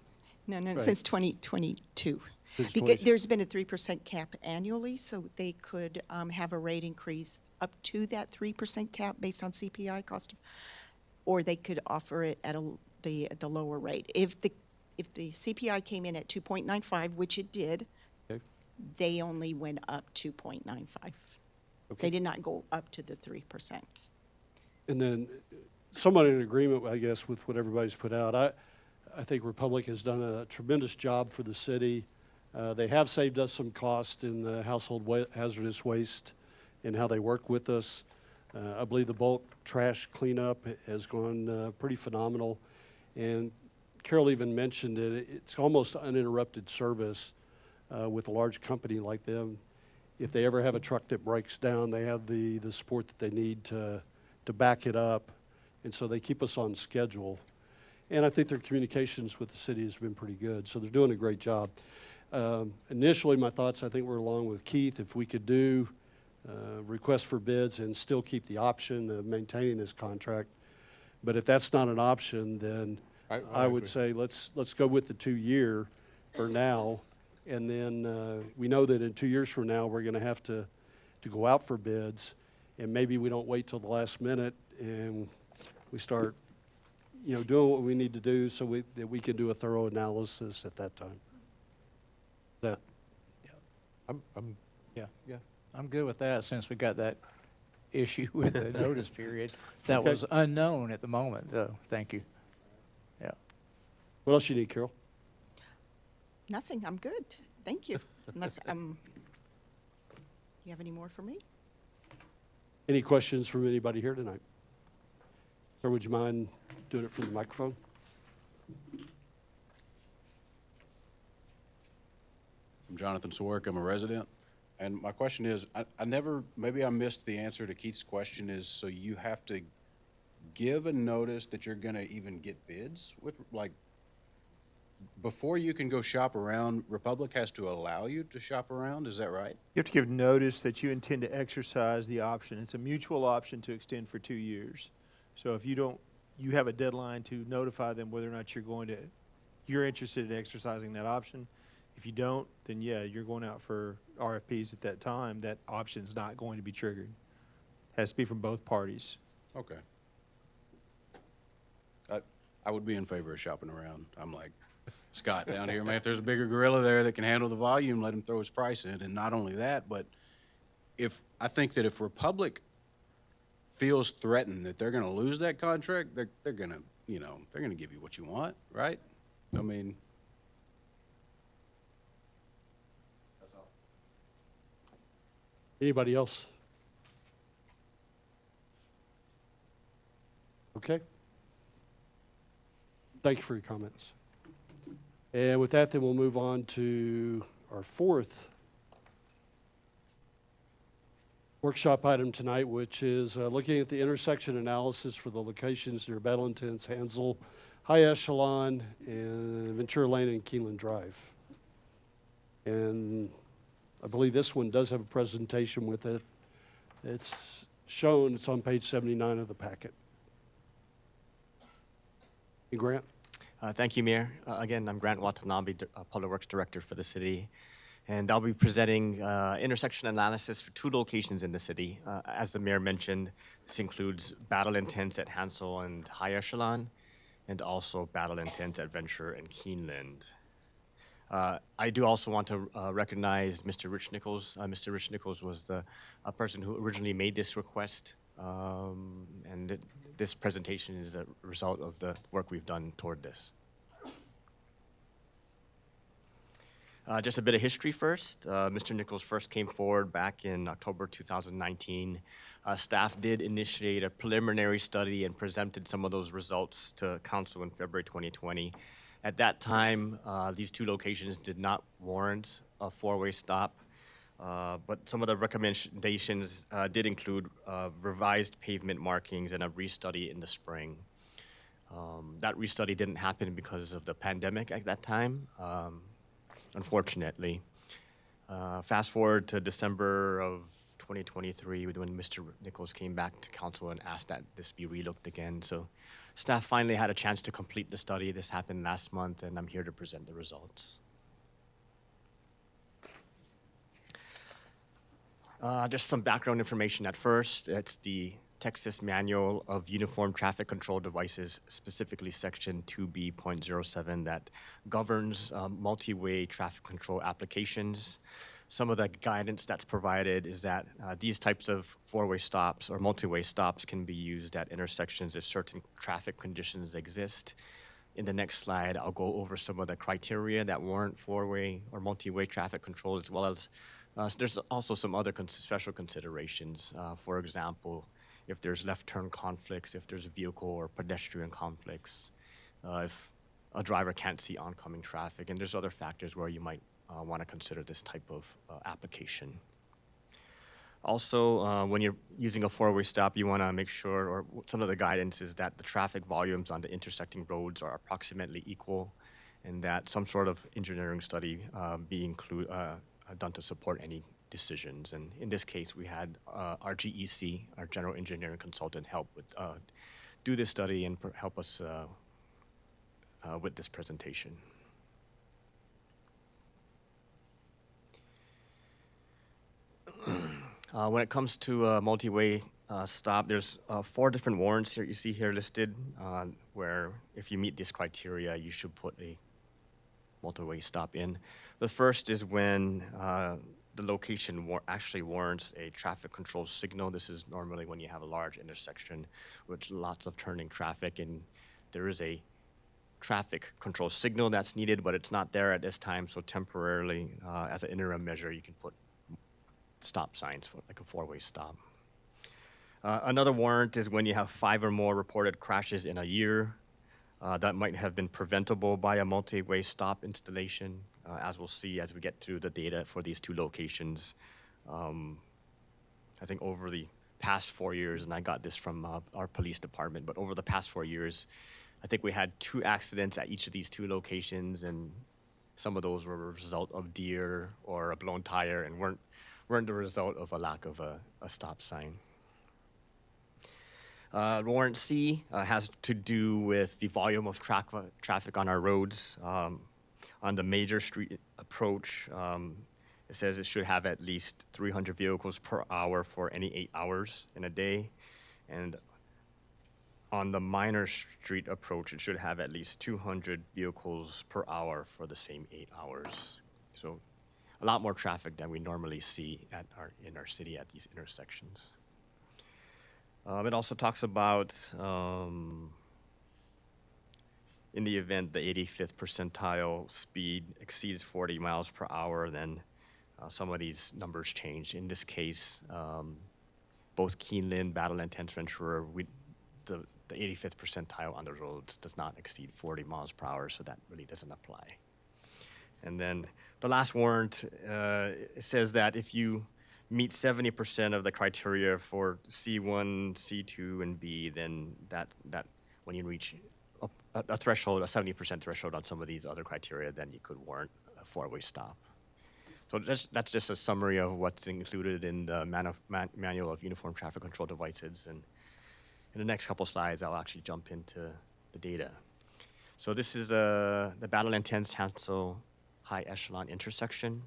No, Right. since 2022. Since Because 20 there's been a 3% cap annually, so they could have a rate increase up to that 3% cap based on CPI cost, or they could offer it at the lower rate. If the CPI came in at 2.95, which it did, Okay. they only went up 2.95. Okay. They did not go up to the 3%. And then somewhat in agreement, I guess, with what everybody's put out. I think Republic has done a tremendous job for the city. They have saved us some cost in the household hazardous waste and how they work with us. I believe the bulk trash cleanup has gone pretty phenomenal. And Carol even mentioned it. It's almost uninterrupted service with a large company like them. If they ever have a truck that breaks down, they have the support that they need to back it up. And so they keep us on schedule. And I think their communications with the city has been pretty good. So they're doing a great job. Initially, my thoughts, I think, were along with Keith, if we could do requests for bids and still keep the option of maintaining this contract. But if that's not an option, then I would say let's go with the 2-year for now. And then we know that in 2 years from now, we're going to have to go out for bids. And maybe we don't wait till the last minute and we start doing what we need to do so that we can do a thorough analysis at that time. That. I'm good with that since we got that issue with the notice period. That Okay. was unknown at the moment, though. Thank you. Yeah. What else you need, Carol? Nothing, I'm good. Thank you. Unless, do you have any more for me? Any questions from anybody here tonight? Sir, would you mind doing it from the microphone? I'm Jonathan Swark. I'm a resident. And my question is, I never, maybe I missed the answer to Keith's question is, so you have to give a notice that you're going to even get bids with, like, before you can go shop around, Republic has to allow you to shop around? Is that right? You have to give notice that you intend to exercise the option. It's a mutual option to extend for 2 years. So if you don't, you have a deadline to notify them whether or not you're interested in exercising that option. If you don't, then yeah, you're going out for RFPs at that time. That option's not going to be triggered. Has to be from both parties. Okay. I would be in favor of shopping around. I'm like Scott down here, man. If there's a bigger gorilla there that can handle the volume, let him throw his price in. And not only that, but I think that if Republic feels threatened that they're going to lose that contract, they're going to, they're going to give you what you want, right? I mean, that's all. Anybody else? Okay. Thank you for your comments. And with that, then we'll move on to our fourth workshop item tonight, which is looking at the intersection analysis for the locations near Battle Intense, Hansel, High Echelon, and Ventura Lane and Keeneland Drive. And I believe this one does have a presentation with it. It's shown, it's on page 79 of the packet. Hey, Grant? Thank you, Mayor. Again, I'm Grant Watanabe, Public Works Director for the city. And I'll be presenting intersection analysis for 2 locations in the city. As the mayor mentioned, this includes Battle Intense at Hansel and High Echelon, and also Battle Intense at Venture and Keeneland. I do also want to recognize Mr. Rich Nichols. Mr. Rich Nichols was the person who originally made this request, and this presentation is a result of the work we've done toward this. Just a bit of history first. Mr. Nichols first came forward back in October 2019. Staff did initiate a preliminary study and presented some of those results to council in February 2020. At that time, these 2 locations did not warrant a 4-way stop, but some of the recommendations did include revised pavement markings and a restudy in the spring. That restudy didn't happen because of the pandemic at that time. unfortunately. Fast forward to December of 2023 when Mr. Nichols came back to council and asked that this be relooked again. So staff finally had a chance to complete the study. This happened last month, and I'm here to present the results. Just some background information at first. It's the Texas Manual of Uniform Traffic Control Devices, specifically Section 2B.07, that governs multi-way traffic control applications. Some of the guidance that's provided is that these types of four-way stops or multi-way stops can be used at intersections if certain traffic conditions exist. In the next slide, I'll go over some of the criteria that warrant four-way or multi-way traffic control, as well as there's also some other special considerations. For example, if there's left turn conflicts, if there's vehicle or pedestrian conflicts, if a driver can't see oncoming traffic, and there's other factors where you might want to consider this type of application. Also, when you're using a four-way stop, you want to make sure, or some of the guidance is that the traffic volumes on the intersecting roads are approximately equal, and that some sort of engineering study be done to support any decisions. And in this case, we had our GEC, our general engineering consultant, help with do this study and help us with this presentation. When it comes to multi-way stop, there's 4 different warrants here you see here listed, where if you meet this criteria, you should put a multi-way stop in. The first is when the location actually warrants a traffic control signal. This is normally when you have a large intersection with lots of turning traffic, and there is a traffic control signal that's needed, but it's not there at this time, so temporarily, as an interim measure, you can put stop signs for like a 4-way stop. Another warrant is when you have 5 or more reported crashes in a year. That might have been preventable by a multi-way stop installation, as we'll see as we get through the data for these 2 locations. I think over the past 4 years, and I got this from our police department, but over the past 4 years, I think we had 2 accidents at each of these 2 locations, and some of those were a result of deer or a blown tire and weren't the result of a lack of a stop sign. Warrant C has to do with the volume of traffic on our roads. On the major street approach, it says it should have at least 300 vehicles per hour for any 8 hours in a day. And on the minor street approach, it should have at least 200 vehicles per hour for the same 8 hours. So a lot more traffic than we normally see in our city at these intersections. It also talks about in the event the 85th percentile speed exceeds 40 miles per hour, then some of these numbers change. In this case, both Keeneland, Battle and 10th Ventura, the 85th percentile on the roads does not exceed 40 miles per hour, so that really doesn't apply. And then the last warrant says that if you meet 70% of the criteria for C1, C2, and B, then that when you reach a threshold, a 70% threshold on some of these other criteria, then you could warrant a 4-way stop. So that's just a summary of what's included in the Manual of Uniform Traffic Control Devices. And in the next couple slides, I'll actually jump into the data. So this is the Battle and 10th Hansel High Echelon intersection.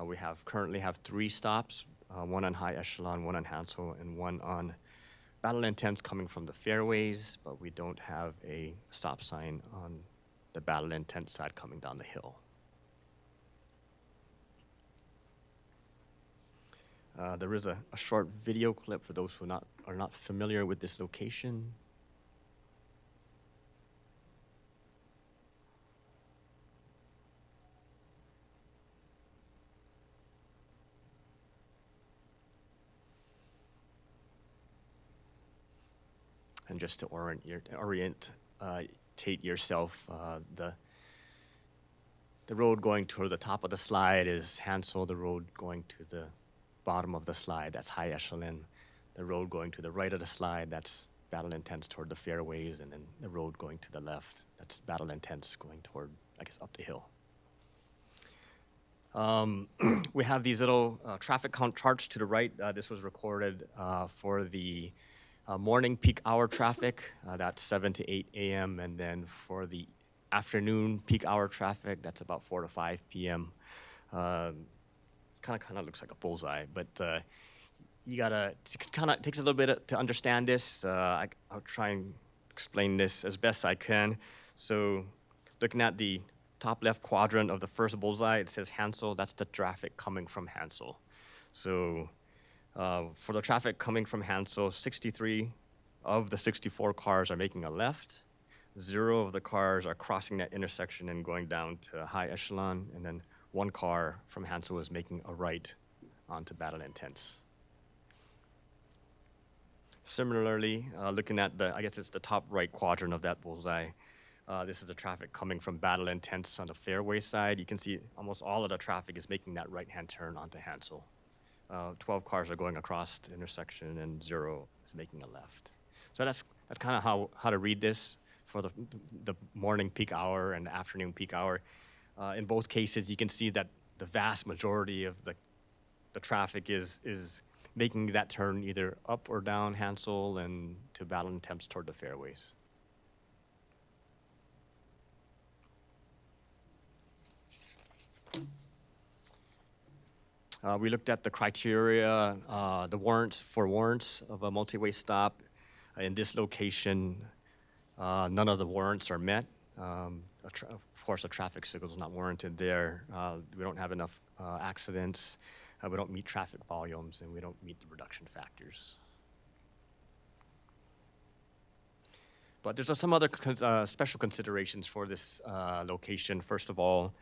We currently have 3 stops, 1 on High Echelon, 1 on Hansel, and 1 on Battle and 10th coming from the fairways, but we don't have a stop sign on the Battle and 10th side coming down the hill. There is a short video clip for those who are not familiar with this location. And just to orientate yourself, the road going toward the top of the slide is Hansel. The road going to the bottom of the slide, that's High Echelon. The road going to the right of the slide, that's Battle and 10th toward the fairways, and then the road going to the left, that's Battle and 10th going toward, I guess, up the hill. We have these little traffic count charts to the right. This was recorded for the morning peak hour traffic, that's 7 to 8 a.m. And then for the afternoon peak hour traffic, that's about 4 to 5 p.m. Kind of looks like a bullseye, but you gotta, kind of takes a little bit to understand this. I'll try and explain this as best I can. So looking at the top left quadrant of the first bullseye, it says Hansel. That's the traffic coming from Hansel. So for the traffic coming from Hansel, 63 of the 64 cars are making a left. 0 of the cars are crossing that intersection and going down to high echelon. And then 1 car from Hansel is making a right onto Battle Intense. Similarly, looking at the, I guess it's the top right quadrant of that bullseye, this is the traffic coming from Battle Intense on the Fairway side. You can see almost all of the traffic is making that right-hand turn onto Hansel. 12 cars are going across the intersection and 0 is making a left. So that's kind of how to read this for the morning peak hour and the afternoon peak hour. In both cases, you can see that the vast majority of the traffic is making that turn either up or down Hansel and to Battle Intense toward the fairways. We looked at the criteria, the warrants of a multi-way stop. In this location, none of the warrants are met. Of course, a traffic signal is not warranted there. We don't have enough accidents. We don't meet traffic volumes, and we don't meet the reduction factors. But there's some other special considerations for this location. First of all,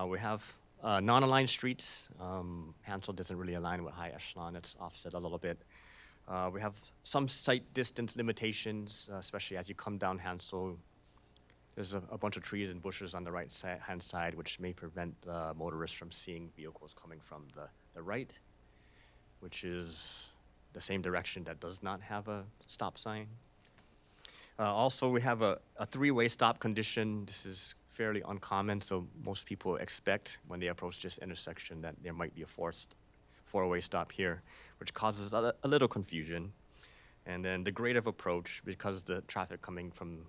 we have non-aligned streets. Hansel doesn't really align with high echelon. It's offset a little bit. We have some sight distance limitations, especially as you come down Hansel. There's a bunch of trees and bushes on the right-hand side, which may prevent motorists from seeing vehicles coming from the right, which is the same direction that does not have a stop sign. Also, we have a 3-way stop condition. This is fairly uncommon, so most people expect when they approach this intersection that there might be a 4-way stop here, which causes a little confusion. And then the grade of approach, because the traffic coming from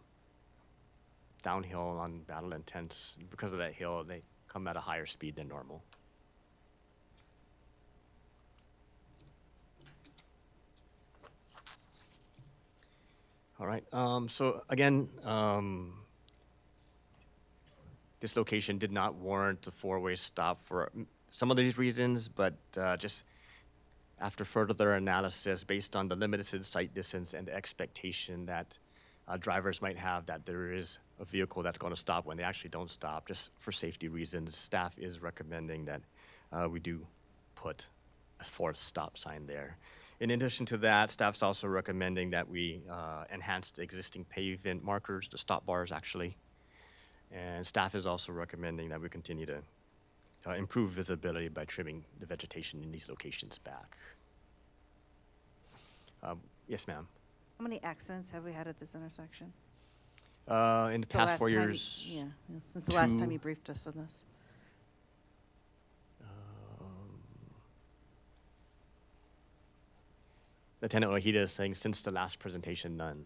downhill on Battle Intense, because of that hill, they come at a higher speed than normal. All right, so again, this location did not warrant a 4-way stop for some of these reasons, but just after further analysis, based on the limited sight distance and the expectation that drivers might have that there is a vehicle that's going to stop when they actually don't stop, just for safety reasons, staff is recommending that we do put a 4th stop sign there. In addition to that, staff's also recommending that we enhance the existing pavement markers, the stop bars actually. And staff is also recommending that we continue to improve visibility by trimming the vegetation in these locations back. Yes, ma'am. How many accidents have we had at this intersection? In the past 4 years. Yeah, since the last time you briefed us on this. Lieutenant Ojeda is saying since the last presentation, none.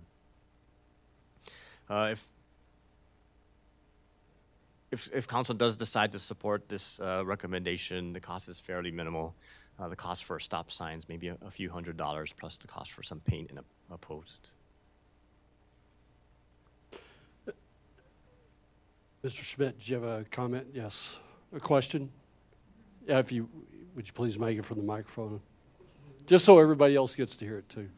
If council does decide to support this recommendation, the cost is fairly minimal. The cost for stop signs, maybe a few $100s, plus the cost for some paint and a post. Mr. Schmidt, do you have a comment? Yes. A question? Yeah, would you please make it from the microphone? Just so everybody else gets to hear it too.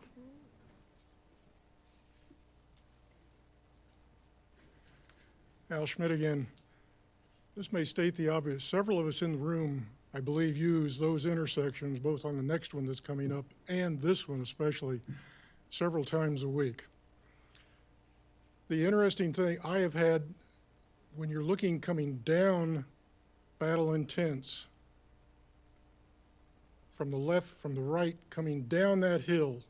Al Schmidt again. This may state the obvious. Several of us in the room, I believe, use those intersections, both on the next one that's coming up and this one especially, several times a week. The interesting thing I have had, when you're looking coming down Battle Intense, from the left, from the right, coming down that hill,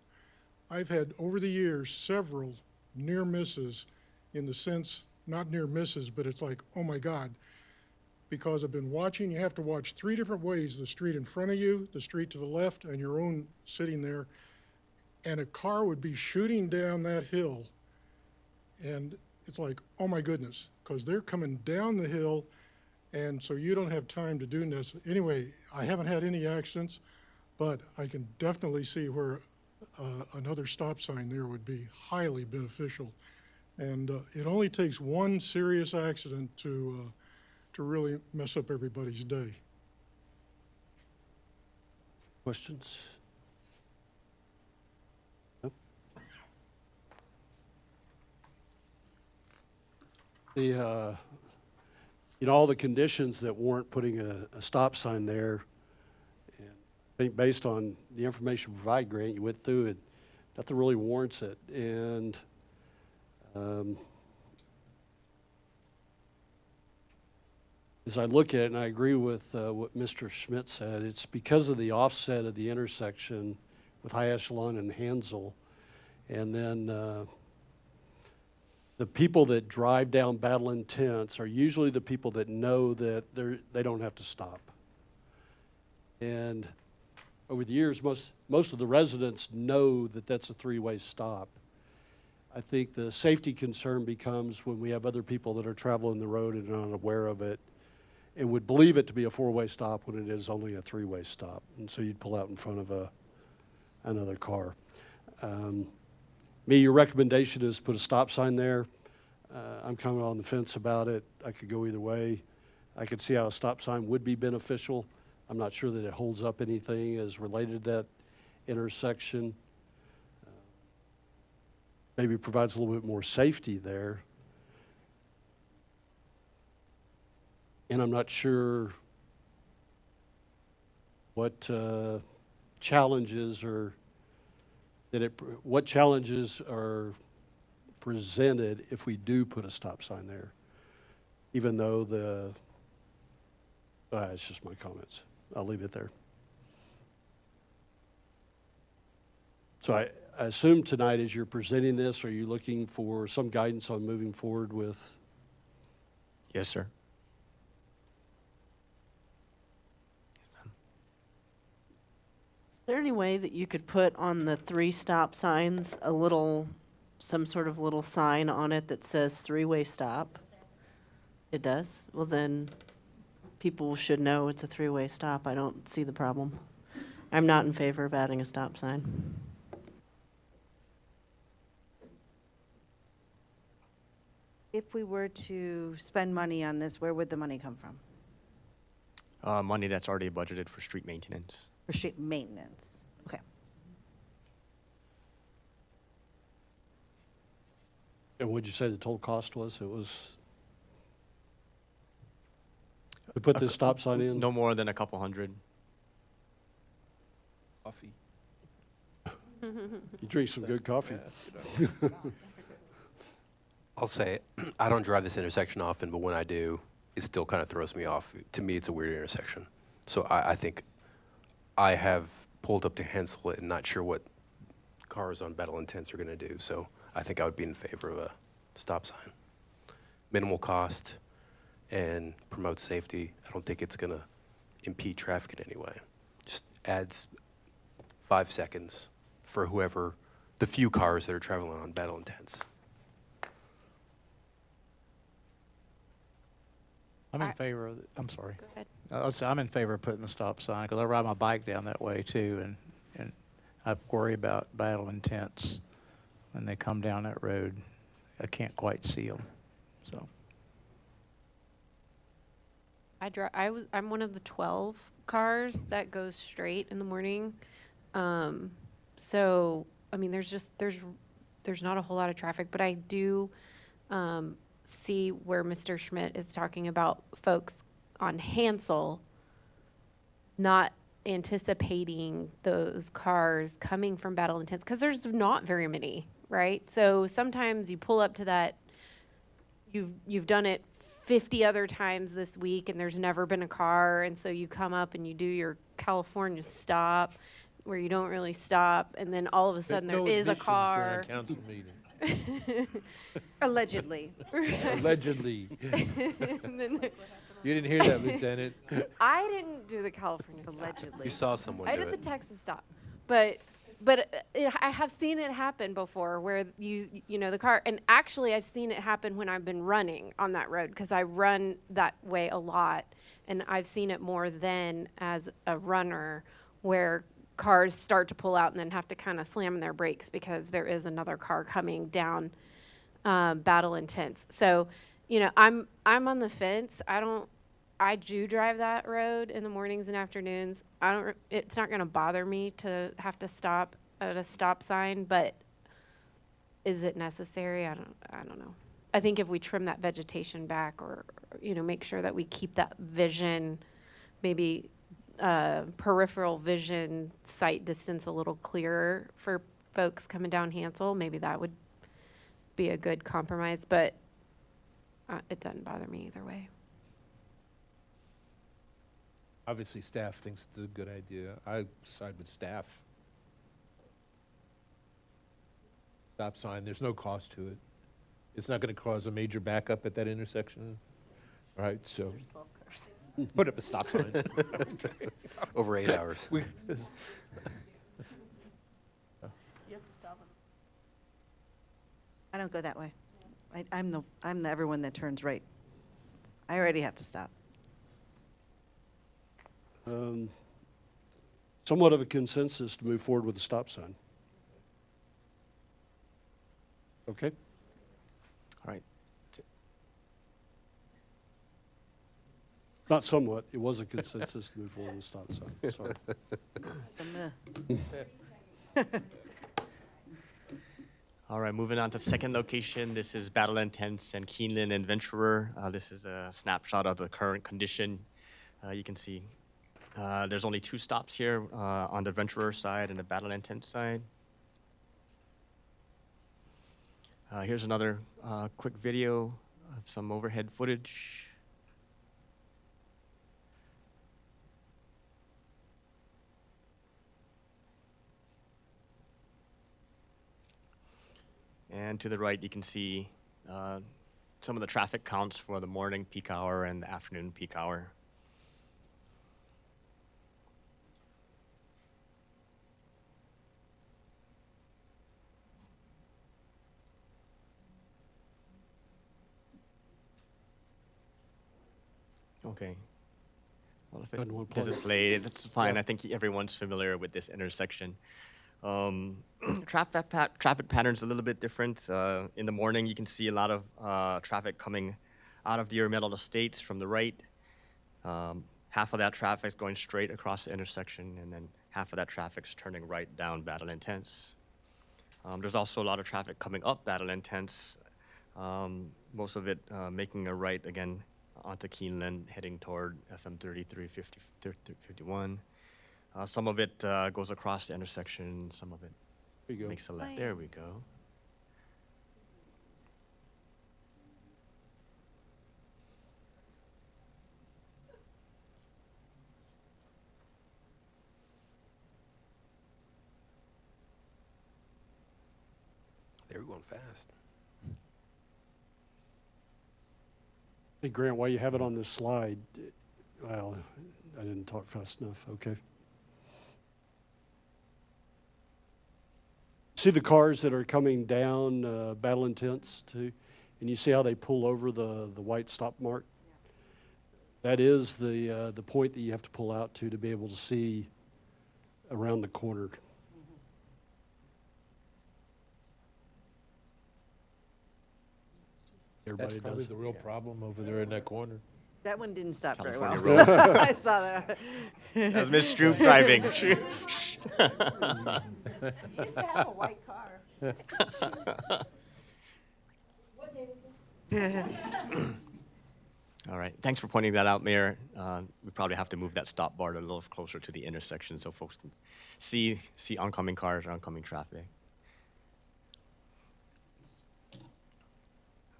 I've had over the years several near misses, in the sense, not near misses, but it's like, oh my God, because I've been watching. You have to watch three different ways: the street in front of you, the street to the left, and your own sitting there. And a car would be shooting down that hill, and it's like, oh my goodness, because they're coming down the hill, and so you don't have time to do this. Anyway, I haven't had any accidents, but I can definitely see where another stop sign there would be highly beneficial. And it only takes one serious accident to really mess up everybody's day. Questions? Nope. All the conditions that warrant putting a stop sign there, and I think based on the information provided, Grant, you went through it, nothing really warrants it. And as I look at it, and I agree with what Mr. Schmidt said, it's because of the offset of the intersection with High Echelon and Hansel, and then the people that drive down Battle Intense are usually the people that know that they don't have to stop. And over the years, most of the residents know that that's a three-way stop. I think the safety concern becomes when we have other people that are traveling the road and are unaware of it and would believe it to be a four-way stop when it is only a three-way stop. And so you'd pull out in front of another car. Your recommendation is put a stop sign there. I'm kind of on the fence about it. I could go either way. I could see how a stop sign would be beneficial. I'm not sure that it holds up anything as related to that intersection. Maybe provides a little bit more safety there. And I'm not sure what challenges are presented if we do put a stop sign there, even though it's just my comments. I'll leave it there. So I assume tonight as you're presenting this, are you looking for some guidance on moving forward with? Yes, sir. Is there any way that you could put on the 3 stop signs some sort of little sign on it that says three-way stop? It does? Well, then people should know it's a three-way stop. I don't see the problem. I'm not in favor of adding a stop sign. If we were to spend money on this, where would the money come from? Money that's already budgeted for street maintenance. For street maintenance, okay. And what'd you say the total cost was? It was to put this stop sign in? No more than a couple hundred. Coffee. You drink some good coffee. I'll say it. I don't drive this intersection often, but when I do, it still kind of throws me off. To me, it's a weird intersection. So I think I have pulled up to Hansel and not sure what cars on Battle Intense are going to do. So I think I would be in favor of a stop sign. Minimal cost and promote safety. I don't think it's going to impede traffic in any way. Just adds 5 seconds for the few cars that are traveling on Battle Intense. I'm in favor of it. I'm sorry. Go ahead. I'm in favor of putting the stop sign because I ride my bike down that way too, and I worry about Battle Intense when they come down that road. I can't quite see them, so. I'm one of the 12 cars that goes straight in the morning. So I mean, there's not a whole lot of traffic, but I do see where Mr. Schmidt is talking about folks on Hansel not anticipating those cars coming from Battle Intense because there's not very many, right? So sometimes you pull up to that, you've done it 50 other times this week and there's never been a car, and so you come up and you do your California stop where you don't really stop, and then all of a sudden there is a car. Council meeting. Allegedly. Allegedly. And then You didn't hear that, Lieutenant. I didn't do the California stop. Allegedly. You saw someone I do did it. the Texas stop, but I have seen it happen before where you know the car, and actually I've seen it happen when I've been running on that road because I run that way a lot, and I've seen it more than as a runner where cars start to pull out and then have to kind of slam their brakes because there is another car coming down Battle Intense. So, you know, I'm on the fence. I do drive that road in the mornings and afternoons. It's not going to bother me to have to stop at a stop sign, but is it necessary? I don't know. I think if we trim that vegetation back or you know, make sure that we keep that vision, maybe peripheral vision sight distance a little clearer for folks coming down Hansel, maybe that would be a good compromise, but it doesn't bother me either way. Obviously, staff thinks it's a good idea. I side with staff. Stop sign, there's no cost to it. It's not going to cause a major backup at that intersection, right? So put up a stop sign. Over 8 hours. You have to stop them. I don't go that way. I'm the everyone that turns right. I already have to stop. Somewhat of a consensus to move forward with the stop sign. Okay? All right. Not somewhat, it was a consensus to move forward with the stop sign, sorry. All right, moving on to the second location. This is Battle Intense and Keeneland and Venturer. This is a snapshot of the current condition. You can see there's only 2 stops here on the Venturer side and the Battle Intense side. Here's another quick video of some overhead footage. And to the right, you can see some of the traffic counts for the morning peak hour and the afternoon peak hour. Okay. Well, if it doesn't play, that's fine. I think everyone's familiar with this intersection. Traffic patterns a little bit different. In the morning, you can see a lot of traffic coming out of Deer Meadow Estates from the right. Half of that traffic is going straight across the intersection, and then half of that traffic is turning right down Battle Intense. There's also a lot of traffic coming up Battle Intense, most of it making a right again onto Keeneland, heading toward FM 3351. Some of it goes across the intersection, some of it makes a left. There we go. They were going fast. Hey, Grant, while you have it on this slide, well, I didn't talk fast enough, okay. See the cars that are coming down Battle Intense too, and you see how they pull over the white stop mark? That is the point that you have to pull out to be able to see around the corner. Everybody That's probably does. the real problem over there in that corner. That one didn't stop very well. California Road. I saw that. That was Miss Stroop driving. He used to have a white car. What day is it? All right, thanks for pointing that out, Mayor. We probably have to move that stop bar a little closer to the intersection so folks can see oncoming cars or oncoming traffic.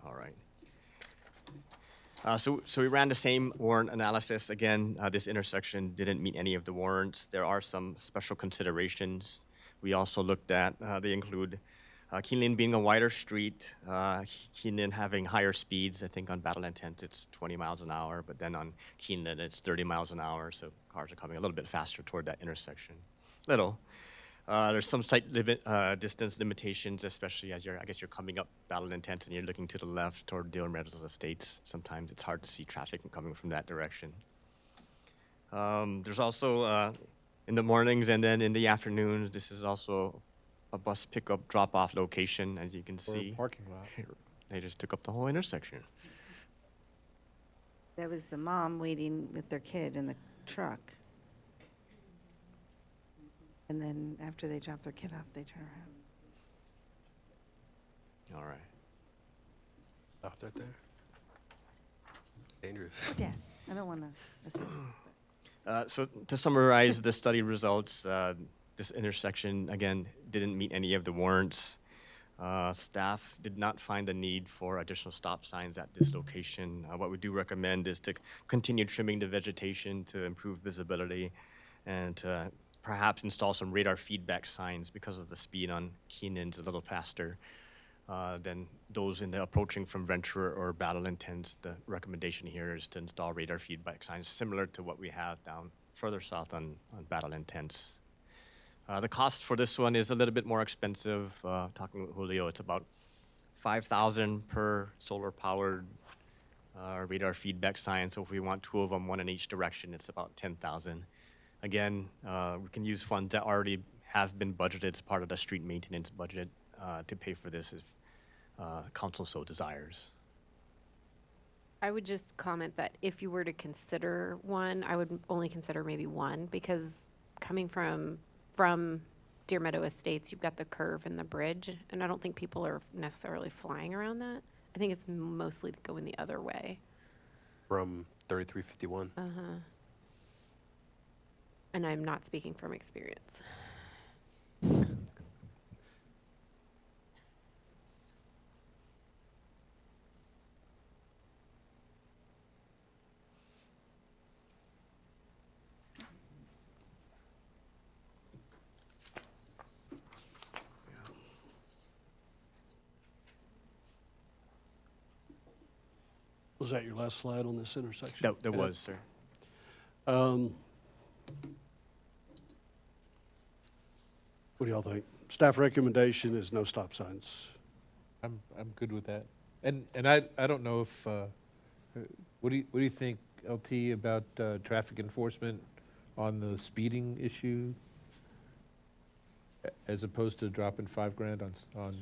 All right. So we ran the same warrant analysis. Again, this intersection didn't meet any of the warrants. There are some special considerations we also looked at. They include Keeneland being a wider street, Keeneland having higher speeds. I think on Battle Intent it's 20 miles an hour, but then on Keeneland it's 30 miles an hour, so cars are coming a little bit faster toward that intersection. Little. There's some sight distance limitations, especially as I guess you're coming up Battle Intent and you're looking to the left toward Dale Meadows Estates. Sometimes it's hard to see traffic coming from that direction. There's also, in the mornings and then in the afternoons, this is also a bus pickup drop-off location, as you can see. Or a parking lot. They just took up the whole intersection. That was the mom waiting with their kid in the truck. And then after they drop their kid off, they turn around. All right. Stop right there. Dangerous. Oh, Dad, I don't want to assume. So to summarize the study results, this intersection, again, didn't meet any of the warrants. Staff did not find the need for additional stop signs at this location. What we do recommend is to continue trimming the vegetation to improve visibility and to perhaps install some radar feedback signs because of the speed on Keenan's a little faster than those in the approaching from Ventura or Battle Intents. The recommendation here is to install radar feedback signs similar to what we have down further south on Battle Intents. The cost for this one is a little bit more expensive. Talking with Julio, it's about $5,000 per solar-powered radar feedback sign. So if we want 2 of them, 1 in each direction, it's about $10,000. Again, we can use funds that already have been budgeted as part of the street maintenance budget to pay for this if council so desires. I would just comment that if you were to consider one, I would only consider maybe one, because coming from Deer Meadow Estates, you've got the curve and the bridge, and I don't think people are necessarily flying around that. I think it's mostly going the other way. From 3351. And I'm not speaking from experience. Was that your last slide on this intersection? That was, sir. What do y'all think? Staff recommendation is no stop signs. I'm good with that. And I don't know if what do you think, LT, about traffic enforcement on the speeding issue as opposed to dropping $5,000 on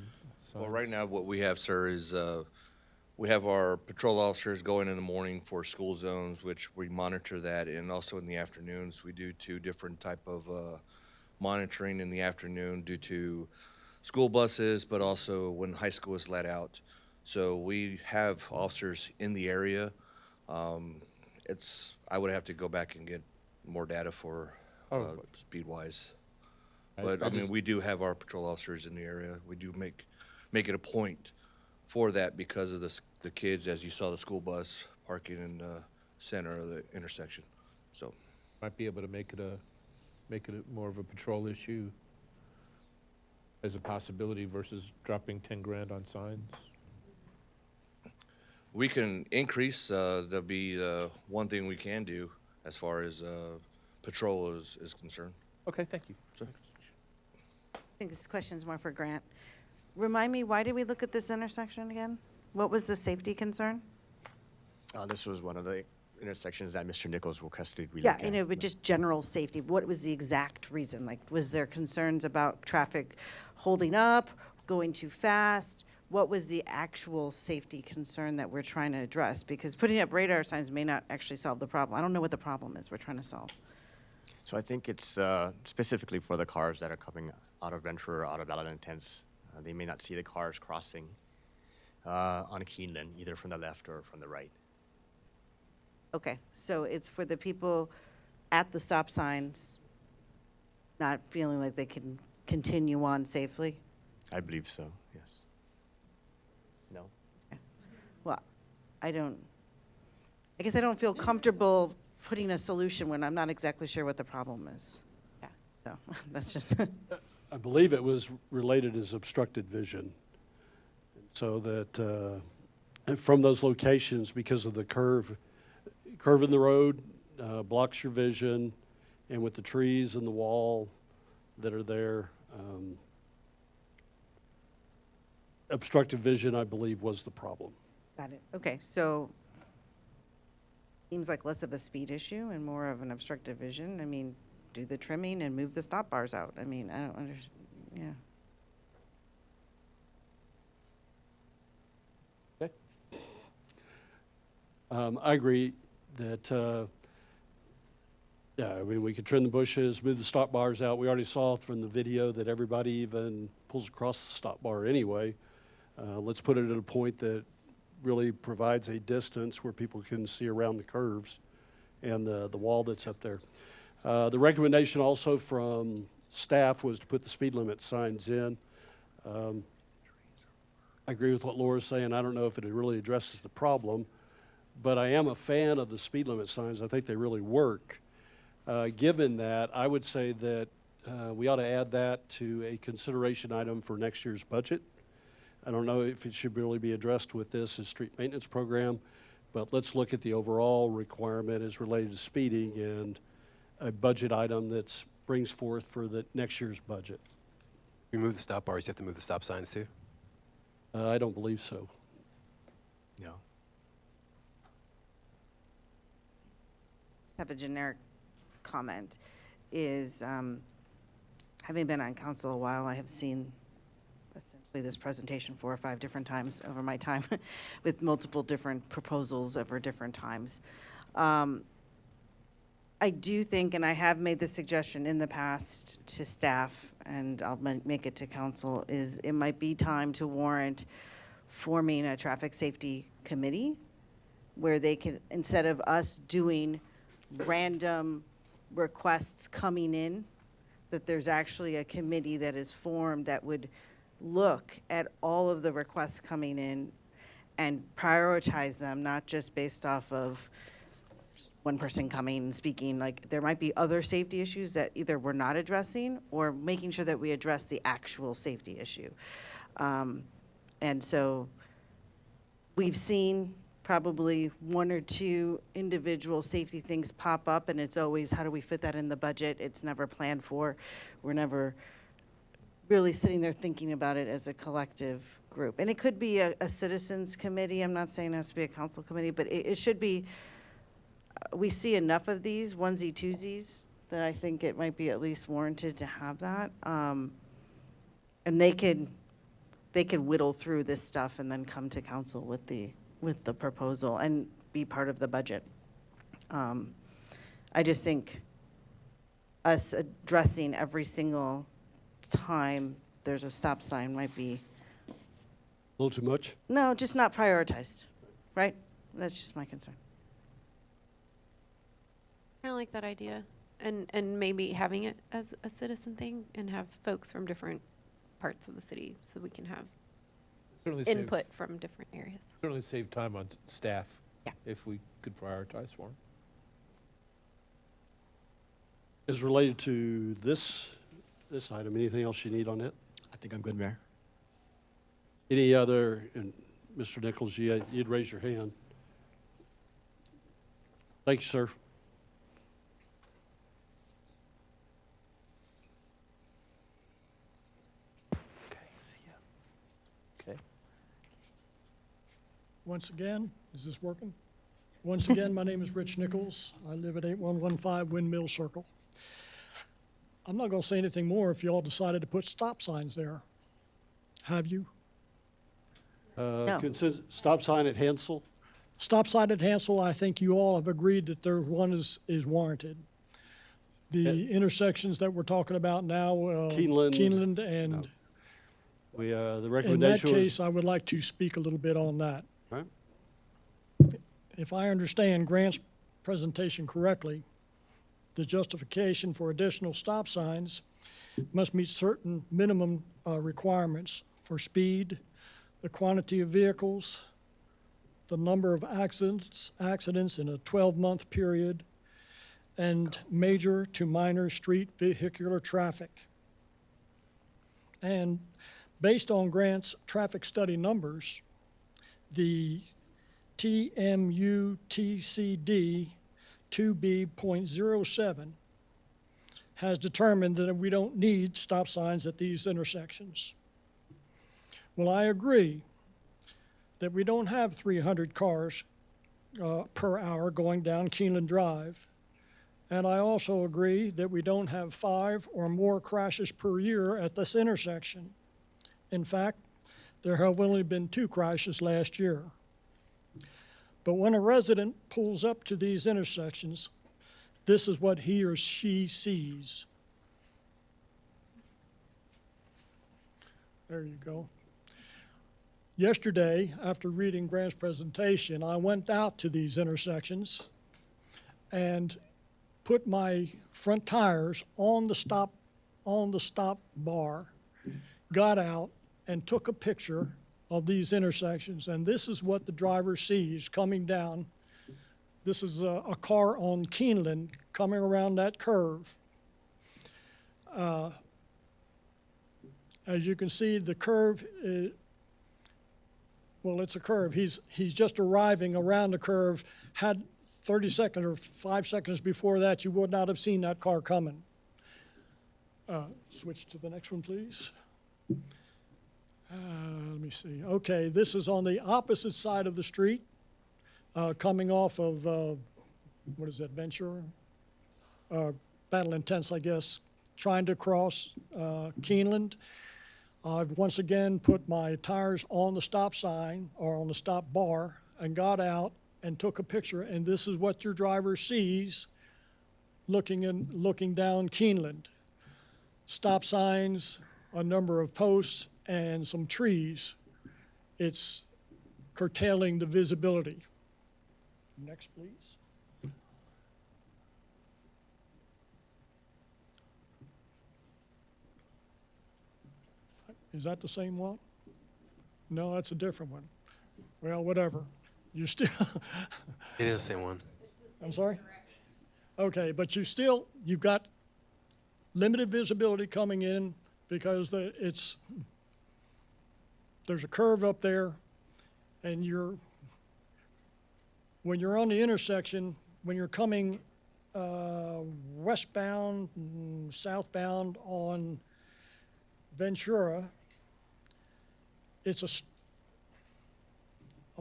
Well, right now what we have, sir, is we have our patrol officers going in the morning for school zones, which we monitor that, and also in the afternoons we do 2 different type of monitoring in the afternoon due to school buses, but also when high school is let out. So we have officers in the area. I would have to go back and get more data for speed-wise. But I mean, we do have our patrol officers in the area. We do make it a point for that because of the kids, as you saw the school bus parking in the center of the intersection. So might be able to make it more of a patrol issue as a possibility versus dropping $10,000 on signs. we can increase. There'll be one thing we can do as far as patrol is concerned. Okay, thank you. So. I think this question is more for Grant. Remind me, why did we look at this intersection again? What was the safety concern? This was one of the intersections that Mr. Nichols requested we Yeah, look at. but just general safety. What was the exact reason? Like, was there concerns about traffic holding up, going too fast? What was the actual safety concern that we're trying to address? Because putting up radar signs may not actually solve the problem. I don't know what the problem is we're trying to solve. So I think it's specifically for the cars that are coming out of Ventura or out of Battle Intense. They may not see the cars crossing on Keeneland, either from the left or from the right. Okay, so it's for the people at the stop signs not feeling like they can continue on safely? I believe so, yes. No? Well, I guess I don't feel comfortable putting a solution when I'm not exactly sure what the problem is. Yeah, so that's just. I believe it was related as obstructed vision. So that, and from those locations, because of the curve in the road, blocks your vision, and with the trees and the wall that are there, obstructive vision, I believe, was the problem. Got it. Okay, so seems like less of a speed issue and more of an obstructive vision. I mean, do the trimming and move the stop bars out. I mean, I don't understand, yeah. I agree that, yeah, I mean, we could trim the bushes, move the stop bars out. We already saw from the video that everybody even pulls across the stop bar anyway. Let's put it at a point that really provides a distance where people can see around the curves and the wall that's up there. The recommendation also from staff was to put the speed limit signs in. I agree with what Laura's saying. I don't know if it really addresses the problem, but I am a fan of the speed limit signs. I think they really work. Given that, I would say that we ought to add that to a consideration item for next year's budget. I don't know if it should really be addressed with this as street maintenance program, but let's look at the overall requirement as related to speeding and a budget item that brings forth for the next year's budget. You move the stop bars, you have to move the stop signs too? I don't believe so. No. Have a generic comment is, having been on council a while, I have seen essentially this presentation 4 or 5 different times over my time with multiple different proposals over different times. I do think, and I have made this suggestion in the past to staff, and I'll make it to council, is it might be time to warrant forming a traffic safety committee where they can, instead of us doing random requests coming in, that there's actually a committee that is formed that would look at all of the requests coming in and prioritize them, not just based off of one person coming and speaking. Like, there might be other safety issues that either we're not addressing or making sure that we address the actual safety issue. And so we've seen probably 1 or 2 individual safety things pop up, and it's always, how do we fit that in the budget? It's never planned for. We're never really sitting there thinking about it as a collective group. And it could be a citizens committee. I'm not saying it has to be a council committee, but it should be. We see enough of these onesie twosies that I think it might be at least warranted to have that. And they could whittle through this stuff and then come to council with the proposal and be part of the budget. I just think us addressing every single time there's a stop sign might be A little too much? no, just not prioritized, right? That's just my concern. I like that idea. And maybe having it as a citizen thing and have folks from different parts of the city so we can have Certainly input from different areas. Certainly save time on staff. Yeah. If we could prioritize for them. As related to this item, anything else you need on it? I think I'm good, Mayor. Any other, and Mr. Nichols, you'd raise your hand. Thank you, sir. Okay. Once again, is this working? Once again, my name is Rich Nichols. I live at 8115 Windmill Circle. I'm not going to say anything more if you all decided to put stop signs there. Have you? Stop sign at Hansel? Stop sign at Hansel, I think you all have agreed that there one is warranted. The intersections that we're talking about now, Keeneland and... The In recommendation that was... case, I would like to speak a little bit on that. Right. If I understand Grant's presentation correctly, the justification for additional stop signs must meet certain minimum requirements for speed, the quantity of vehicles, the number of accidents in a 12-month period, and major to minor street vehicular traffic. And based on Grant's traffic study numbers, the TMUTCD 2B.07 has determined that we don't need stop signs at these intersections. Well, I agree that we don't have 300 cars per hour going down Keeneland Drive. And I also agree that we don't have 5 or more crashes per year at this intersection. In fact, there have only been 2 crashes last year. But when a resident pulls up to these intersections, this is what he or she sees. There you go. Yesterday, after reading Grant's presentation, I went out to these intersections and put my front tires on the stop bar, got out and took a picture of these intersections. And this is what the driver sees coming down. This is a car on Keeneland coming around that curve. As you can see, the curve well, it's a curve. He's just arriving around the curve. Had 30 seconds or 5 seconds before that, you would not have seen that car coming. Switch to the next one, please. Let me see. Okay, this is on the opposite side of the street, coming off of, what is that, Ventura? Battle Intense, I guess, trying to cross Keeneland. I've once again put my tires on the stop sign or on the stop bar and got out and took a picture, and this is what your driver sees looking down Keeneland. Stop signs, a number of posts, and some trees. It's curtailing the visibility. Next, please. Is that the same one? No, that's a different one. Well, whatever. You still. It is the same one. I'm sorry? Okay, but you've got limited visibility coming in because there's a curve up there, and when you're on the intersection, when you're coming westbound and southbound on Ventura, it's a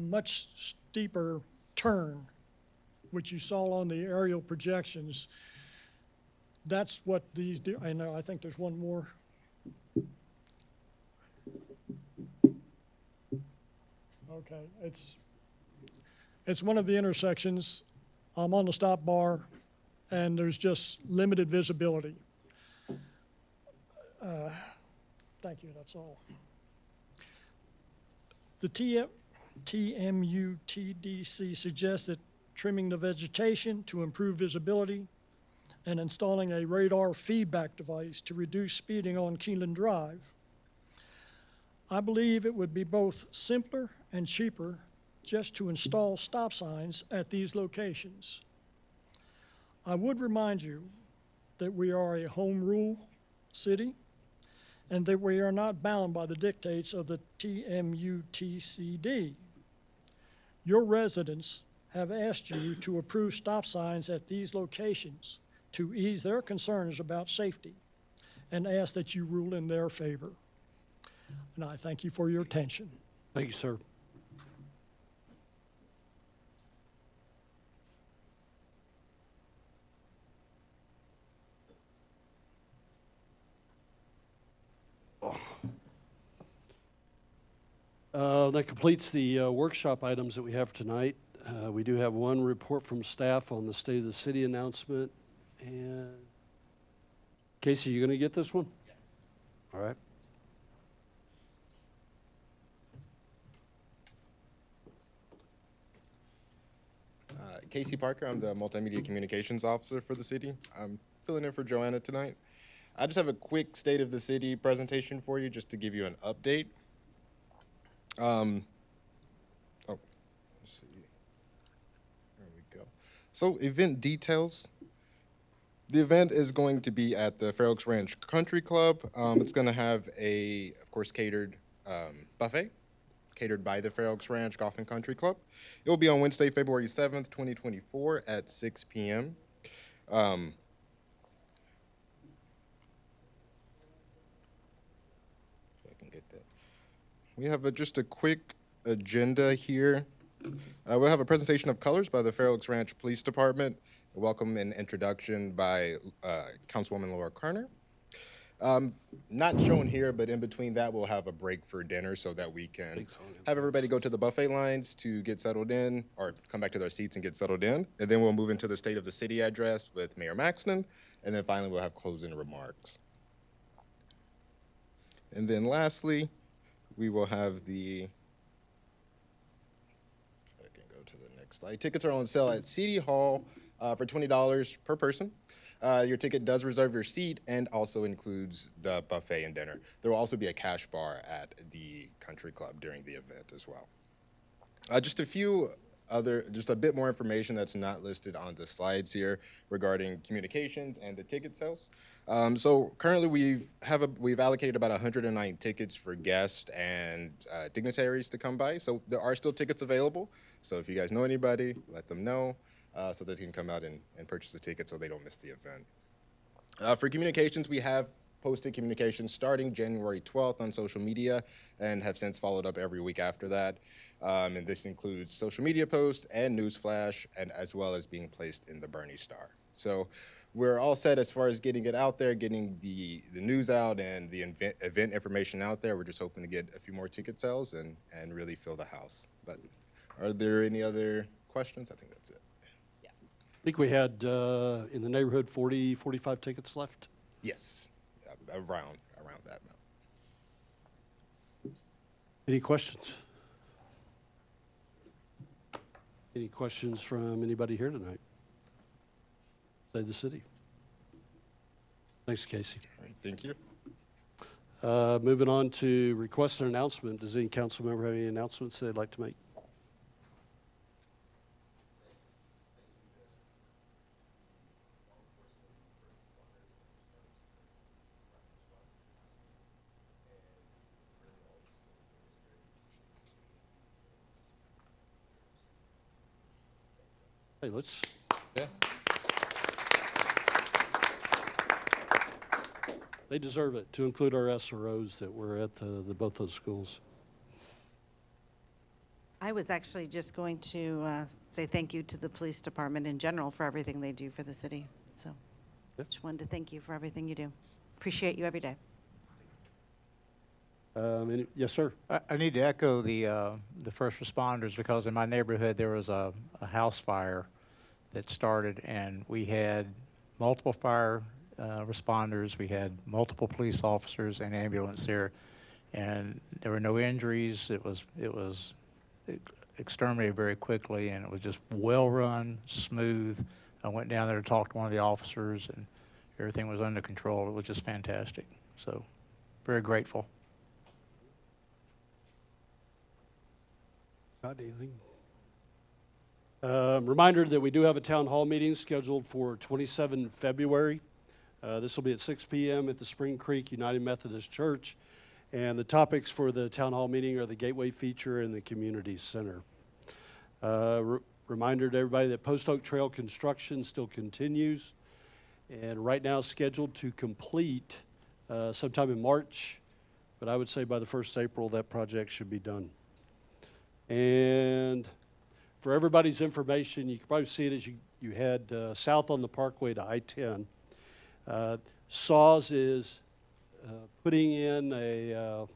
much steeper turn, which you saw on the aerial projections. That's what these do. I know, I think there's one more. Okay, it's one of the intersections. I'm on the stop bar, and there's just limited visibility. Thank you, that's all. The TMUTDC suggests that trimming the vegetation to improve visibility and installing a radar feedback device to reduce speeding on Keeneland Drive. I believe it would be both simpler and cheaper just to install stop signs at these locations. I would remind you that we are a home rule city and that we are not bound by the dictates of the TMUTCD. Your residents have asked you to approve stop signs at these locations to ease their concerns about safety and ask that you rule in their favor. And I thank you for your attention. Thank you, sir. That completes the workshop items that we have tonight. We do have one report from staff on the State of the City announcement. And Casey, you going to get this one? Yes. All right. Casey Parker, I'm the Multimedia Communications Officer for the city. I'm filling in for Joanna tonight. I just have a quick State of the City presentation for you just to give you an update. Let's see. There we go. So event details. The event is going to be at the Fair Oaks Ranch Country Club. It's going to have a, of course, catered buffet, catered by the Fair Oaks Ranch Golf and Country Club. It will be on Wednesday, February 7th, 2024 at 6 p.m. If I can get that. We have just a quick agenda here. We'll have a presentation of colors by the Fair Oaks Ranch Police Department. A welcome and introduction by Councilwoman Laura Carter. Not shown here, but in between that, we'll have a break for dinner so that we can have everybody go to the buffet lines to get settled in, or come back to their seats and get settled in. And then we'll move into the State of the City address with Mayor Maxton. And then finally, we'll have closing remarks. And then lastly, we will have the, if I can go to the next slide. Tickets are on sale at City Hall for $20 per person. Your ticket does reserve your seat and also includes the buffet and dinner. There will also be a cash bar at the country club during the event as well. Just a bit more information that's not listed on the slides here regarding communications and the ticket sales. So currently we've allocated about 109 tickets for guests and dignitaries to come by. So there are still tickets available. So if you guys know anybody, let them know. So that they can come out and purchase the ticket so they don't miss the event. For communications, we have posted communications starting January 12th on social media and have since followed up every week after that. And this includes social media posts and news flash, and as well as being placed in the Bernie Star. So we're all set as far as getting it out there, getting the news out and the event information out there. We're just hoping to get a few more ticket sales and really fill the house. But are there any other questions? I think that's it. I think we had in the neighborhood 40, 45 tickets left. Yes, around that amount. Any questions? Any questions from anybody here tonight? Say the city. Thanks, Casey. All right, thank you. Moving on to request and announcement. Does any council member have any announcements they'd like to make? Hey, let's. Yeah. They deserve it, to include our SROs that were at both those schools. I was actually just going to say thank you to the police department in general for everything they do for the city. So just wanted to thank you for everything you do. Appreciate you every day. Yes, sir. I need to echo the first responders, because in my neighborhood there was a house fire that started, and we had multiple fire responders, we had multiple police officers and ambulance there, and there were no injuries. It was exterminated very quickly, and it was just well run, smooth. I went down there to talk to one of the officers, and everything was under control. It was just fantastic. So, very grateful. Got anything? Reminder that we do have a town hall meeting scheduled for 27 February. This will be at 6 p.m. at the Spring Creek United Methodist Church. And the topics for the town hall meeting are the Gateway feature and the Community Center. Reminder to everybody that Post Oak Trail construction still continues. And right now scheduled to complete sometime in March. But I would say by the 1st of April that project should be done. And for everybody's information, you can probably see it as you head south on the Parkway to I-10. SAWS is putting in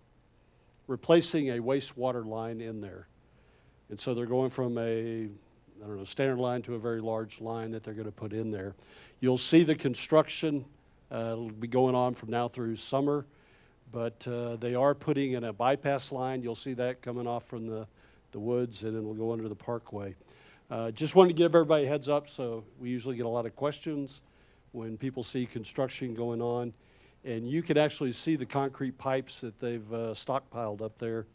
replacing a wastewater line in there. And so they're going from a, standard line to a very large line that they're going to put in there. You'll see the construction. It'll be going on from now through summer, but they are putting in a bypass line. You'll see that coming off from the woods, and it'll go under the parkway. Just wanted to give everybody a heads up, so we usually get a lot of questions when people see construction going on. And you can actually see the concrete pipes that they've stockpiled up there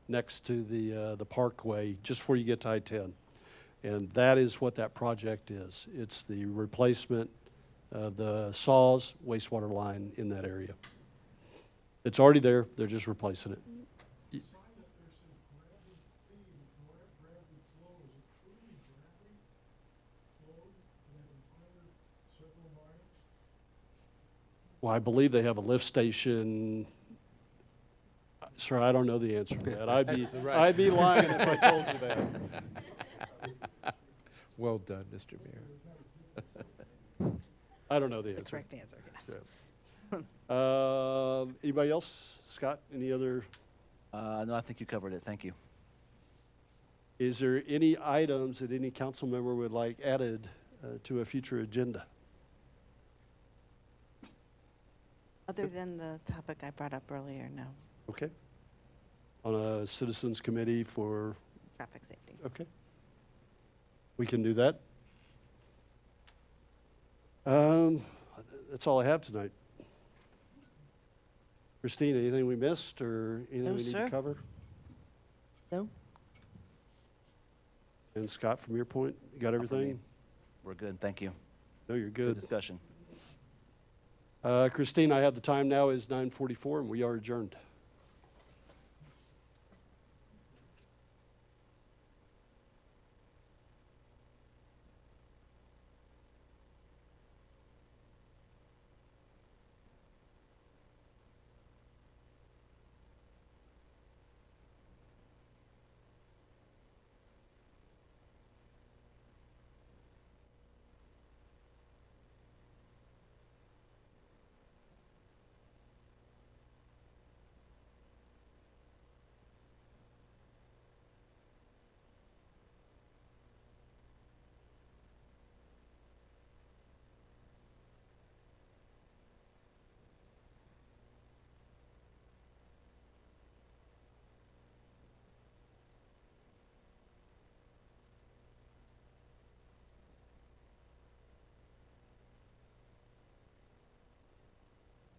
next to the parkway just before you get to I-10. And that is what that project is. It's the replacement the Saws wastewater line in that area. It's already there, they're just replacing it. Well, I believe they have a lift station. Sir, I don't know the answer to that. I'd be lying if I told you that. Well done, Mr. Mayor. I don't know the answer. The correct answer, yes. Anybody else? Scott, any other? No, I think you covered it. Thank you. Is there any items that any council member would like added to a future agenda? Other than the topic I brought up earlier, no. Okay. On a citizens committee for? Traffic safety. Okay. We can do that. That's all I have tonight. Christine, anything we missed or anything No, we need sir. to cover? No? And Scott, from your point, you got everything? We're good. Thank you. No, you're Good good. discussion. Christine, I have the time now is 9:44 and we are adjourned.